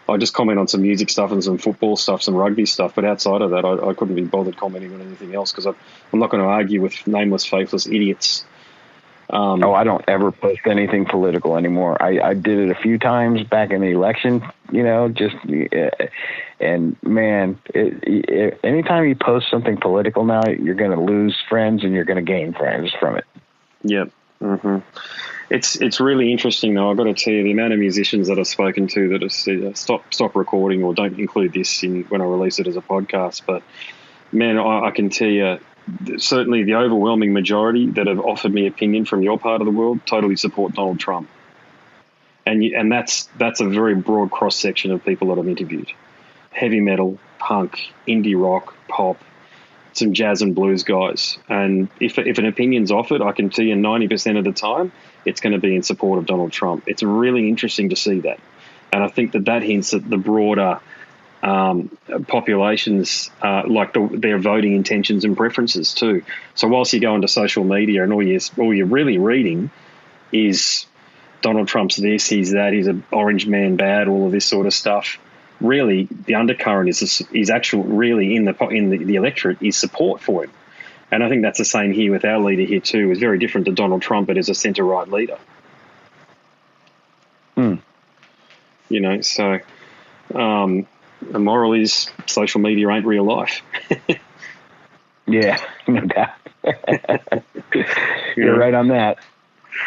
I just comment on some music stuff and some football stuff, some rugby stuff. But outside of that, I couldn't be bothered commenting on anything else because I'm not going to argue with nameless, faithless idiots. I don't ever post anything political anymore. I did it a few times back in the election, and man, anytime you post something political now, you're going to lose friends and you're going to gain friends from it. Yep. Mm-hmm. It's really interesting though. I've got to tell you the amount of musicians that I've spoken to that have said stop recording or don't include this in when I release it as a podcast. But man, I can tell you, certainly the overwhelming majority that have offered me opinion from your part of the world totally support Donald Trump. And that's a very broad cross-section of people that I've interviewed. Heavy metal, punk, indie rock, pop, some jazz and blues guys. And if an opinion's offered, I can tell you 90% of the time it's going to be in support of Donald Trump. It's really interesting to see that. And I think that hints at the broader populations like their voting intentions and preferences too. So whilst you go onto social media and all you're really reading is Donald Trump's this, he's that, he's an orange man bad, all of this sort of stuff. Really, the undercurrent is actual really in the electorate is support for him. And I think that's the same here with our leader here too. Is very different to Donald Trump, but is a centre-right leader. You know, so the moral is social media ain't real life. Yeah, no doubt. You're right on that.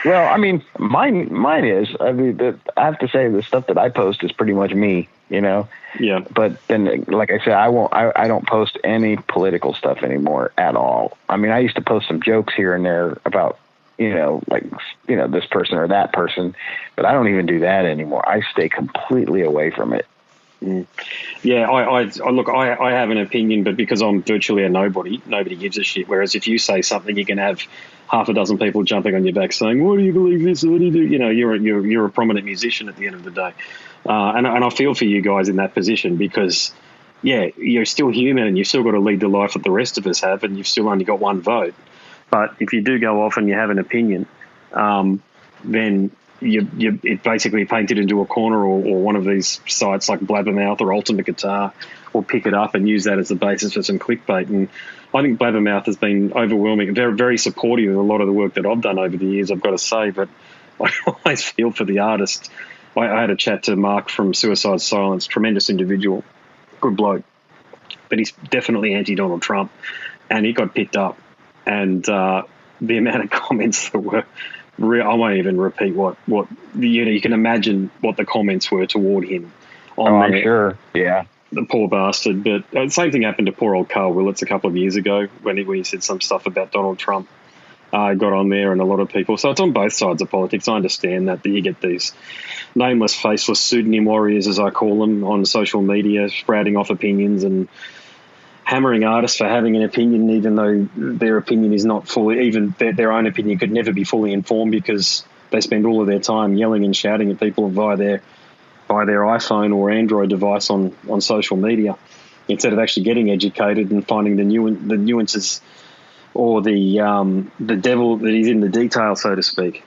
Well, I mean, mine is. I mean, I have to say the stuff that I post is pretty much me, you know. Yeah. But then, like I said, I don't post any political stuff anymore at all. I mean, I used to post some jokes here and there about, you know, like, you know, this person or that person, but I don't even do that anymore. I stay completely away from it. Yeah, I look, I have an opinion, but because I'm virtually a nobody gives a shit. Whereas if you say something, you can have half a dozen people jumping on your back saying, "What do you believe this? What do you do?" You know, you're a prominent musician at the end of the day, and I feel for you guys in that position because, yeah, you're still human and you've still got to lead the life that the rest of us have, and you've still only got one vote. But if you do go off and you have an opinion, then it basically painted into a corner, or one of these sites like Blabbermouth or Ultimate Guitar will pick it up and use that as the basis for some clickbait. And I think Blabbermouth has been overwhelming, very, very supportive of a lot of the work that I've done over the years, I've got to say, but I always feel for the artist. I had a chat to Mark from Suicide Silence, tremendous individual, good bloke, but he's definitely anti-Donald Trump, and he got picked up. And the amount of comments that were I won't even repeat what you can imagine what the comments were toward him. I'm sure, yeah. The poor bastard. But the same thing happened to poor old Carl Willits a couple of years ago when he said some stuff about Donald Trump. Got on there, and a lot of people. So it's on both sides of politics. I understand that you get these nameless, faceless pseudonym warriors, as I call them, on social media, sprouting off opinions and hammering artists for having an opinion, even though their opinion is not fully, even their own opinion could never be fully informed because they spend all of their time yelling and shouting at people via their iPhone or Android device on social media, instead of actually getting educated and finding the nuances or the devil that is in the detail, so to speak.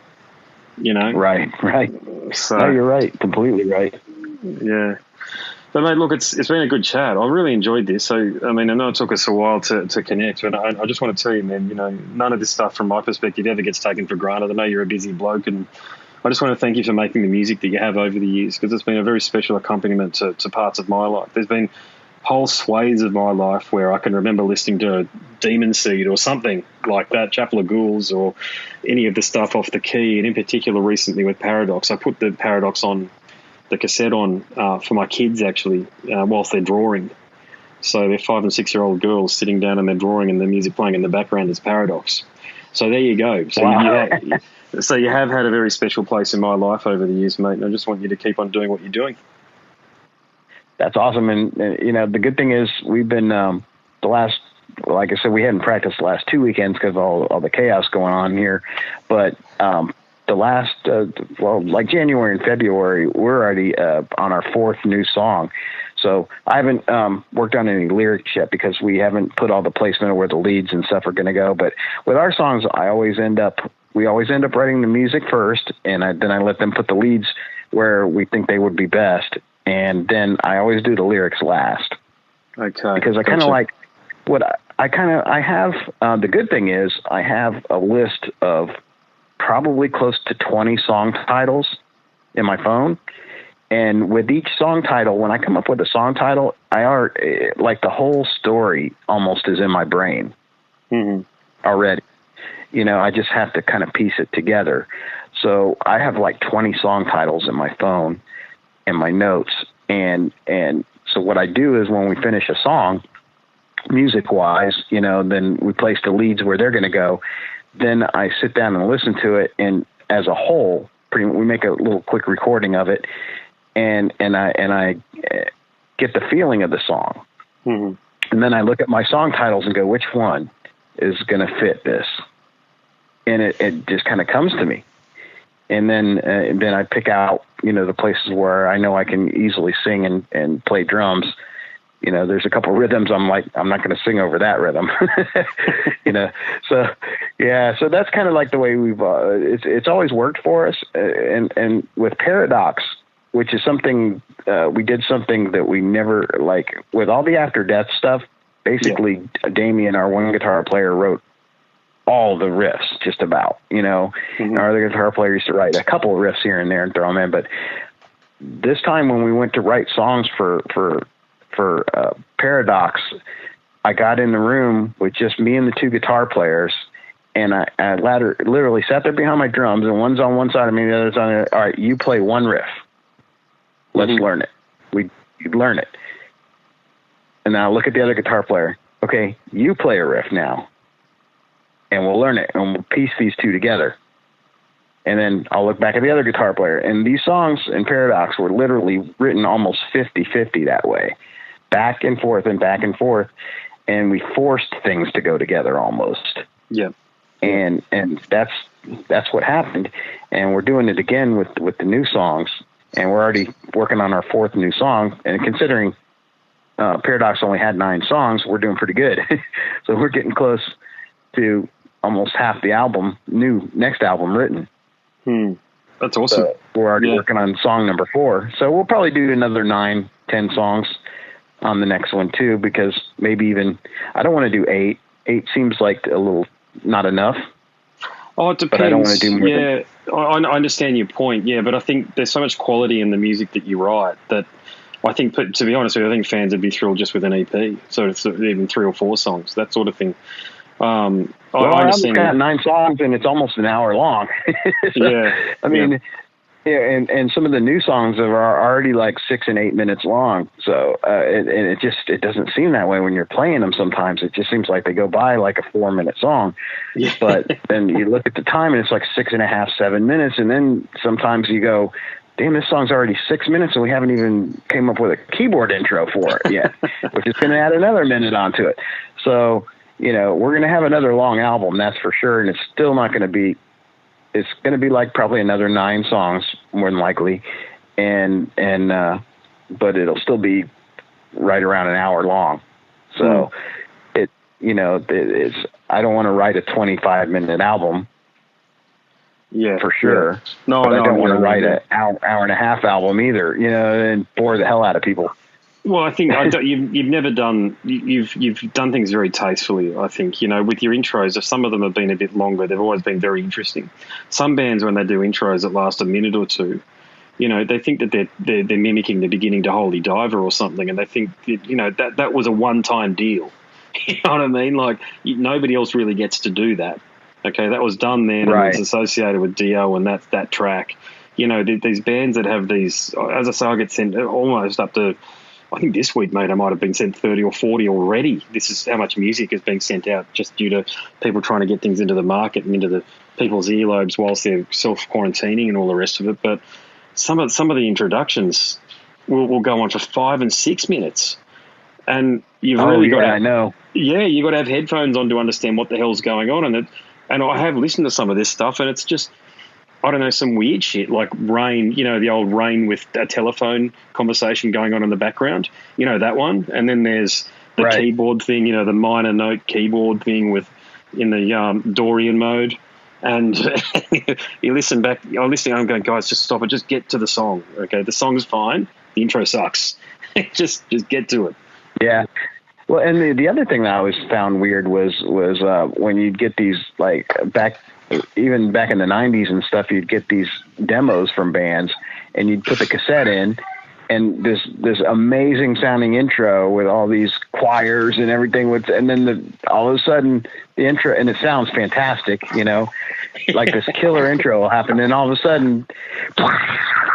You know? Right. So, no, you're right. Completely right. Yeah. But mate, look, it's been a good chat. I really enjoyed this. So, I mean, I know it took us a while to connect, but I just want to tell you, man, you know, none of this stuff from my perspective ever gets taken for granted. I know you're a busy bloke, and I just want to thank you for making the music that you have over the years, because it's been a very special accompaniment to parts of my life. There's been whole swathes of my life where I can remember listening to Demon Seed or something like that, Chapel of Ghouls, or any of the stuff off the key, and in particular recently with Paradox. I put the Paradox on the cassette on for my kids actually whilst they're drawing. So they're 5 and 6-year-old girls sitting down and they're drawing, and the music playing in the background is Paradox. So there you go. So wow. you have had a very special place in my life over the years, mate, and I just want you to keep on doing what you're doing. That's awesome. And you know, the good thing is we've been like I said, we hadn't practiced the last 2 weekends because all the chaos going on here, but the last, like January and February, we're already on our 4th new song. So I haven't worked on any lyrics yet because we haven't put all the placement of where the leads and stuff are going to go. But with our songs, we always end up writing the music first, and then I let them put the leads where we think they would be best. And then I always do the lyrics last. Okay. Because I kind of like I have, the good thing is I have a list of probably close to 20 song titles in my phone. And with each song title, when I come up with a song title, like the whole story almost is in my brain already. You know, I just have to kind of piece it together. So I have like 20 song titles in my phone and my notes. And so what I do is when we finish a song, music wise, you know, then we place the leads where they're going to go. Then I sit down and listen to it, and as a whole, we make a little quick recording of it, and I get the feeling of the song, and then I look at my song titles and go, which one is going to fit this, and it just kind of comes to me, and then I pick out, you know, the places where I know I can easily sing and play drums. You know, there's a couple rhythms I'm like, I'm not going to sing over that rhythm, you know. So, yeah, so that's kind of like the way we've, it's always worked for us. And with Paradox, which is something, we did something that we never, like with all the after death stuff, basically Damien, our one guitar player, wrote all the riffs, just about, Mm-hmm. Our other guitar player used to write a couple of riffs here and there and throw them in. But this time when we went to write songs for Paradox, I got in the room with just me and the two guitar players, and I literally sat there behind my drums, and one's on one side of me, the other's on the other. All right, you play one riff. Let's learn it. You'd learn it. And now look at the other guitar player. Okay, you play a riff now, and we'll learn it, and we'll piece these two together. And then I'll look back at the other guitar player. And these songs in Paradox were literally written almost 50-50 that way, back and forth and back and forth. And we forced things to go together almost. Yeah. And that's what happened. And we're doing it again with the new songs. And we're already working on our fourth new song. And considering Paradox only had 9 songs, we're doing pretty good. So we're getting close to almost half the album, next album written. That's awesome. So we're already working on song number 4. So we'll probably do another 9-10 songs on the next one too, because maybe even, I don't want to do 8. 8 seems like a little not enough. Oh, it depends. But I don't want to do more. Yeah, I understand your point. Yeah, but I think there's so much quality in the music that you write that I think, to be honest with you, I think fans would be thrilled just with an EP. So it's even 3 or 4 songs, that sort of thing. I understand. I've got 9 songs and it's almost an hour long. So, yeah. I mean, and some of the new songs are already like 6 and 8 minutes long. So, it doesn't seem that way when you're playing them. Sometimes it just seems like they go by like a 4-minute song, but then you look at the time and it's like 6.5, 7 minutes. And then sometimes you go, damn, this song's already 6 minutes and we haven't even came up with a keyboard intro for it yet, which is going to add another minute onto it. So, we're going to have another long album, that's for sure. And it's still not going to be, it's going to be like probably another 9 songs, more than likely. But it'll still be right around an hour long. So it's, I don't want to write a 25-minute album. Yeah, for sure. Yeah. No, but I don't want to write an hour and a half album either, and bore the hell out of people. Well, I think you've never done, you've done things very tastefully, I think. With your intros, if some of them have been a bit longer, they've always been very interesting. Some bands, when they do intros that last a minute or two, they think that they're mimicking the beginning to Holy Diver or something, and they think that was a one-time deal. You know what I mean? Like, nobody else really gets to do that. Okay, that was done then, right, and it's associated with Dio, and that's that track. These bands that have these, as I say, I get sent almost up to, I think this week, mate, I might have been sent 30 or 40 already. This is how much music is being sent out just due to people trying to get things into the market and into the people's earlobes whilst they're self-quarantining and all the rest of it. But some of the introductions will go on for 5 and 6 minutes. And you've really got to, I know. Yeah, you've got to have headphones on to understand what the hell's going on. And I have listened to some of this stuff, and it's just, I don't know, some weird shit like Rain, the old Rain with a telephone conversation going on in the background, that one. And then there's the keyboard thing, the minor note keyboard thing in the Dorian mode. And you listen back, I'm listening, I'm going, guys, just stop it, just get to the song. Okay, the song's fine, the intro sucks. just get to it. Yeah. Well, and the other thing that I always found weird was when you'd get these, like, even back in the 90s and stuff, you'd get these demos from bands, and you'd put the cassette in, and this amazing sounding intro with all these choirs and everything, and then all of a sudden the intro, and it sounds fantastic, like this killer intro will happen, and all of a sudden, the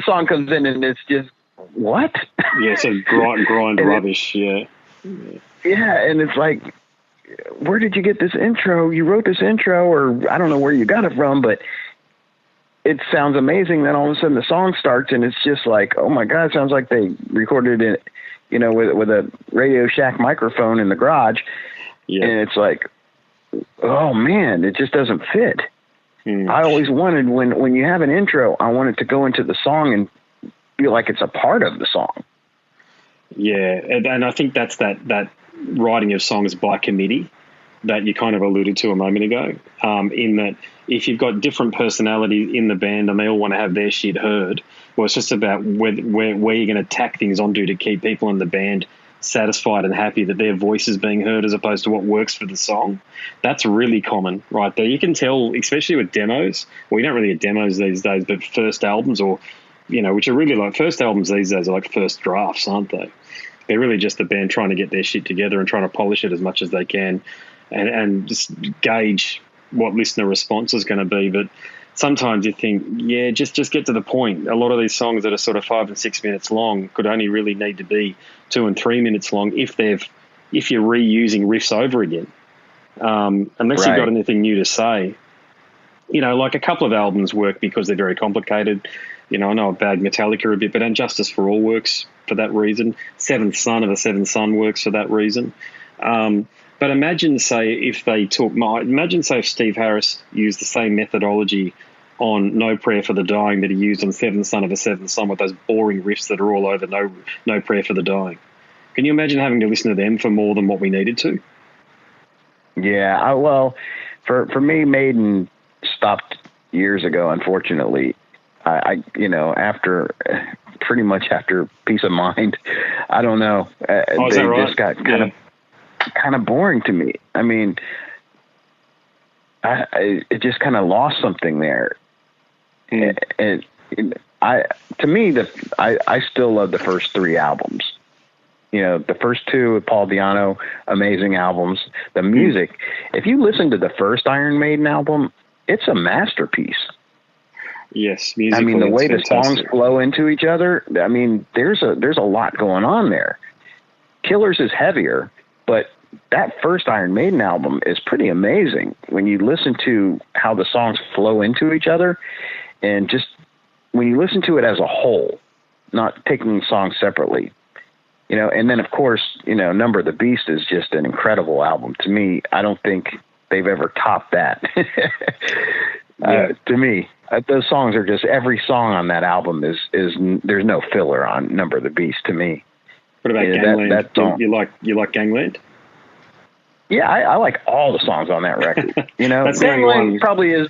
song comes in, and it's just, what? Yeah, so grind rubbish, yeah. Yeah, and it's like, where did you get this intro? You wrote this intro, or I don't know where you got it from, but it sounds amazing. Then all of a sudden the song starts, and it's just like, oh my God, it sounds like they recorded it, with a Radio Shack microphone in the garage. Yeah. And it's like, oh man, it just doesn't fit. I always wanted, when you have an intro, I want it to go into the song and feel like it's a part of the song. Yeah, and I think that's that writing of songs by committee that you kind of alluded to a moment ago, in that if you've got different personalities in the band and they all want to have their shit heard, well, it's just about where you're going to tack things onto to keep people in the band satisfied and happy that their voice is being heard as opposed to what works for the song. That's really common right there. You can tell, especially with demos. Well, you don't really get demos these days, but first albums or, which are really like first albums these days are like first drafts, aren't they? They're really just the band trying to get their shit together and trying to polish it as much as they can and just gauge what listener response is going to be. But sometimes you think, just get to the point. A lot of these songs that are sort of 5 and 6 minutes long could only really need to be 2 and 3 minutes long if you're reusing riffs over again. Unless you've got anything new to say. Like a couple of albums work because they're very complicated. I know I bag Metallica a bit, but Injustice for All works for that reason. Seventh Son of a Seventh Son works for that reason. But imagine, say, if Steve Harris used the same methodology on No Prayer for the Dying that he used on Seventh Son of a Seventh Son with those boring riffs that are all over No Prayer for the Dying. Can you imagine having to listen to them for more than what we needed to? Yeah, for me, Maiden stopped years ago, unfortunately. After Peace of Mind, I don't know. They just got kind of boring to me. I mean, it just kind of lost something there. And I still love the first 3 albums. The first 2 with Paul Di'Anno, amazing albums. The music, if you listen to the first Iron Maiden album, it's a masterpiece. Yes, musically, the way fantastic. The songs flow into each other, there's a lot going on there. Killers is heavier, but that first Iron Maiden album is pretty amazing when you listen to how the songs flow into each other, and just when you listen to it as a whole, not taking songs separately. And then of course, Number of the Beast is just an incredible album. To me, I don't think they've ever topped that. To me, those songs are just, every song on that album is there's no filler on Number of the Beast to me. What about Gangland? You like Gangland? Yeah, I like all the songs on that record. Gangland probably is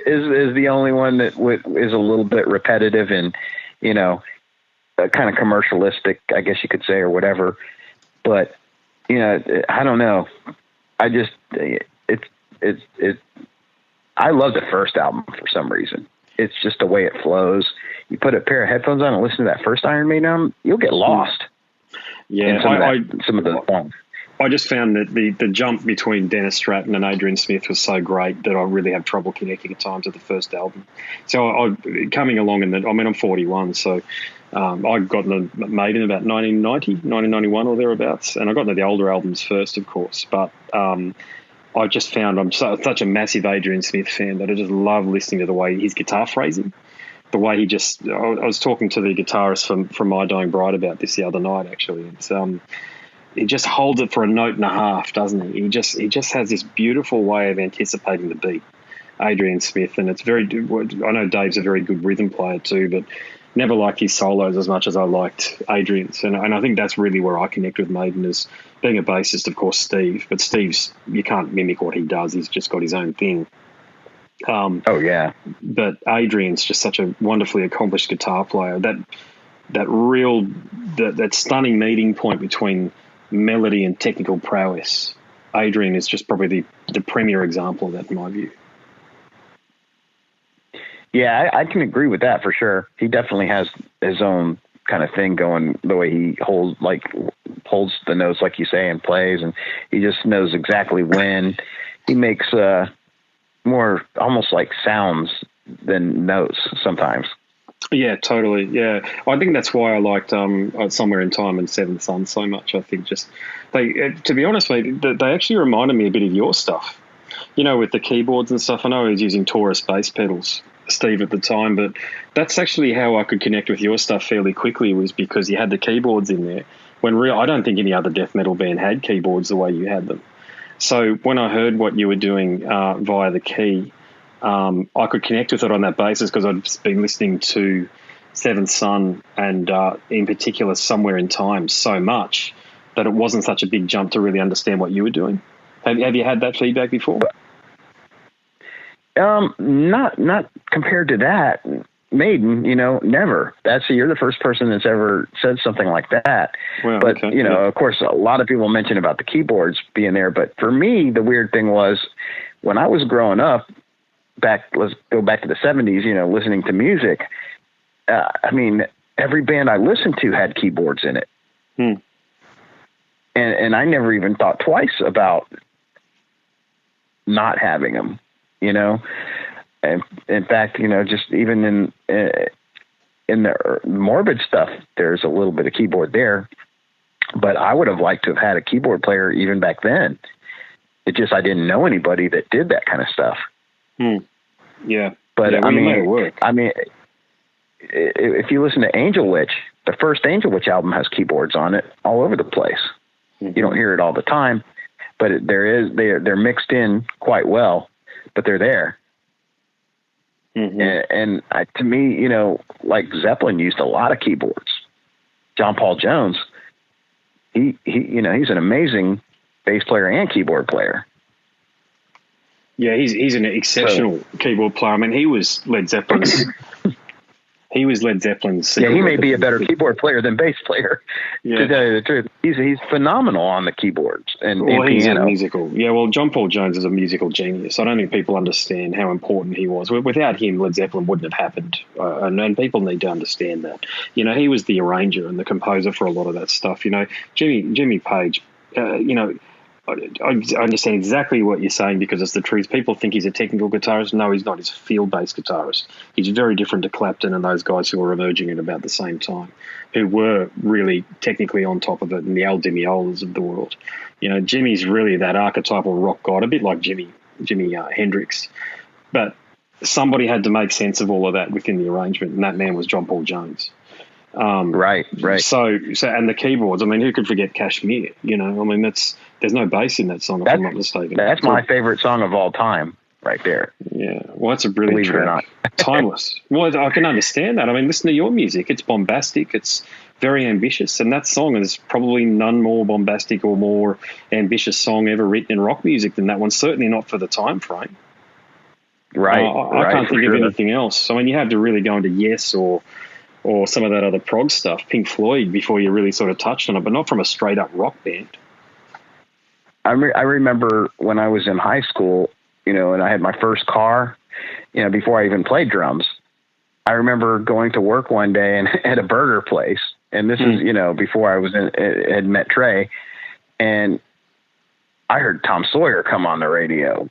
the only one that is a little bit repetitive and kind of commercialistic, I guess you could say, or whatever. But I don't know. I just I love the first album for some reason. It's just the way it flows. You put a pair of headphones on and listen to that first Iron Maiden album, you'll get lost. Yeah, some of the songs. I just found that the jump between Dennis Stratton and Adrian Smith was so great that I really have trouble connecting at times with the first album. So coming along I'm 41, so I got the Maiden about 1991 or thereabouts, and I got into the older albums first, of course. But I just found I'm such a massive Adrian Smith fan that I just love listening to the way his guitar phrasing, the way he just. I was talking to the guitarist from My Dying Bride about this the other night. Actually, he just holds it for a note and a half, doesn't he? He just has this beautiful way of anticipating the beat, Adrian Smith, and it's very. I know Dave's a very good rhythm player too, but never liked his solos as much as I liked Adrian's, and I think that's really where I connect with Maiden, is being a bassist, of course, Steve. But Steve's, you can't mimic what he does. He's just got his own thing. But Adrian's just such a wonderfully accomplished guitar player. That stunning meeting point between melody and technical prowess. Adrian is just probably the premier example of that in my view. Yeah, I can agree with that for sure. He definitely has his own kind of thing going, the way he holds the notes, like you say, and plays, and he just knows exactly when. He makes more almost like sounds than notes sometimes. Yeah, totally. Yeah, I think that's why I liked Somewhere in Time and Seventh Son so much. I think just to be honest, mate, they actually reminded me a bit of your stuff. With the keyboards and stuff. I know he was using Taurus bass pedals, Steve, at the time, but that's actually how I could connect with your stuff fairly quickly, was because you had the keyboards in there. I don't think any other death metal band had keyboards the way you had them. So when I heard what you were doing via the key, I could connect with it on that basis because I'd been listening to Seventh Son and in particular Somewhere in Time so much that it wasn't such a big jump to really understand what you were doing. Have you had that feedback before? Not compared to that. Maiden, never. You're the first person that's ever said something like that. Well, but, okay. Of course, a lot of people mention about the keyboards being there. But for me, the weird thing was when I was growing up, let's go back to the 70s, listening to music. Every band I listened to had keyboards in it. And I never even thought twice about not having them, And in fact, just even in the Morbid stuff, there's a little bit of keyboard there, but I would have liked to have had a keyboard player even back then. It just, I didn't know anybody that did that kind of stuff. Yeah. But yeah, well, you made it work. If you listen to Angel Witch, the first Angel Witch album has keyboards on it all over the place. You don't hear it all the time, but they're mixed in quite well, but they're there. And to me, like Zeppelin used a lot of keyboards. John Paul Jones, he's an amazing bass player and keyboard player. Yeah, he's an exceptional keyboard player. I mean, he was Led Zeppelin's. He may be a better keyboard player than bass player. Yeah. To tell you the truth, he's phenomenal on the keyboards and he's piano. A musical. Yeah, well, John Paul Jones is a musical genius. I don't think people understand how important he was. Without him, Led Zeppelin wouldn't have happened, and people need to understand that. He was the arranger and the composer for a lot of that stuff. Jimmy Page. I understand exactly what you're saying because it's the truth. People think he's a technical guitarist. No, he's not. He's a field-based guitarist. He's very different to Clapton and those guys who were emerging at about the same time, who were really technically on top of it, and the Al Di Meolas of the world. Jimmy's really that archetypal rock god, a bit like Jimi Hendrix. But somebody had to make sense of all of that within the arrangement, and that man was John Paul Jones. Right. So, and the keyboards. I mean, who could forget Kashmir? There's no bass in that song, if I'm not mistaken. That's my favorite song of all time, right there. Yeah, well, that's a brilliant track. Believe it or not. Timeless. Well, I can understand that. I mean, listen to your music. It's bombastic. It's very ambitious, and that song is probably none more bombastic or more ambitious song ever written in rock music than that one. Certainly not for the time frame. Right. I can't think of anything else. I mean, you had to really go into Yes or some of that other prog stuff, Pink Floyd, before you really sort of touched on it, but not from a straight-up rock band. I remember when I was in high school, and I had my first car, before I even played drums. I remember going to work one day and at a burger place, and this is, before I had met Trey, and I heard Tom Sawyer come on the radio.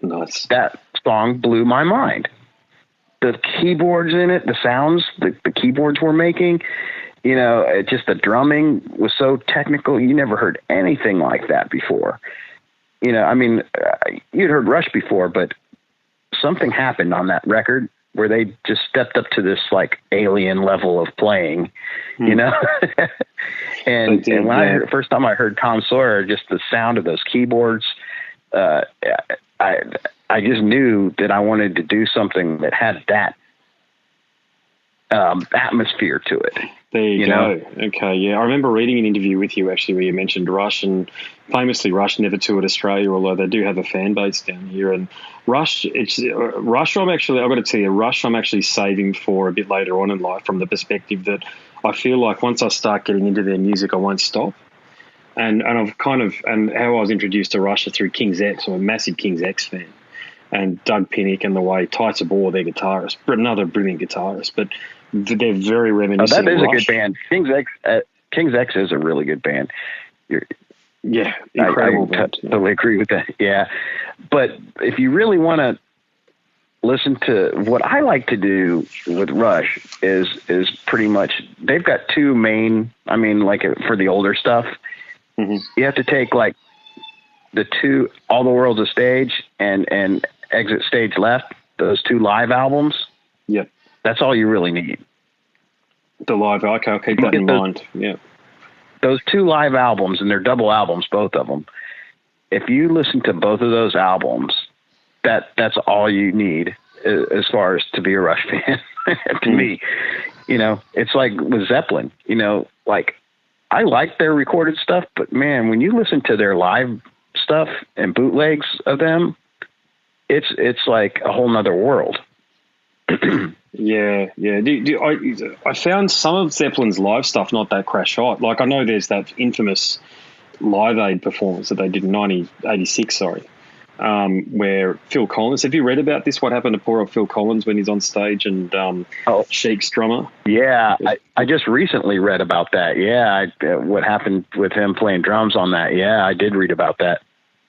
Nice. That song blew my mind. The keyboards in it, the sounds the keyboards were making, just the drumming was so technical. You never heard anything like that before. You'd heard Rush before, but something happened on that record where they just stepped up to this like alien level of playing, and when first time I heard Tom Sawyer, just the sound of those keyboards, I just knew that I wanted to do something that had that atmosphere to it. There you go. Okay, yeah. I remember reading an interview with you, actually, where you mentioned Rush, and famously Rush never toured Australia, although they do have a fan base down here. And Rush, I'm actually saving for a bit later on in life from the perspective that I feel like once I start getting into their music, I won't stop. And I've and how I was introduced to Rush through King's X. I'm a massive King's X fan. And Doug Pinnick and the way Ty Tabor, their guitarist, but another brilliant guitarist, but they're very reminiscent. That is of a good band. King's X is a really good band. Incredible band. I totally agree with that. Yeah, but if you really want to listen to what I like to do with Rush is pretty much they've got two main. I mean, like for the older stuff, you have to take like the two All the World's a Stage and Exit Stage Left, those two live albums. Yep. That's all you really need. The live, okay, I'll keep that in mind. Yeah. Those two live albums, and they're double albums, both of them. If you listen to both of those albums, that's all you need as far as to be a Rush fan. To me, it's like with Zeppelin, like I like their recorded stuff, but man, when you listen to their live stuff and bootlegs of them, it's like a whole nother world. Yeah. I found some of Zeppelin's live stuff not that crash hot. Like, I know there's that infamous Live Aid performance that they did in 1986, where Phil Collins. Have you read about this? What happened to poor old Phil Collins when he's on stage and Chic's drummer? Yeah, I just recently read about that. Yeah, what happened with him playing drums on that. Yeah, I did read about that.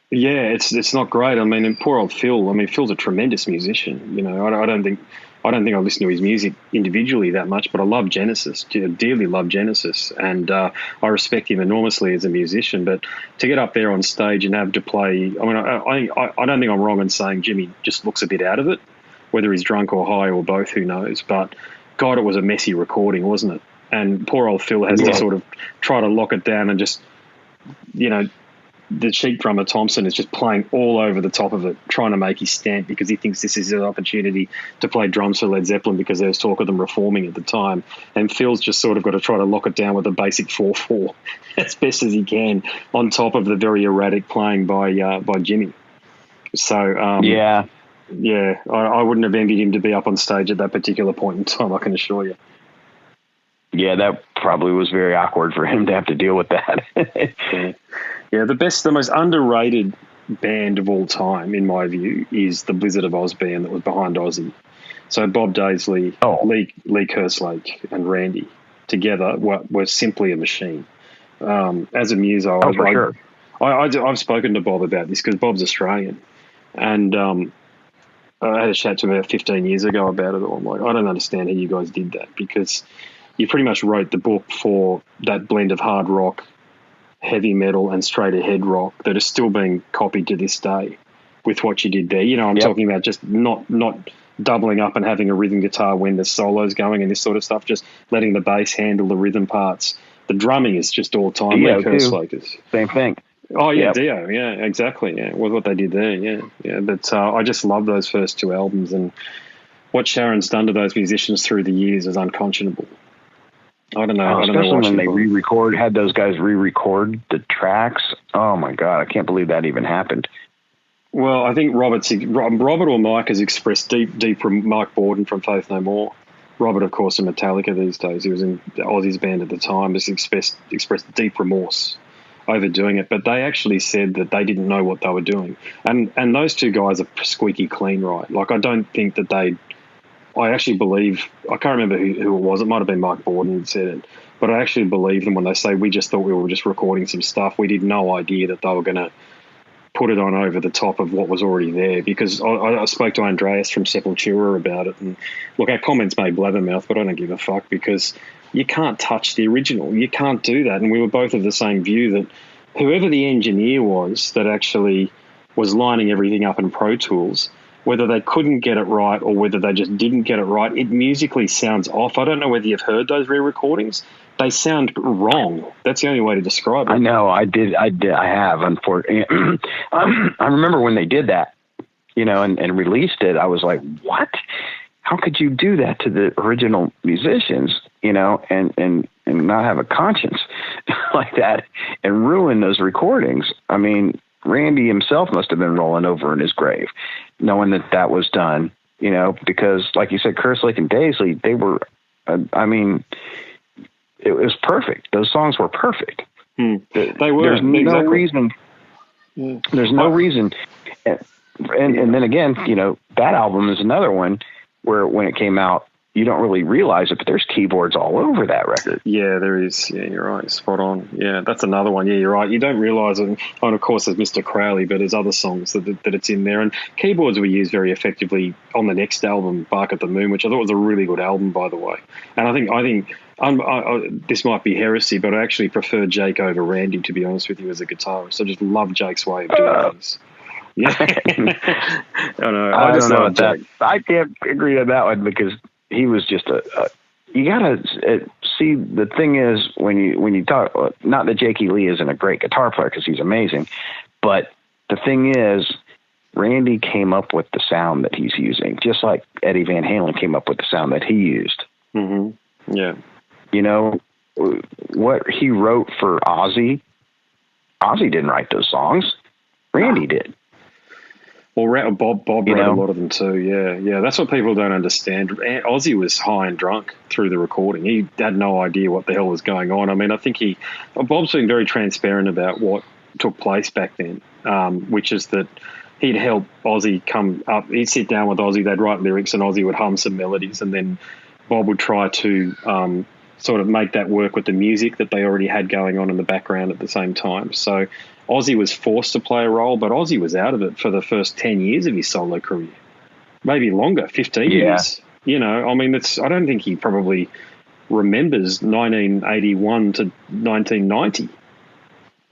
Yeah, it's not great. I mean, and poor old Phil. I mean, Phil's a tremendous musician. You know, I don't think I listen to his music individually that much, but I love Genesis. Dearly love Genesis, and I respect him enormously as a musician. But to get up there on stage and have to play, I mean, I don't think I'm wrong in saying Jimmy just looks a bit out of it, whether he's drunk or high or both, who knows? But God, it was a messy recording, wasn't it? And poor old Phil has to sort of try to lock it down and just, you know. The cheap drummer Thompson is just playing all over the top of it, trying to make his stamp because he thinks this is his opportunity to play drums for Led Zeppelin because there was talk of them reforming at the time. And Phil's just sort of got to try to lock it down with a basic 4/4 as best as he can on top of the very erratic playing by Jimmy. So, I wouldn't have envied him to be up on stage at that particular point in time, I can assure you. Yeah, that probably was very awkward for him to have to deal with that. Yeah, the most underrated band of all time, in my view, is the Blizzard of Oz band that was behind Ozzy. So Bob Daisley, Lee Kerslake, and Randy together were simply a machine. As a muso, I've spoken to Bob about this because Bob's Australian, and I had a chat to him about 15 years ago about it all. I'm like, I don't understand how you guys did that because you pretty much wrote the book for that blend of hard rock, heavy metal and straight ahead rock that is still being copied to this day with what you did there. You know, I'm talking about just not doubling up and having a rhythm guitar when the solo's going and this sort of stuff, just letting the bass handle the rhythm parts. The drumming is just all time. Same thing. Oh, yeah, Dio. Yeah, exactly. Yeah, was what they did there. Yeah. But I just love those first two albums, and what Sharon's done to those musicians through the years is unconscionable. I don't know. Especially when they had those guys re-record the tracks. Oh my God, I can't believe that even happened. Well, I think Robert or Mike has expressed deep Mike Borden from Faith No More. Robert, of course, in Metallica these days. He was in Ozzy's band at the time. Has expressed deep remorse over doing it, but they actually said that they didn't know what they were doing. And those two guys are squeaky clean, right? Like, I don't think that I actually believe, I can't remember who it was. It might have been Mike Borden who said it, but I actually believe them when they say we just thought we were just recording some stuff. We had no idea that they were going to put it on over the top of what was already there, because I spoke to Andreas from Sepultura about it, and look, our comments may blabbermouth, but I don't give a fuck because you can't touch the original. You can't do that. And we were both of the same view that whoever the engineer was that actually was lining everything up in Pro Tools, whether they couldn't get it right or whether they just didn't get it right, it musically sounds off. I don't know whether you've heard those re-recordings. They sound wrong. That's the only way to describe it. I know. I have, unfortunately. I remember when they did that, and released it, I was like, what? How could you do that to the original musicians, and not have a conscience like that and ruin those recordings? I mean, Randy himself must have been rolling over in his grave, knowing that was done, because like you said, Kerslake and Daisley, they were, it was perfect. Those songs were perfect. They were. There's no reason. There's no reason. And then again, that album is another one where when it came out, you don't really realize it, but there's keyboards all over that record. Yeah, there is. Yeah, you're right. Spot on. Yeah, that's another one. Yeah, you're right. You don't realize it. And of course, there's Mr. Crowley, but there's other songs that it's in there. And keyboards were used very effectively on the next album, Bark at the Moon, which I thought was a really good album, by the way. And I think this might be heresy, but I actually prefer Jake over Randy, to be honest with you, as a guitarist. I just love Jake's way of doing things. Yeah. I know. I just love Jake. I can't agree on that one because he was just you gotta see, the thing is when you talk, not that Jakey Lee isn't a great guitar player because he's amazing, but the thing is Randy came up with the sound that he's using, just like Eddie Van Halen came up with the sound that he used. Mm-hmm. Yeah. What he wrote for Ozzy didn't write those songs. Randy did. Well, Bob wrote a lot of them too. Yeah. That's what people don't understand. Ozzy was high and drunk through the recording. He had no idea what the hell was going on. I mean, I think Bob's been very transparent about what took place back then, which is that he'd help Ozzy come up. He'd sit down with Ozzy, they'd write lyrics, and Ozzy would hum some melodies, and then Bob would try to sort of make that work with the music that they already had going on in the background at the same time. So Ozzy was forced to play a role, but Ozzy was out of it for the first 10 years of his solo career, maybe longer, 15 years. You know, I mean, I don't think he probably remembers 1981 to 1990.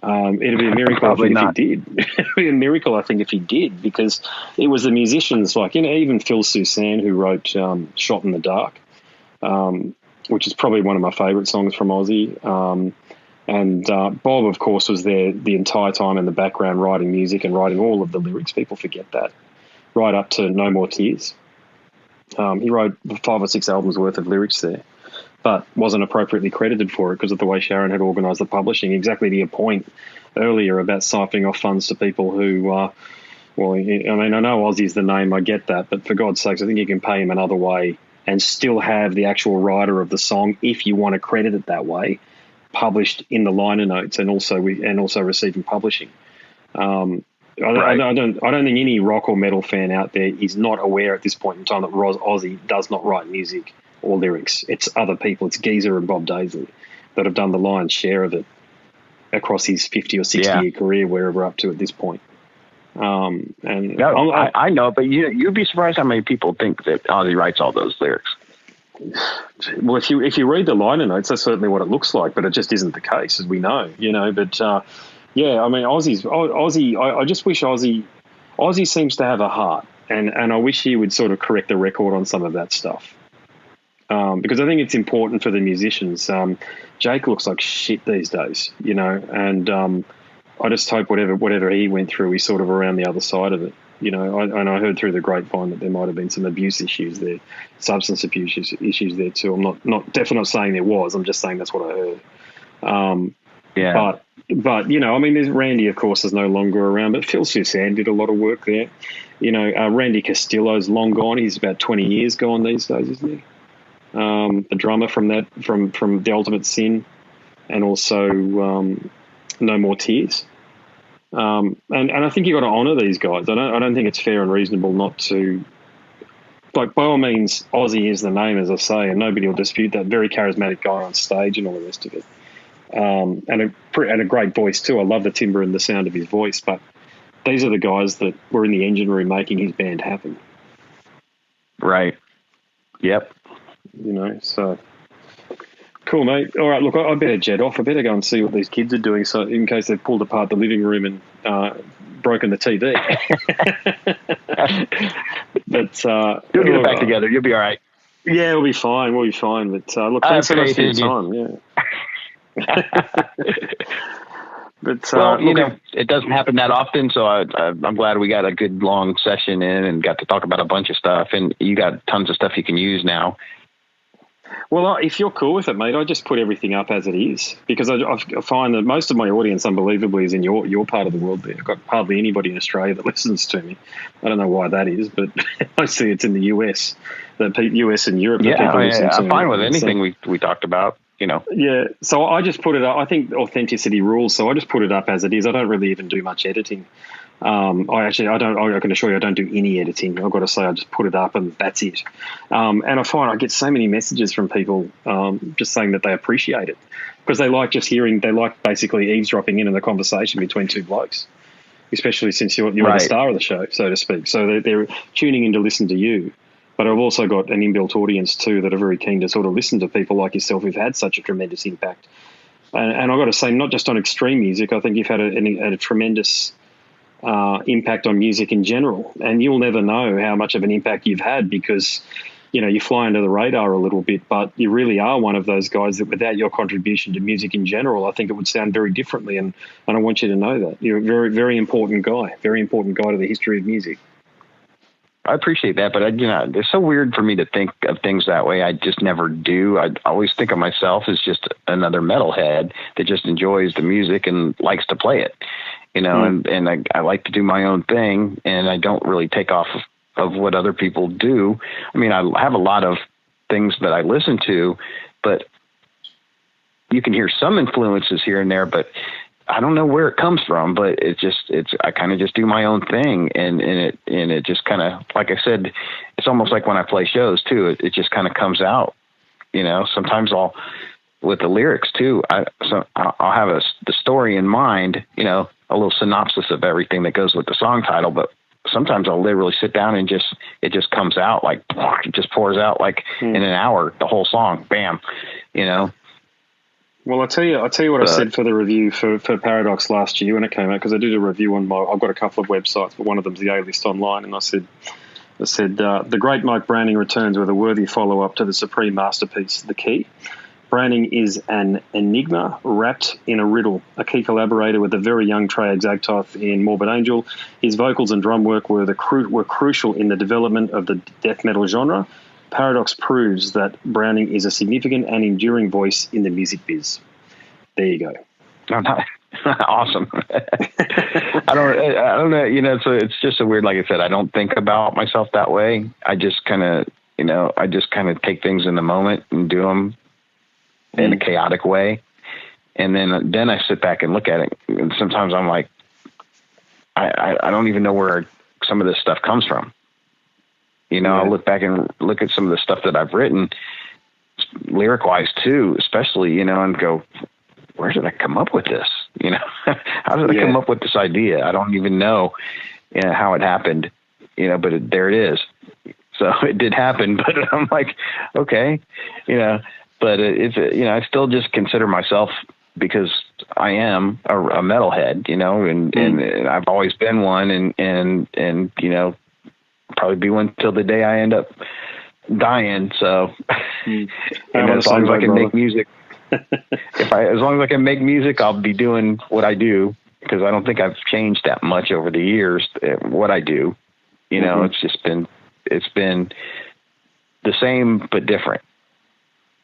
It'd be a miracle if he did. It'd be a miracle, I think, if he did, because it was the musicians like, even Phil Soussan, who wrote Shot in the Dark, which is probably one of my favourite songs from Ozzy. And Bob, of course, was there the entire time in the background writing music and writing all of the lyrics. People forget that. Right up to No More Tears. He wrote 5 or 6 albums worth of lyrics there, but wasn't appropriately credited for it because of the way Sharon had organised the publishing. Exactly to your point earlier about siphoning off funds to people who, well, I mean, I know Ozzy's the name, I get that, but for God's sakes, I think you can pay him another way and still have the actual writer of the song, if you want to credit it that way, published in the liner notes and also receiving publishing. I don't think any rock or metal fan out there is not aware at this point in time that Ozzy does not write music or lyrics. It's other people. It's Geezer and Bob Daisley that have done the lion's share of it across his 50 or 60 year career, wherever we're up to at this point. I know, but you'd be surprised how many people think that Ozzy writes all those lyrics. Well, if you read the liner notes, that's certainly what it looks like, but it just isn't the case, as we know, But I mean, Ozzy. I just wish Ozzy seems to have a heart, and I wish he would sort of correct the record on some of that stuff, because I think it's important for the musicians. Jake looks like shit these days, and I just hope whatever he went through, he's sort of around the other side of it. And I heard through the grapevine that there might have been some abuse issues there, substance abuse issues there too. I'm not definitely not saying there was. I'm just saying that's what I heard. But I mean, there's Randy, of course, is no longer around, but Phil Soussan did a lot of work there. Randy Castillo's long gone. He's about 20 years gone these days, isn't he? The drummer from The Ultimate Sin, and also No More Tears. And I think you got to honour these guys. I don't think it's fair and reasonable not to. Like, by all means, Ozzy is the name, as I say, and nobody will dispute that. Very charismatic guy on stage and all the rest of it, and a great voice too. I love the timbre and the sound of his voice. But these are the guys that were in the engine room making his band happen. Right. Yep. So. Cool, mate. All right, look, I better jet off. I better go and see what these kids are doing, so in case they've pulled apart the living room and broken the TV. But you'll get it back together. You'll be all right. Yeah, we'll be fine. But look, thanks so much for your time. Yeah. But it doesn't happen that often, so I'm glad we got a good long session in and got to talk about a bunch of stuff. And you got tons of stuff you can use now. Well, if you're cool with it, mate, I just put everything up as it is, because I find that most of my audience, unbelievably, is in your part of the world there. I've got hardly anybody in Australia that listens to me. I don't know why that is, but mostly it's in the US, US and Europe. Yeah, that people listen to I'm fine with anything we talked about. Yeah, so I just put it up. I think authenticity rules, so I just put it up as it is. I don't really even do much editing. I can assure you I don't do any editing. I've got to say I just put it up and that's it. And I find I get so many messages from people just saying that they appreciate it, because they like basically eavesdropping in on the conversation between two blokes, especially since you're the star of the show, so to speak. So they're tuning in to listen to you. But I've also got an inbuilt audience too that are very keen to sort of listen to people like yourself who've had such a tremendous impact. And I've got to say, not just on extreme music, I think you've had a tremendous impact on music in general. And you'll never know how much of an impact you've had because, you fly under the radar a little bit, but you really are one of those guys that without your contribution to music in general, I think it would sound very differently. And I want you to know that. You're a very, very important guy to the history of music. I appreciate that, but it's so weird for me to think of things that way. I just never do. I always think of myself as just another metalhead that just enjoys the music and likes to play it. you know, and I like to do my own thing, and I don't really take off of what other people do. I mean, I have a lot of things that I listen to, but you can hear some influences here and there, but I don't know where it comes from, but I kind of just do my own thing. And it just kind of, like I said, it's almost like when I play shows too, it just kind of comes out, you know. Sometimes with the lyrics too, I'll have the story in mind, you know, a little synopsis of everything that goes with the song title, but sometimes I'll literally sit down and it just comes out like, it just pours out like in an hour, the whole song, bam, you know. Well, I'll tell you what I said for the review for Paradox last year when it came out, because I did a review on I've got a couple of websites, but one of them's the A-List Online, and I said, the great Mike Browning returns with a worthy follow-up to the supreme masterpiece, The Key. Browning is an enigma wrapped in a riddle, a key collaborator with the very young Trey Azagthoth in Morbid Angel. His vocals and drum work were crucial in the development of the death metal genre. Paradox proves that Browning is a significant and enduring voice in the music biz. There you go. Awesome. I don't know, you know, so it's just so weird. Like I said, I don't think about myself that way. I just kind of take things in the moment and do them in a chaotic way. And then I sit back and look at it. And sometimes I'm like, I don't even know where some of this stuff comes from. You know, I'll look back and look at some of the stuff that I've written, lyric-wise too, especially, you know, and go, where did I come up with this? You know, how did I come up with this idea? I don't even know, you know, how it happened, you know, but there it is. So it did happen, but I'm like, okay, you know, but it's, you know, I still just consider myself, because I am a metalhead, you know, and I've always been one, and, you know, probably be one till the day I end up dying. So and as long as I can make music, as long as I can make music, I'll be doing what I do, because I don't think I've changed that much over the years, what I do. You know, it's been the same, but different.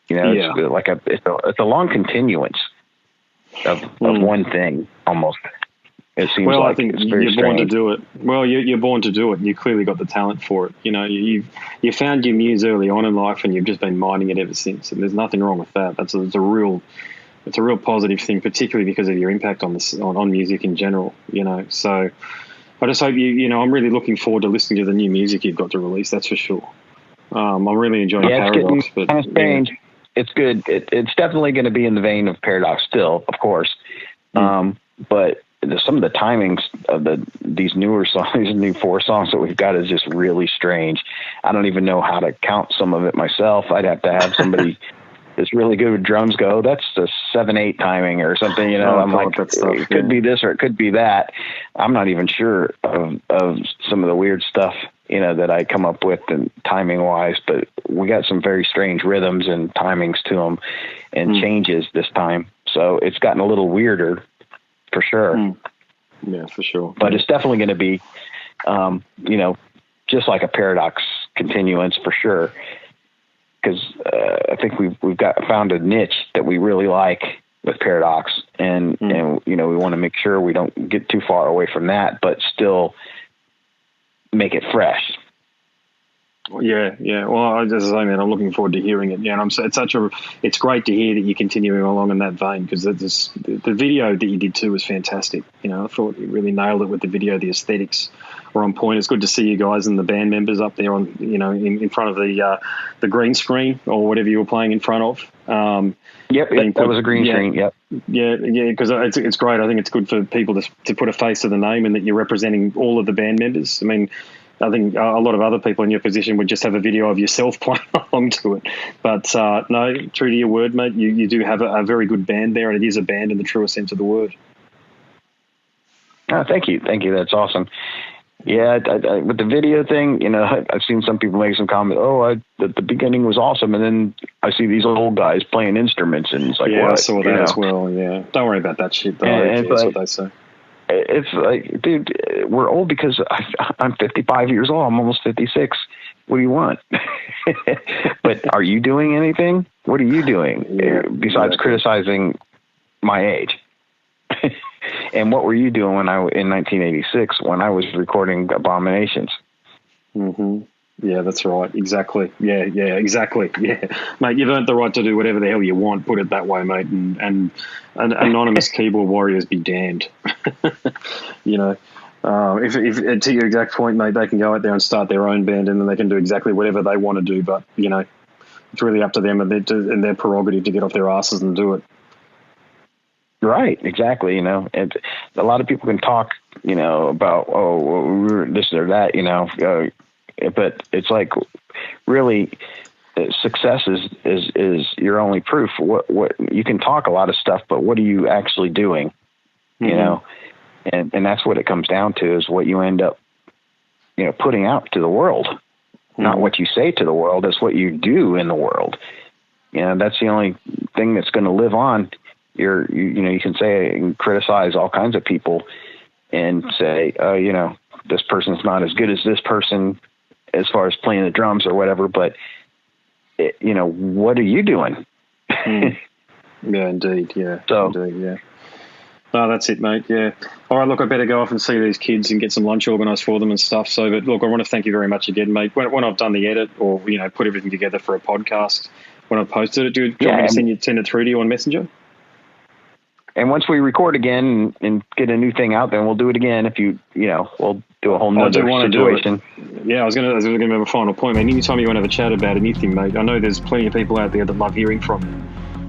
You know, it's a long continuance of one thing almost. It seems I think you're born to do it. Well, you're born to do it, and you clearly got the talent for it. You know, you found your muse early on in life, and you've just been mining it ever since. And there's nothing wrong with that. It's a real positive thing, particularly because of your impact on music in general. You know, so I just hope you know, I'm really looking forward to listening to the new music you've got to release. That's for sure. I'm really enjoying Paradox, but kind of strange. It's good. It's definitely going to be in the vein of Paradox still, of course, but some of the timings of these newer songs, these new 4 songs that we've got, is just really strange. I don't even know how to count some of it myself. I'd have to have somebody that's really good with drums go, that's the 7/8 timing or something, you know. I'm like, it could be this or it could be that. I'm not even sure of some of the weird stuff, you know, that I come up with and timing wise, but we got some very strange rhythms and timings to them and changes this time. So it's gotten a little weirder, for sure. Yeah, for sure. But it's definitely going to be, you know, just like a Paradox continuance for sure. Because I think we've found a niche that we really like with Paradox, and you know, we want to make sure we don't get too far away from that, but still make it fresh. Yeah. Well, as I say, man, I'm looking forward to hearing it. Yeah, and it's great to hear that you're continuing along in that vein, because the video that you did too was fantastic. You know, I thought you really nailed it with the video. The aesthetics were on point. It's good to see you guys and the band members up there on, you know, in front of the green screen or whatever you were playing in front of. Yep, that was a green screen. Yep. Yeah, because it's great. I think it's good for people to put a face to the name, and that you're representing all of the band members. I mean, I think a lot of other people in your position would just have a video of yourself playing along to it. But no, true to your word, mate, you do have a very good band there, and it is a band in the truest sense of the word. Oh, thank you. That's awesome. Yeah, with the video thing, you know, I've seen some people make some comment. The beginning was awesome, and then I see these old guys playing instruments, and it's like, I saw that as well. Yeah, don't worry about that shit. That's what they say. It's like, dude, we're old because I'm 55 years old. I'm almost 56. What do you want? But are you doing anything? What are you doing besides criticizing my age? And what were you doing in 1986 when I was recording Abominations? Mm-hmm. Yeah, that's right. Exactly. Yeah, exactly. Yeah, mate, you've earned the right to do whatever the hell you want. Put it that way, mate. And anonymous keyboard warriors be damned. You know, if to your exact point, mate, they can go out there and start their own band, and then they can do exactly whatever they want to do. But you know, it's really up to them and their prerogative to get off their asses and do it. Right, exactly. You know, and a lot of people can talk, you know, about this or that, you know, but it's like really success is your only proof. What you can talk a lot of stuff, but what are you actually doing? Mm-hmm. You know, and that's what it comes down to, is what you end up, you know, putting out to the world. Mm-hmm. Not what you say to the world, it's what you do in the world. You know, that's the only thing that's going to live on. You know, you can say and criticize all kinds of people and say, you know, this person's not as good as this person as far as playing the drums or whatever, but you know, what are you doing? Yeah, indeed. Yeah. So, indeed, yeah. No, that's it, mate. Yeah. All right, look, I better go off and see these kids and get some lunch organised for them and stuff. So, but look, I want to thank you very much again, mate. When I've done the edit or, you know, put everything together for a podcast, when I've posted it, do you want me to send it through to you on Messenger? And once we record again and get a new thing out, then we'll do it again. If you know, we'll do a whole nother situation. Yeah, I was going to have a final point, man. Anytime you want to have a chat about anything, mate, I know there's plenty of people out there that love hearing from you.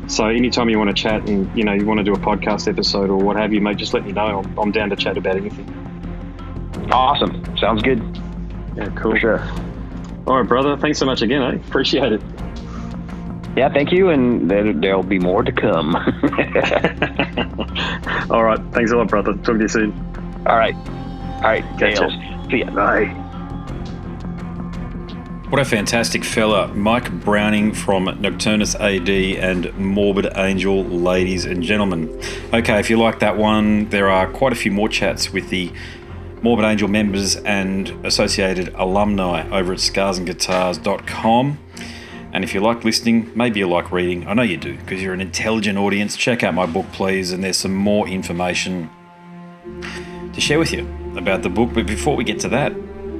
So anytime you want to chat and, you know, you want to do a podcast episode or what have you, mate, just let me know. I'm down to chat about anything. Awesome. Sounds good. Yeah, cool. For sure. All right, brother. Thanks so much again, Appreciate it. Yeah, thank you, and there'll be more to come. All right. Thanks a lot, brother. Talk to you soon. All right. Catch Dale. See ya. Bye. What a fantastic fella. Mike Browning from Nocturnus AD and Morbid Angel, ladies and gentlemen. Okay, if you like that one, there are quite a few more chats with the Morbid Angel members and associated alumni over at scarsandguitars.com. And if you like listening, maybe you like reading, I know you do, because you're an intelligent audience, check out my book, please, and there's some more information to share with you about the book. But before we get to that,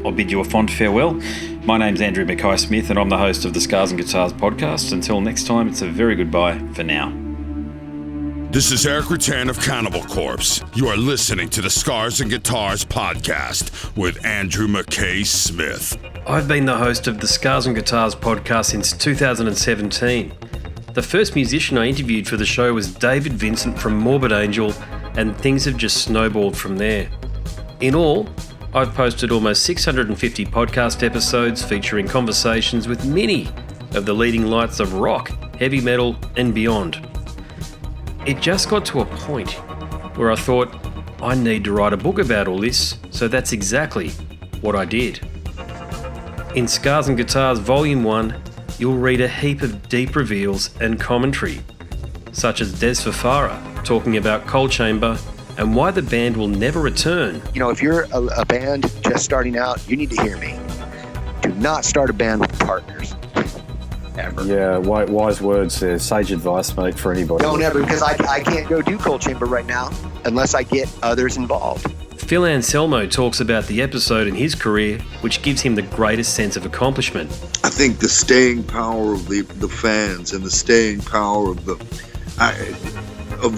I'll bid you a fond farewell. My name's Andrew Mackay-Smith, and I'm the host of the Scars and Guitars podcast. Until next time, it's a very goodbye for now. This is Eric Rattan of Cannibal Corpse. You are listening to the Scars and Guitars podcast with Andrew Mackay-Smith. I've been the host of the Scars and Guitars podcast since 2017. The first musician I interviewed for the show was David Vincent from Morbid Angel, and things have just snowballed from there. In all, I've posted almost 650 podcast episodes featuring conversations with many of the leading lights of rock, heavy metal, and beyond. It just got to a point where I thought, I need to write a book about all this, so that's exactly what I did. In Scars and Guitars Volume 1, you'll read a heap of deep reveals and commentary, such as Des Fafara talking about Coal Chamber and why the band will never return. You know, if you're a band just starting out, you need to hear me. Do not start a band with partners. Ever. Yeah, wise words there. Sage advice, mate, for anybody. Don't ever, because I can't go do Coal Chamber right now unless I get others involved. Phil Anselmo talks about the episode in his career which gives him the greatest sense of accomplishment. I think the staying power of the fans and the staying power of the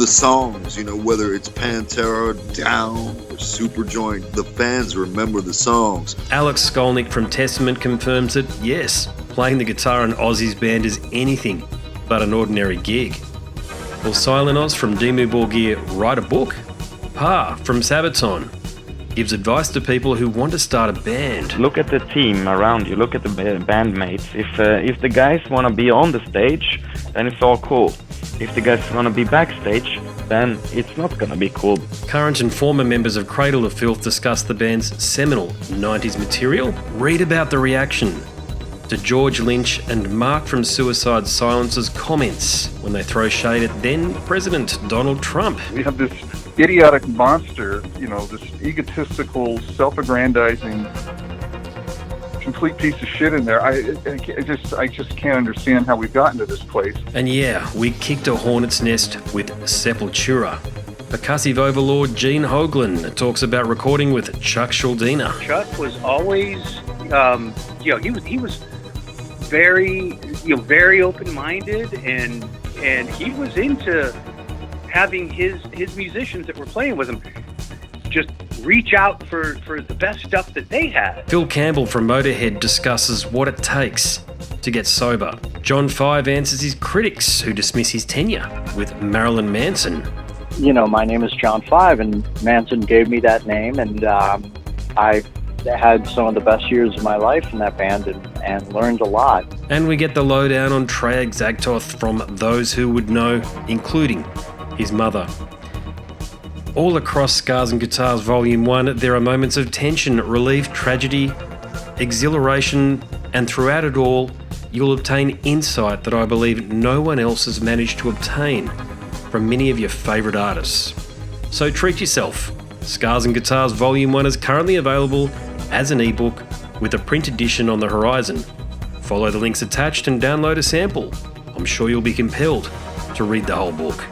songs, you know, whether it's Pantera, Down, or Superjoint, the fans remember the songs. Alex Skolnick from Testament confirms that, yes, playing the guitar in Ozzy's band is anything but an ordinary gig. Will Silent Oz from Dimmu Borgir write a book? Pa from Sabaton gives advice to people who want to start a band. Look at the team around you, look at the bandmates. If the guys want to be on the stage, then it's all cool. If the guys want to be backstage, then it's not going to be cool. Current and former members of Cradle of Filth discuss the band's seminal 90s material. Read about the reaction to George Lynch and Mark from Suicide Silence's comments when they throw shade at then President Donald Trump. We have this idiotic monster, you know, this egotistical, self-aggrandizing, complete piece of shit in there. I just can't understand how we've gotten to this place. And yeah, we kicked a hornet's nest with Sepultura. Percussive overlord Gene Hoglan talks about recording with Chuck Schuldiner. Chuck was always, he was very, very open-minded, and he was into having his musicians that were playing with him just reach out for the best stuff that they had. Phil Campbell from Motorhead discusses what it takes to get sober. John Five answers his critics who dismiss his tenure with Marilyn Manson. My name is John Five, and Manson gave me that name, and I had some of the best years of my life in that band and learned a lot. And we get the lowdown on Trey Azagthoth from those who would know, including his mother. All across Scars and Guitars Volume 1, there are moments of tension, relief, tragedy, exhilaration, and throughout it all, you'll obtain insight that I believe no one else has managed to obtain from many of your favourite artists. So treat yourself. Scars and Guitars Volume 1 is currently available as an ebook with a print edition on the horizon. Follow the links attached and download a sample. I'm sure you'll be compelled to read the whole book.